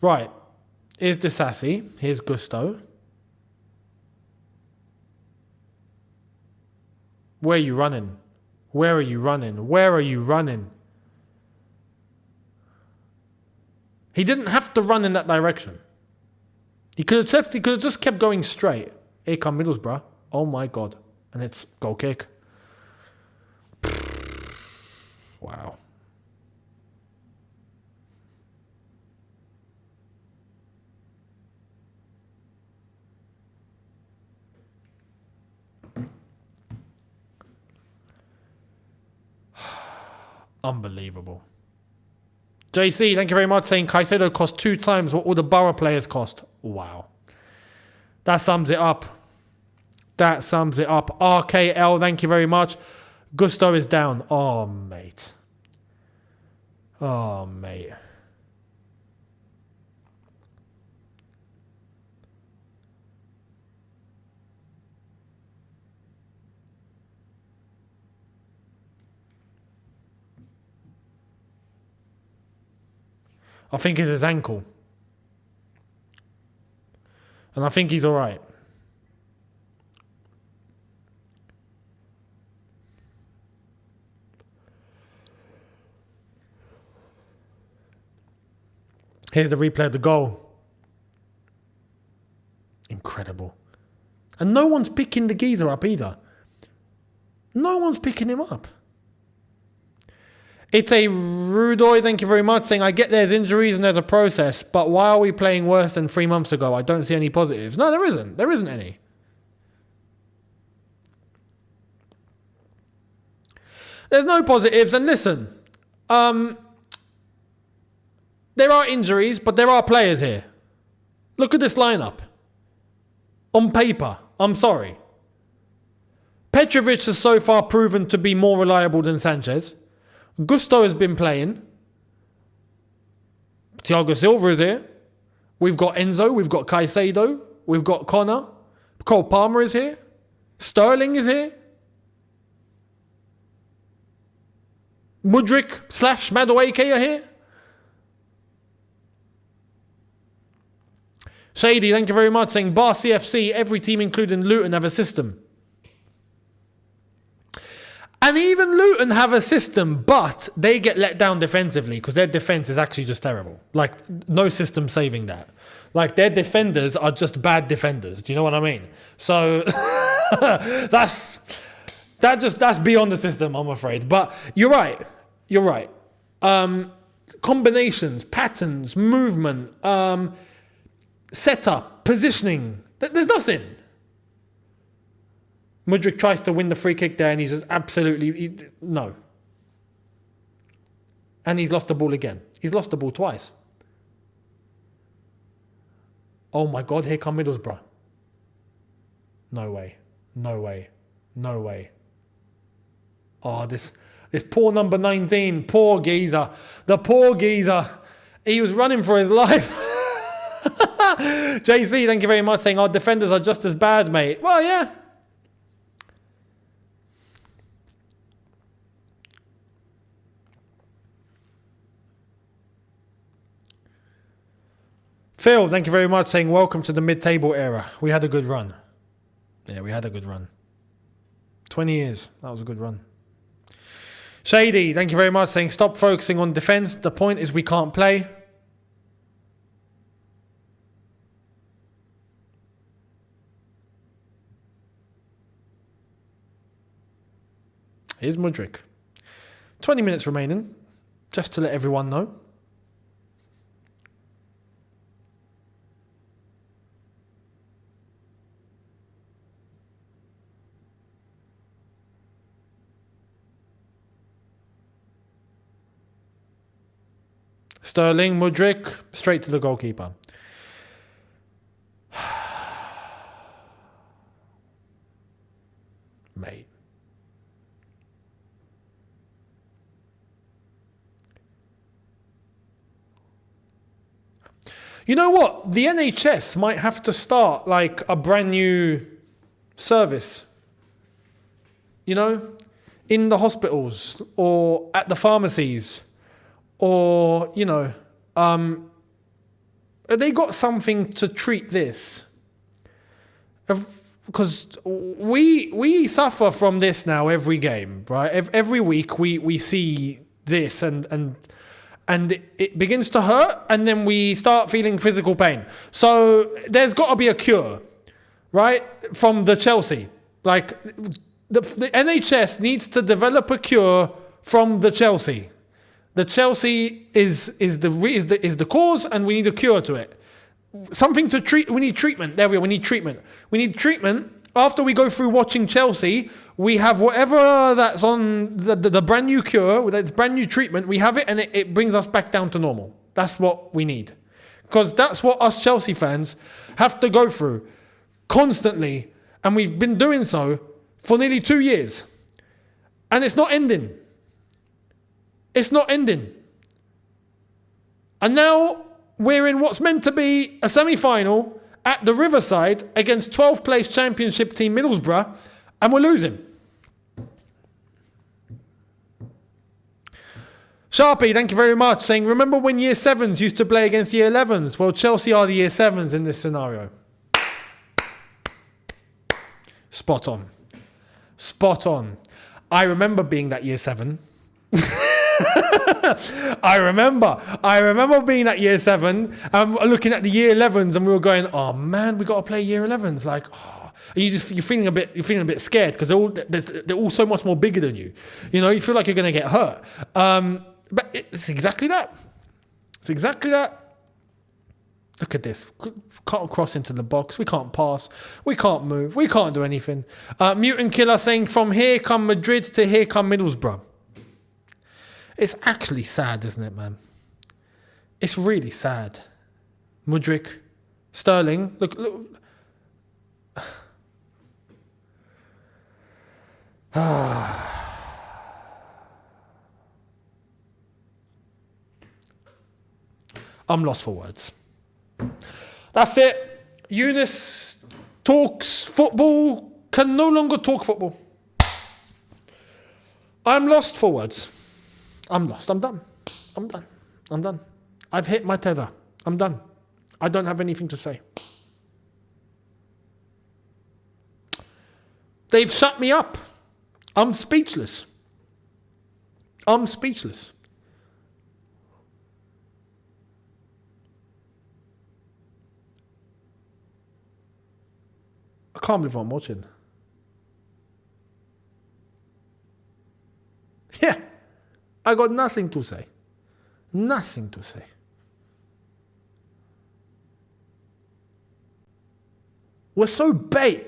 S1: Right. Here's Disassi. Here's Gusto. Where are you running? Where are you running? Where are you running? He didn't have to run in that direction. He could have just kept going straight. Here come Middlesbrough. Oh my God. And it's goal kick. Wow. Unbelievable. JC, thank you very much, saying Caicedo cost 2 times what all the Borough players cost. Wow. That sums it up. That sums it up. RKL, thank you very much. Gusto is down. Oh, mate. Oh, mate. I think it's his ankle. And I think he's all right. Here's the replay of the goal. Incredible. And no one's picking the geezer up either. No one's picking him up. It's a Rudoy, thank you very much, saying, I get there's injuries and there's a process, but why are we playing worse than 3 months ago? I don't see any positives. No, there isn't. There isn't any. There's no positives. And listen, there are injuries, but there are players here. Look at this lineup. On paper, I'm sorry. Petrovic has so far proven to be more reliable than Sanchez. Gusto has been playing. Thiago Silva is here. We've got Enzo. We've got Caicedo. We've got Connor. Cole Palmer is here. Sterling is here. Mudryk / Madueke are here. Shady, thank you very much, saying Bar CFC, every team including Luton have a system. And even Luton have a system, but they get let down defensively because their defense is actually just terrible. Like, no system saving that. Like, their defenders are just bad defenders. Do you know what I mean? So, that's beyond the system, I'm afraid. But you're right. You're right. Combinations, patterns, movement, setup, positioning. There's nothing. Mudryk tries to win the free kick there and he's just absolutely... no. And he's lost the ball again. He's lost the ball twice. Oh my God, here come Middlesbrough. No way. No way. No way. Oh, this This poor number 19, poor geezer. The poor geezer. He was running for his life. JC, thank you very much, saying our defenders are just as bad, mate. Well, yeah. Phil, thank you very much, saying welcome to the mid-table era. We had a good run. Yeah, we had a good run. 20 years. That was a good run. Shady, thank you very much, saying stop focusing on defence. The point is we can't play. Here's Mudryk. 20 minutes remaining, just to let everyone know. Sterling, Mudryk, straight to the goalkeeper. Mate. You know what? The NHS might have to start like a brand new service. You know? In the hospitals or at the pharmacies. Or, you know, they got something to treat this. Because we suffer from this now every game, right? Every week we see this and it begins to hurt and then we start feeling physical pain. So there's got to be a cure, right? From the Chelsea. Like, the NHS needs to develop a cure from the Chelsea. The Chelsea is the cause, and we need a cure to it. Something to treat. We need treatment. There we are. We need treatment. We need treatment. After we go through watching Chelsea, we have whatever that's on the brand new cure, that's brand new treatment. We have it, and it brings us back down to normal. That's what we need, because that's what us Chelsea fans have to go through constantly, and we've been doing so for nearly 2 years, and it's not ending. It's not ending. And now we're in what's meant to be a semi-final at the Riverside against 12th place championship team Middlesbrough, and we're losing. Sharpie, thank you very much, saying, remember when year 7s used to play against year 11s? Well, Chelsea are the year 7s in this scenario. Spot on. Spot on. I remember being that year 7. I remember being at year 7 and looking at the year 11s, and we were going, oh man, we got to play year 11s. Like, oh. You're feeling a bit scared because they're all so much more bigger than you. You know, you feel like you're going to get hurt. But it's exactly that. It's exactly that. Look at this. Can't cross into the box. We can't pass. We can't move. We can't do anything. Mutant Killer saying, from here come Madrid to here come Middlesbrough. It's actually sad, isn't it, man? It's really sad. Mudryk, Sterling, look. I'm lost for words. That's it. Younes Talks Football can no longer talk football. I'm lost for words. I'm lost. I'm done. I've hit my tether. I'm done. I don't have anything to say. They've shut me up. I'm speechless. I can't believe what I'm watching. Yeah. I got nothing to say. Nothing to say. We're so bait.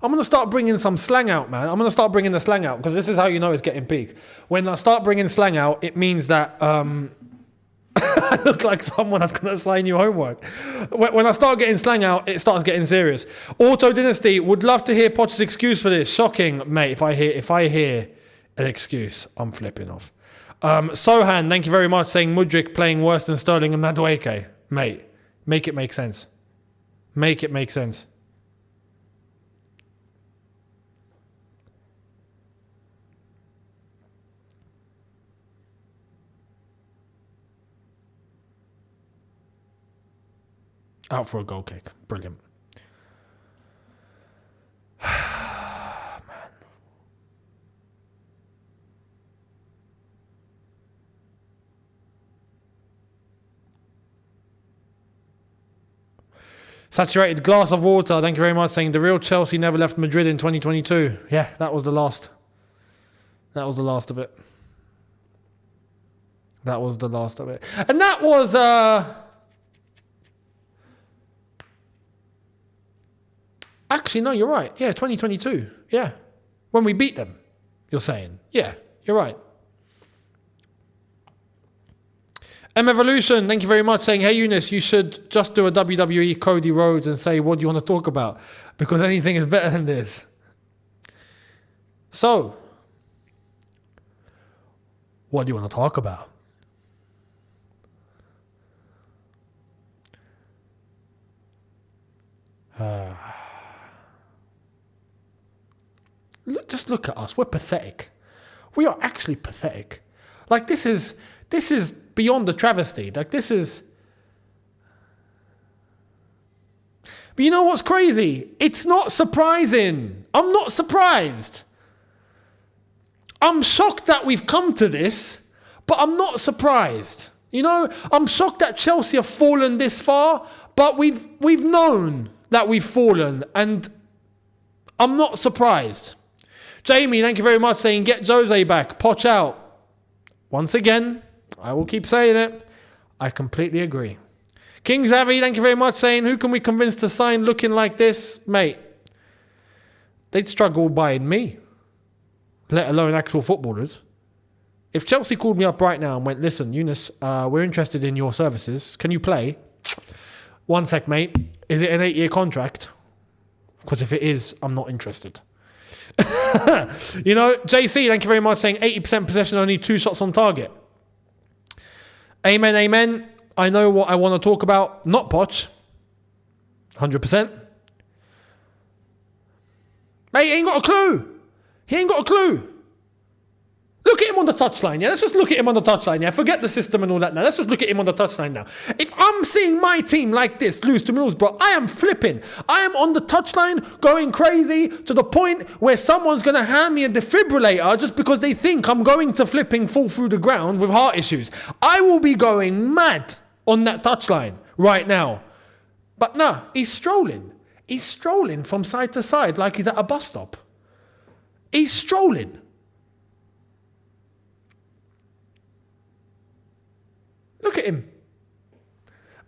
S1: I'm going to start bringing some slang out, man. I'm going to start bringing the slang out because this is how you know it's getting peak. When I start bringing slang out, it means that I look like someone that's going to assign you homework. When I start getting slang out, it starts getting serious. Auto Dynasty would love to hear Potter's excuse for this. Shocking, mate. If I hear an excuse. I'm flipping off. Sohan, thank you very much, saying Mudryk playing worse than Sterling and Madueke. Mate, make it make sense. Make it make sense. Out for a goal kick. Brilliant. Saturated glass of water. Thank you very much. Saying the real Chelsea never left Madrid in 2022. Yeah, that was the last. That was the last of it. That was the last of it. And that was... Actually, no, you're right. Yeah, 2022. Yeah. When we beat them, you're saying. Yeah, you're right. M Evolution, thank you very much, saying, hey Younes, you should just do a WWE Cody Rhodes and say, what do you want to talk about? Because anything is better than this. So, what do you want to talk about? Just look at us. We're pathetic. We are actually pathetic. Like, this is beyond a travesty. Like, this is... But you know what's crazy? It's not surprising. I'm not surprised. I'm shocked that we've come to this, but I'm not surprised. You know, I'm shocked that Chelsea have fallen this far, but we've known that we've fallen, and I'm not surprised. Jamie, thank you very much, saying, get Jose back, Poch out. Once again, I will keep saying it. I completely agree. King Xavi, thank you very much, saying, who can we convince to sign looking like this? Mate, they'd struggle buying me, let alone actual footballers. If Chelsea called me up right now and went, listen, Younes, we're interested in your services. Can you play? One sec, mate. Is it an 8-year contract? Because if it is, I'm not interested. You know, JC, thank you very much, saying 80% possession, only 2 shots on target. Amen, amen. I know what I want to talk about. Not Poch. 100%. Mate, he ain't got a clue. He ain't got a clue. Look at him on the touchline, yeah? Let's just look at him on the touchline, yeah? Forget the system and all that now. Let's just look at him on the touchline now. If I'm seeing my team like this lose to Middlesbrough, I am flipping. I am on the touchline going crazy to the point where someone's going to hand me a defibrillator just because they think I'm going to flipping fall through the ground with heart issues. I will be going mad on that touchline right now. But no, he's strolling. He's strolling from side to side like he's at a bus stop. He's strolling. Look at him.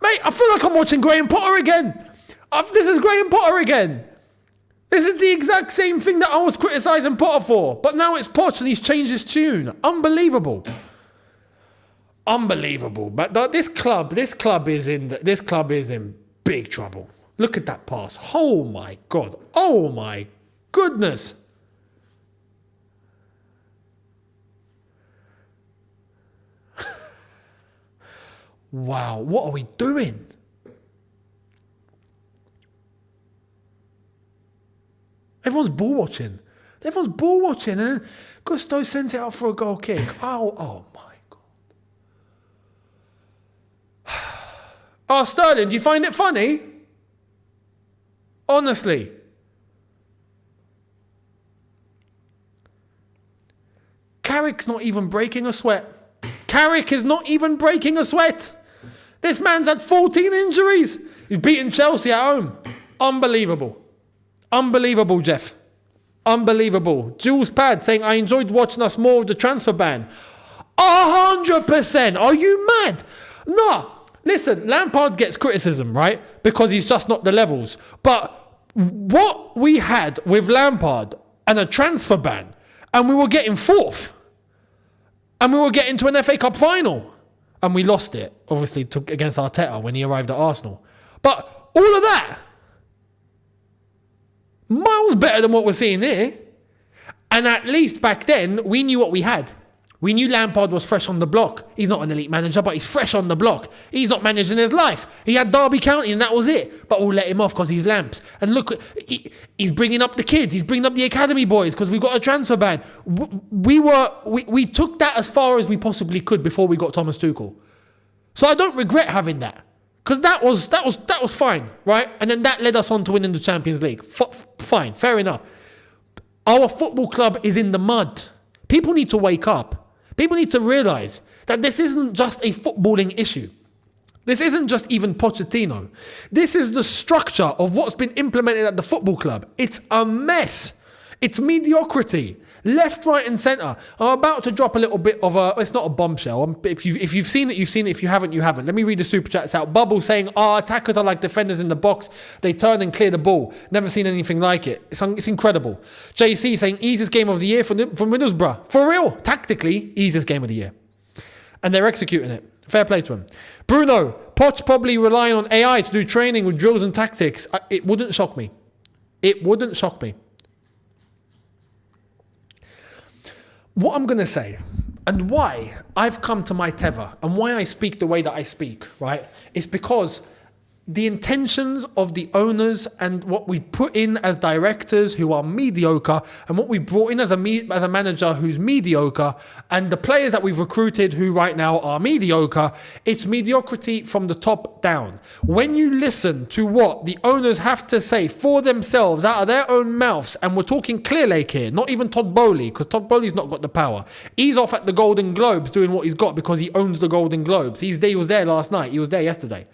S1: Mate, I feel like I'm watching Graham Potter again. This is Graham Potter again. This is the exact same thing that I was criticising Potter for. But now it's Poch and he's changed his tune. Unbelievable. Unbelievable. But this club is in big trouble. Look at that pass. Oh my God. Oh my goodness. Wow, what are we doing? Everyone's ball watching. Everyone's ball watching, and Gusto sends it out for a goal kick. Oh my God. Oh, Sterling, do you find it funny? Honestly. Carrick's not even breaking a sweat. Carrick is not even breaking a sweat. This man's had 14 injuries. He's beaten Chelsea at home. Unbelievable. Unbelievable, Jeff. Unbelievable. Jules Pad saying, I enjoyed watching us more of the transfer ban. 100%. Are you mad? No. Listen, Lampard gets criticism, right? Because he's just not the levels. But what we had with Lampard and a transfer ban, and we were getting 4th. And we were getting to an FA Cup final. And we lost it, obviously, against Arteta when he arrived at Arsenal. But all of that, miles better than what we're seeing here. And at least back then, we knew what we had. We knew Lampard was fresh on the block. He's not an elite manager, but he's fresh on the block. He's not managing his life. He had Derby County and that was it. But we'll let him off because he's Lamps. And look, he's bringing up the kids. He's bringing up the academy boys because we've got a transfer ban. We took that as far as we possibly could before we got Thomas Tuchel. So I don't regret having that. Because that was fine, right? And then that led us on to winning the Champions League. Fine, fair enough. Our football club is in the mud. People need to wake up. People need to realise that this isn't just a footballing issue. This isn't just even Pochettino. This is the structure of what's been implemented at the football club. It's a mess. It's mediocrity. Left, right and centre. I'm about to drop a little bit of a... It's not a bombshell. If you've seen it, you've seen it. If you haven't, you haven't. Let me read the super chats out. Bubble saying, attackers are like defenders in the box. They turn and clear the ball. Never seen anything like it. It's incredible. JC saying, easiest game of the year for Middlesbrough. For real. Tactically, easiest game of the year. And they're executing it. Fair play to him. Bruno, Poch probably relying on AI to do training with drills and tactics. It wouldn't shock me. It wouldn't shock me. What I'm going to say and why I've come to my tether and why I speak the way that I speak, right, is because the intentions of the owners and what we put in as directors who are mediocre and what we brought in as a manager who's mediocre and the players that we've recruited who right now are mediocre, it's mediocrity from the top down. When you listen to what the owners have to say for themselves out of their own mouths, and we're talking Clear Lake here, not even Todd Bowley, because Todd Bowley's not got the power. He's off at the Golden Globes doing what he's got because he owns the Golden Globes. He was there last night. He was there yesterday.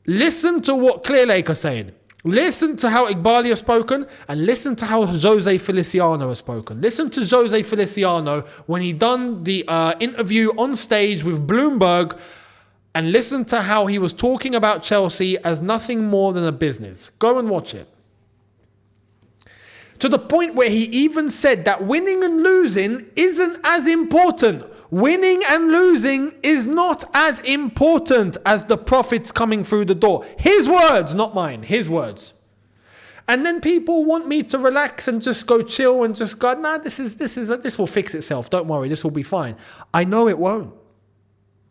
S1: Listen to what Clear Lake are saying. Listen to how Igbali has spoken and listen to how Jose Feliciano has spoken. Listen to Jose Feliciano when he done the interview on stage with Bloomberg and listen to how he was talking about Chelsea as nothing more than a business. Go and watch it. To the point where he even said that winning and losing isn't as important. Winning and losing is not as important as the profits coming through the door. His words, not mine. His words. And then people want me to relax and just go chill and just go, nah, this will fix itself. Don't worry, this will be fine. I know it won't.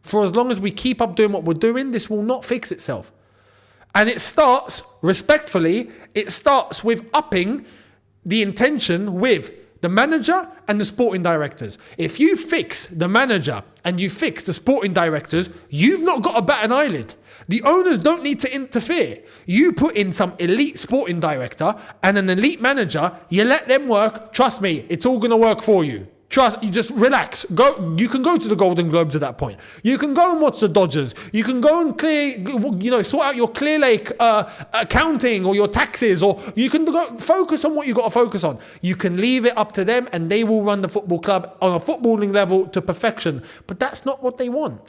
S1: For as long as we keep up doing what we're doing, this will not fix itself. And it starts, respectfully, it starts with upping the intention with the manager and the sporting directors. If you fix the manager and you fix the sporting directors, you've not got to bat an eyelid. The owners don't need to interfere. You put in some elite sporting director and an elite manager, you let them work. Trust me, it's all going to work for you. Trust, you just relax. Go. You can go to the Golden Globes at that point. You can go and watch the Dodgers. You can go and sort out your Clear Lake accounting or your taxes, or you can go focus on what you got to focus on. You can leave it up to them, and they will run the football club on a footballing level to perfection. But that's not what they want.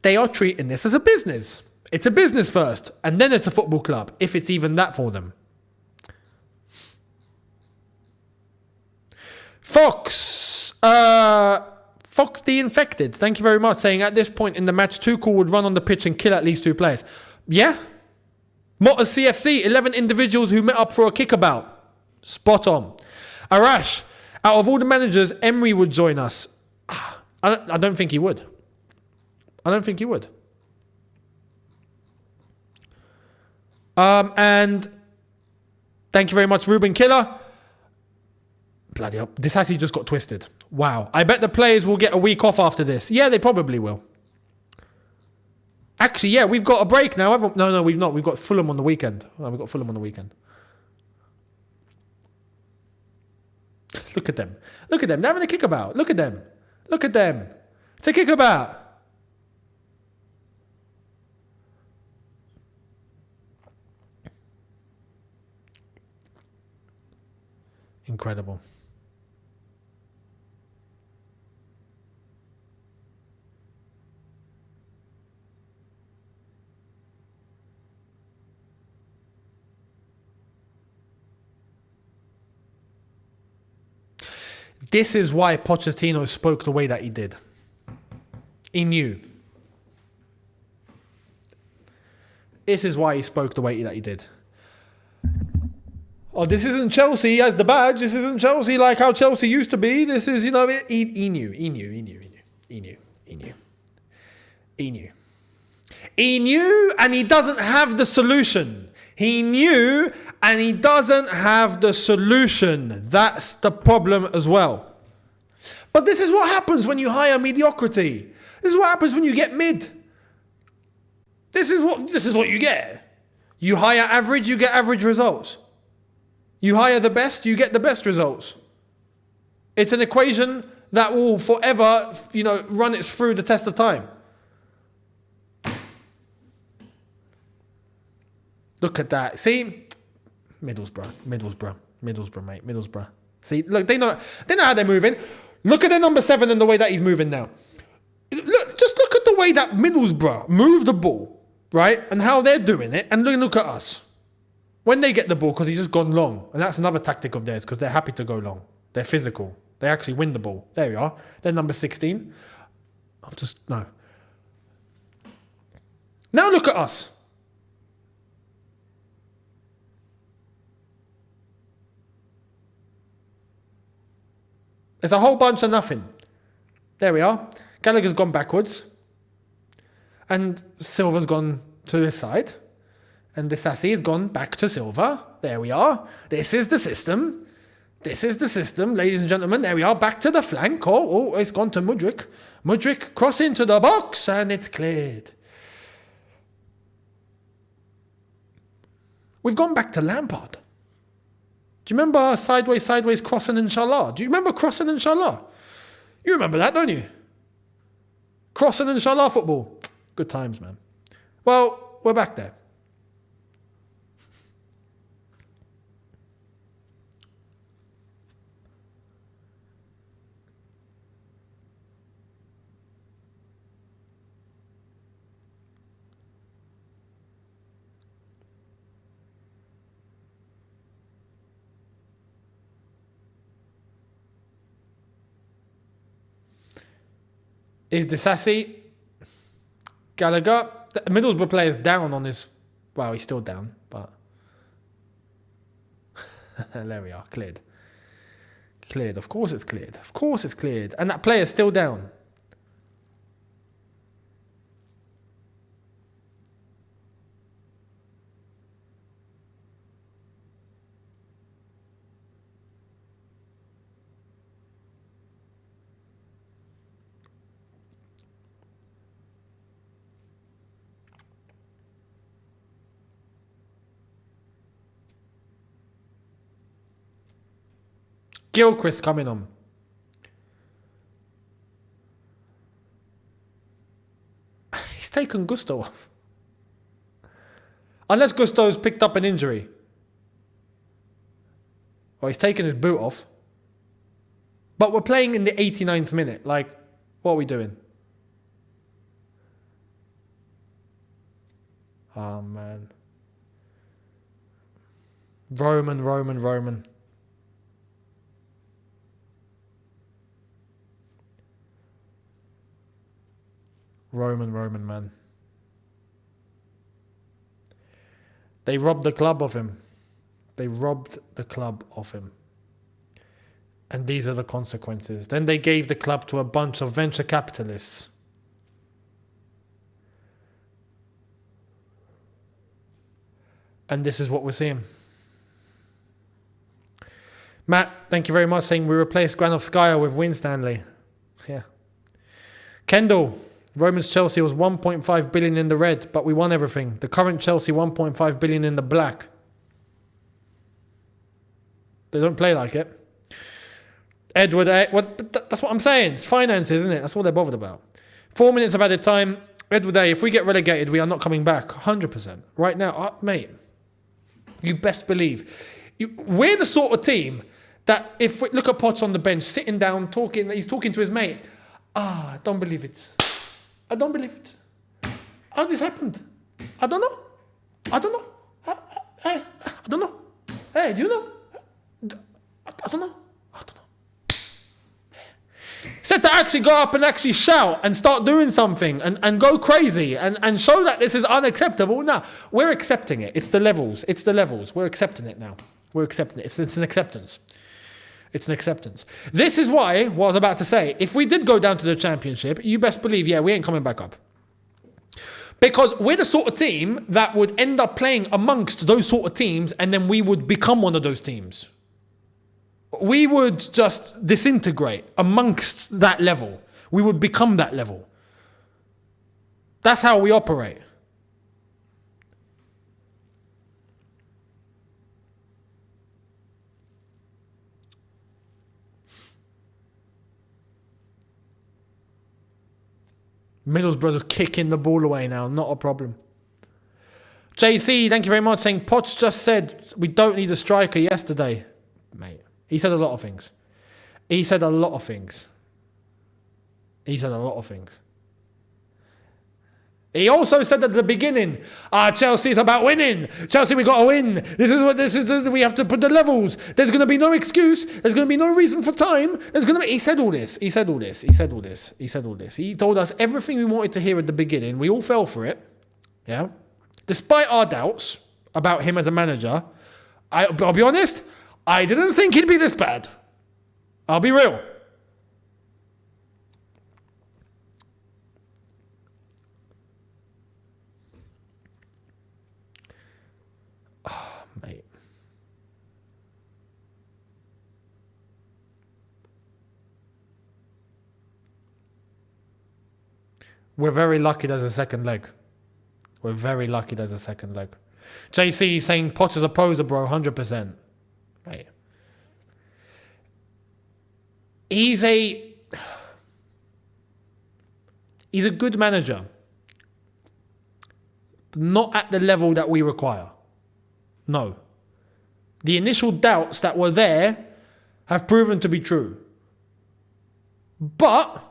S1: They are treating this as a business. It's a business first, and then it's a football club, if it's even that for them. Fox the Infected, thank you very much, saying at this point in the match, Tuchel would run on the pitch and kill at least 2 players. Yeah. Motters CFC, 11 individuals who met up for a kickabout. Spot on. Arash, out of all the managers, Emery would join us. I don't think he would. I don't think he would. And thank you very much, Ruben Killer. Bloody hell. This actually just got twisted. Wow. I bet the players will get a week off after this. Yeah, they probably will. Actually, yeah, we've got a break now. No, we've not. We've got Fulham on the weekend. We've got Fulham on the weekend. Look at them. Look at them. They're having a kickabout. Look at them. Look at them. It's a kickabout. Incredible. This is why Pochettino spoke the way that he did. He knew. This is why he spoke the way that he did. oh, this isn't Chelsea. He has the badge. This isn't Chelsea like how Chelsea used to be. This is, he knew. He knew, and he doesn't have the solution. He knew, and he doesn't have the solution. That's the problem as well. But this is what happens when you hire mediocrity. This is what happens when you get mid. This is what you get. You hire average, you get average results. You hire the best, you get the best results. It's an equation that will forever, run its through the test of time. Look at that. See? Middlesbrough, mate. Middlesbrough. See, look, they know how they're moving. Look at the number 7 and the way that he's moving now. Just look at the way that Middlesbrough move the ball, right? And how they're doing it. And look at us. When they get the ball, because he's just gone long. And that's another tactic of theirs, because they're happy to go long. They're physical. They actually win the ball. There we are. They're number 16. No. Now look at us. There's a whole bunch of nothing. There we are. Gallagher's gone backwards. And Silva's gone to his side. And Disasi has gone back to Silva. There we are. This is the system. Ladies and gentlemen. There we are. Back to the flank. Oh, it's gone to Mudryk. Mudryk cross into the box and it's cleared. We've gone back to Lampard. Do you remember sideways, crossing inshallah? Do you remember crossing inshallah? You remember that, don't you? Crossing inshallah football. Good times, man. Well, we're back there. Is Disasi, Gallagher, the Middlesbrough player is down on his... Well, he's still down, but... there we are, cleared. Cleared, of course it's cleared. And that player's still down. Gilchrist coming on. He's taken Gusto off. Unless Gusto's picked up an injury. Or he's taken his boot off. But we're playing in the 89th minute. Like, what are we doing? Oh, man. Roman. Roman, man. They robbed the club of him. And these are the consequences. Then they gave the club to a bunch of venture capitalists. And this is what we're seeing. Matt, thank you very much, saying we replaced Granovskaya with Winstanley. Yeah. Kendall, Roman's Chelsea was 1.5 billion in the red, but we won everything. The current Chelsea, 1.5 billion in the black. They don't play like it. Edward, that's what I'm saying. It's finances, isn't it? That's what they're bothered about. 4 minutes of added time. Edward A, if we get relegated, we are not coming back. 100%. Right now, mate, you best believe. We're the sort of team that if we look at Poch on the bench, sitting down, talking, he's talking to his mate. I don't believe it. How this happened? I don't know. I don't know. Hey, do you know? I don't know. Said to actually go up and actually shout and start doing something and go crazy and show that this is unacceptable. Now, we're accepting it. It's the levels. We're accepting it now. We're accepting it. It's an acceptance. It's an acceptance. This is why, what I was about to say, if we did go down to the Championship, you best believe, we ain't coming back up. Because we're the sort of team that would end up playing amongst those sort of teams, and then we would become one of those teams. We would just disintegrate amongst that level. We would become that level. That's how we operate. Middlesbrough is kicking the ball away now. Not a problem. JC, thank you very much. Saying Poch just said we don't need a striker yesterday. Mate, he said a lot of things. He said a lot of things. He also said at the beginning, Chelsea is about winning. Chelsea, we got to win. This is, we have to put the levels. There's going to be no excuse. There's going to be no reason for time. He said all this. He told us everything we wanted to hear at the beginning. We all fell for it. Yeah. Despite our doubts about him as a manager, I'll be honest, I didn't think he'd be this bad. I'll be real. Mate. We're very lucky there's a second leg. JC saying Poch is a poser, bro, 100%. Mate. He's a good manager. Not at the level that we require. No. The initial doubts that were there have proven to be true. But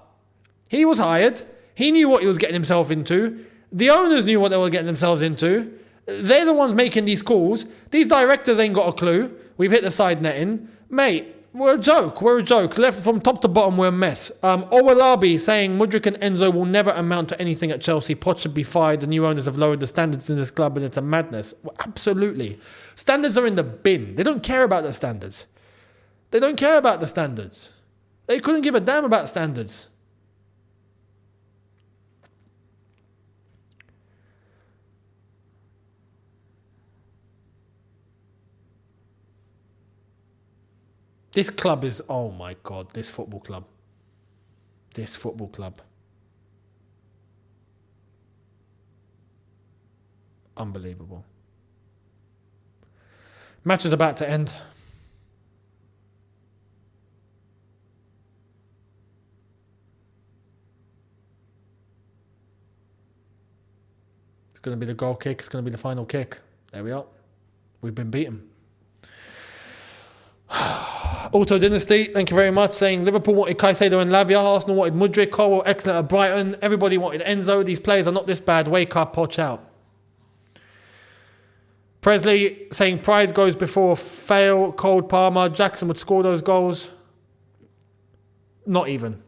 S1: he was hired. He knew what he was getting himself into. The owners knew what they were getting themselves into. They're the ones making these calls. These directors ain't got a clue. We've hit the side netting. Mate, we're a joke. Left from top to bottom, we're a mess. Owalabi saying Mudryk and Enzo will never amount to anything at Chelsea. Poch should be fired. The new owners have lowered the standards in this club and it's a madness. Well, absolutely. Standards are in the bin. They don't care about the standards. They couldn't give a damn about standards. This club is, oh my God, this football club. Unbelievable. Match is about to end. It's going to be the goal kick. It's going to be the final kick. There we are. We've been beaten. Auto Dynasty, thank you very much. Saying Liverpool wanted Caicedo and Lavia. Arsenal wanted Mudryk. Cole excellent at Brighton. Everybody wanted Enzo. These players are not this bad. Wake up, Poch out. Presley saying pride goes before fail. Cold Palmer. Jackson would score those goals. Not even.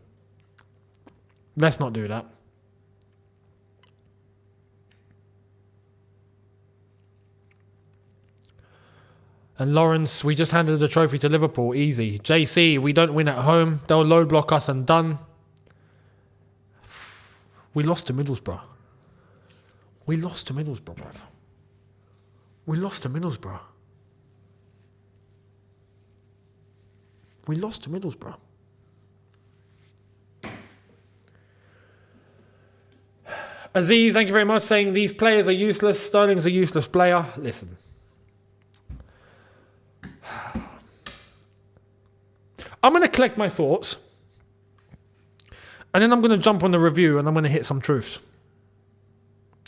S1: Let's not do that. And Lawrence, we just handed the trophy to Liverpool. Easy. JC, we don't win at home. They'll low block us and done. We lost to Middlesbrough. Bruv. We lost to Middlesbrough. Aziz, thank you very much. Saying these players are useless. Sterling's a useless player. Listen. I'm going to collect my thoughts and then I'm going to jump on the review and I'm going to hit some truths.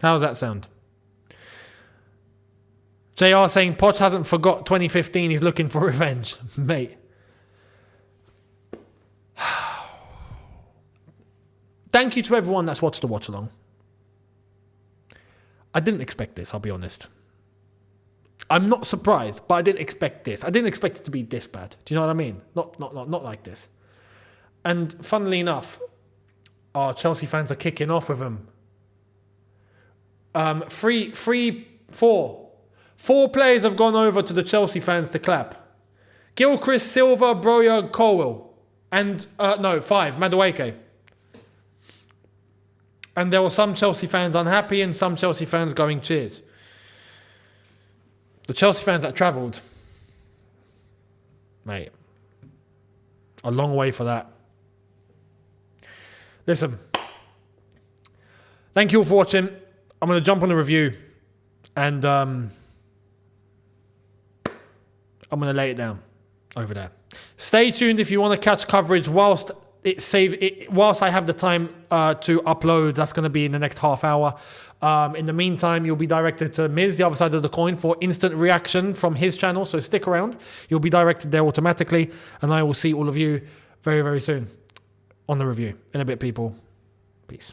S1: How does that sound? JR saying Poch hasn't forgot 2015. He's looking for revenge. Mate. Thank you to everyone that's watched the watch along. I didn't expect this, I'll be honest. I'm not surprised, but I didn't expect this. I didn't expect it to be this bad. Do you know what I mean? Not like this. And funnily enough, our Chelsea fans are kicking off with them. 4 players have gone over to the Chelsea fans to clap. Gilchrist, Silva, Broja, Colwell. And, 5, Madueke. And there were some Chelsea fans unhappy and some Chelsea fans going cheers. The Chelsea fans that travelled, mate, a long way for that. Listen, thank you all for watching. I'm going to jump on the review and I'm going to lay it down over there. Stay tuned if you want to catch coverage whilst whilst I have the time to upload. That's going to be in the next half hour. In the meantime, you'll be directed to Miz, the other side of the coin, for instant reaction from his channel. So stick around. You'll be directed there automatically. And I will see all of you very, very soon on the review. In a bit, people.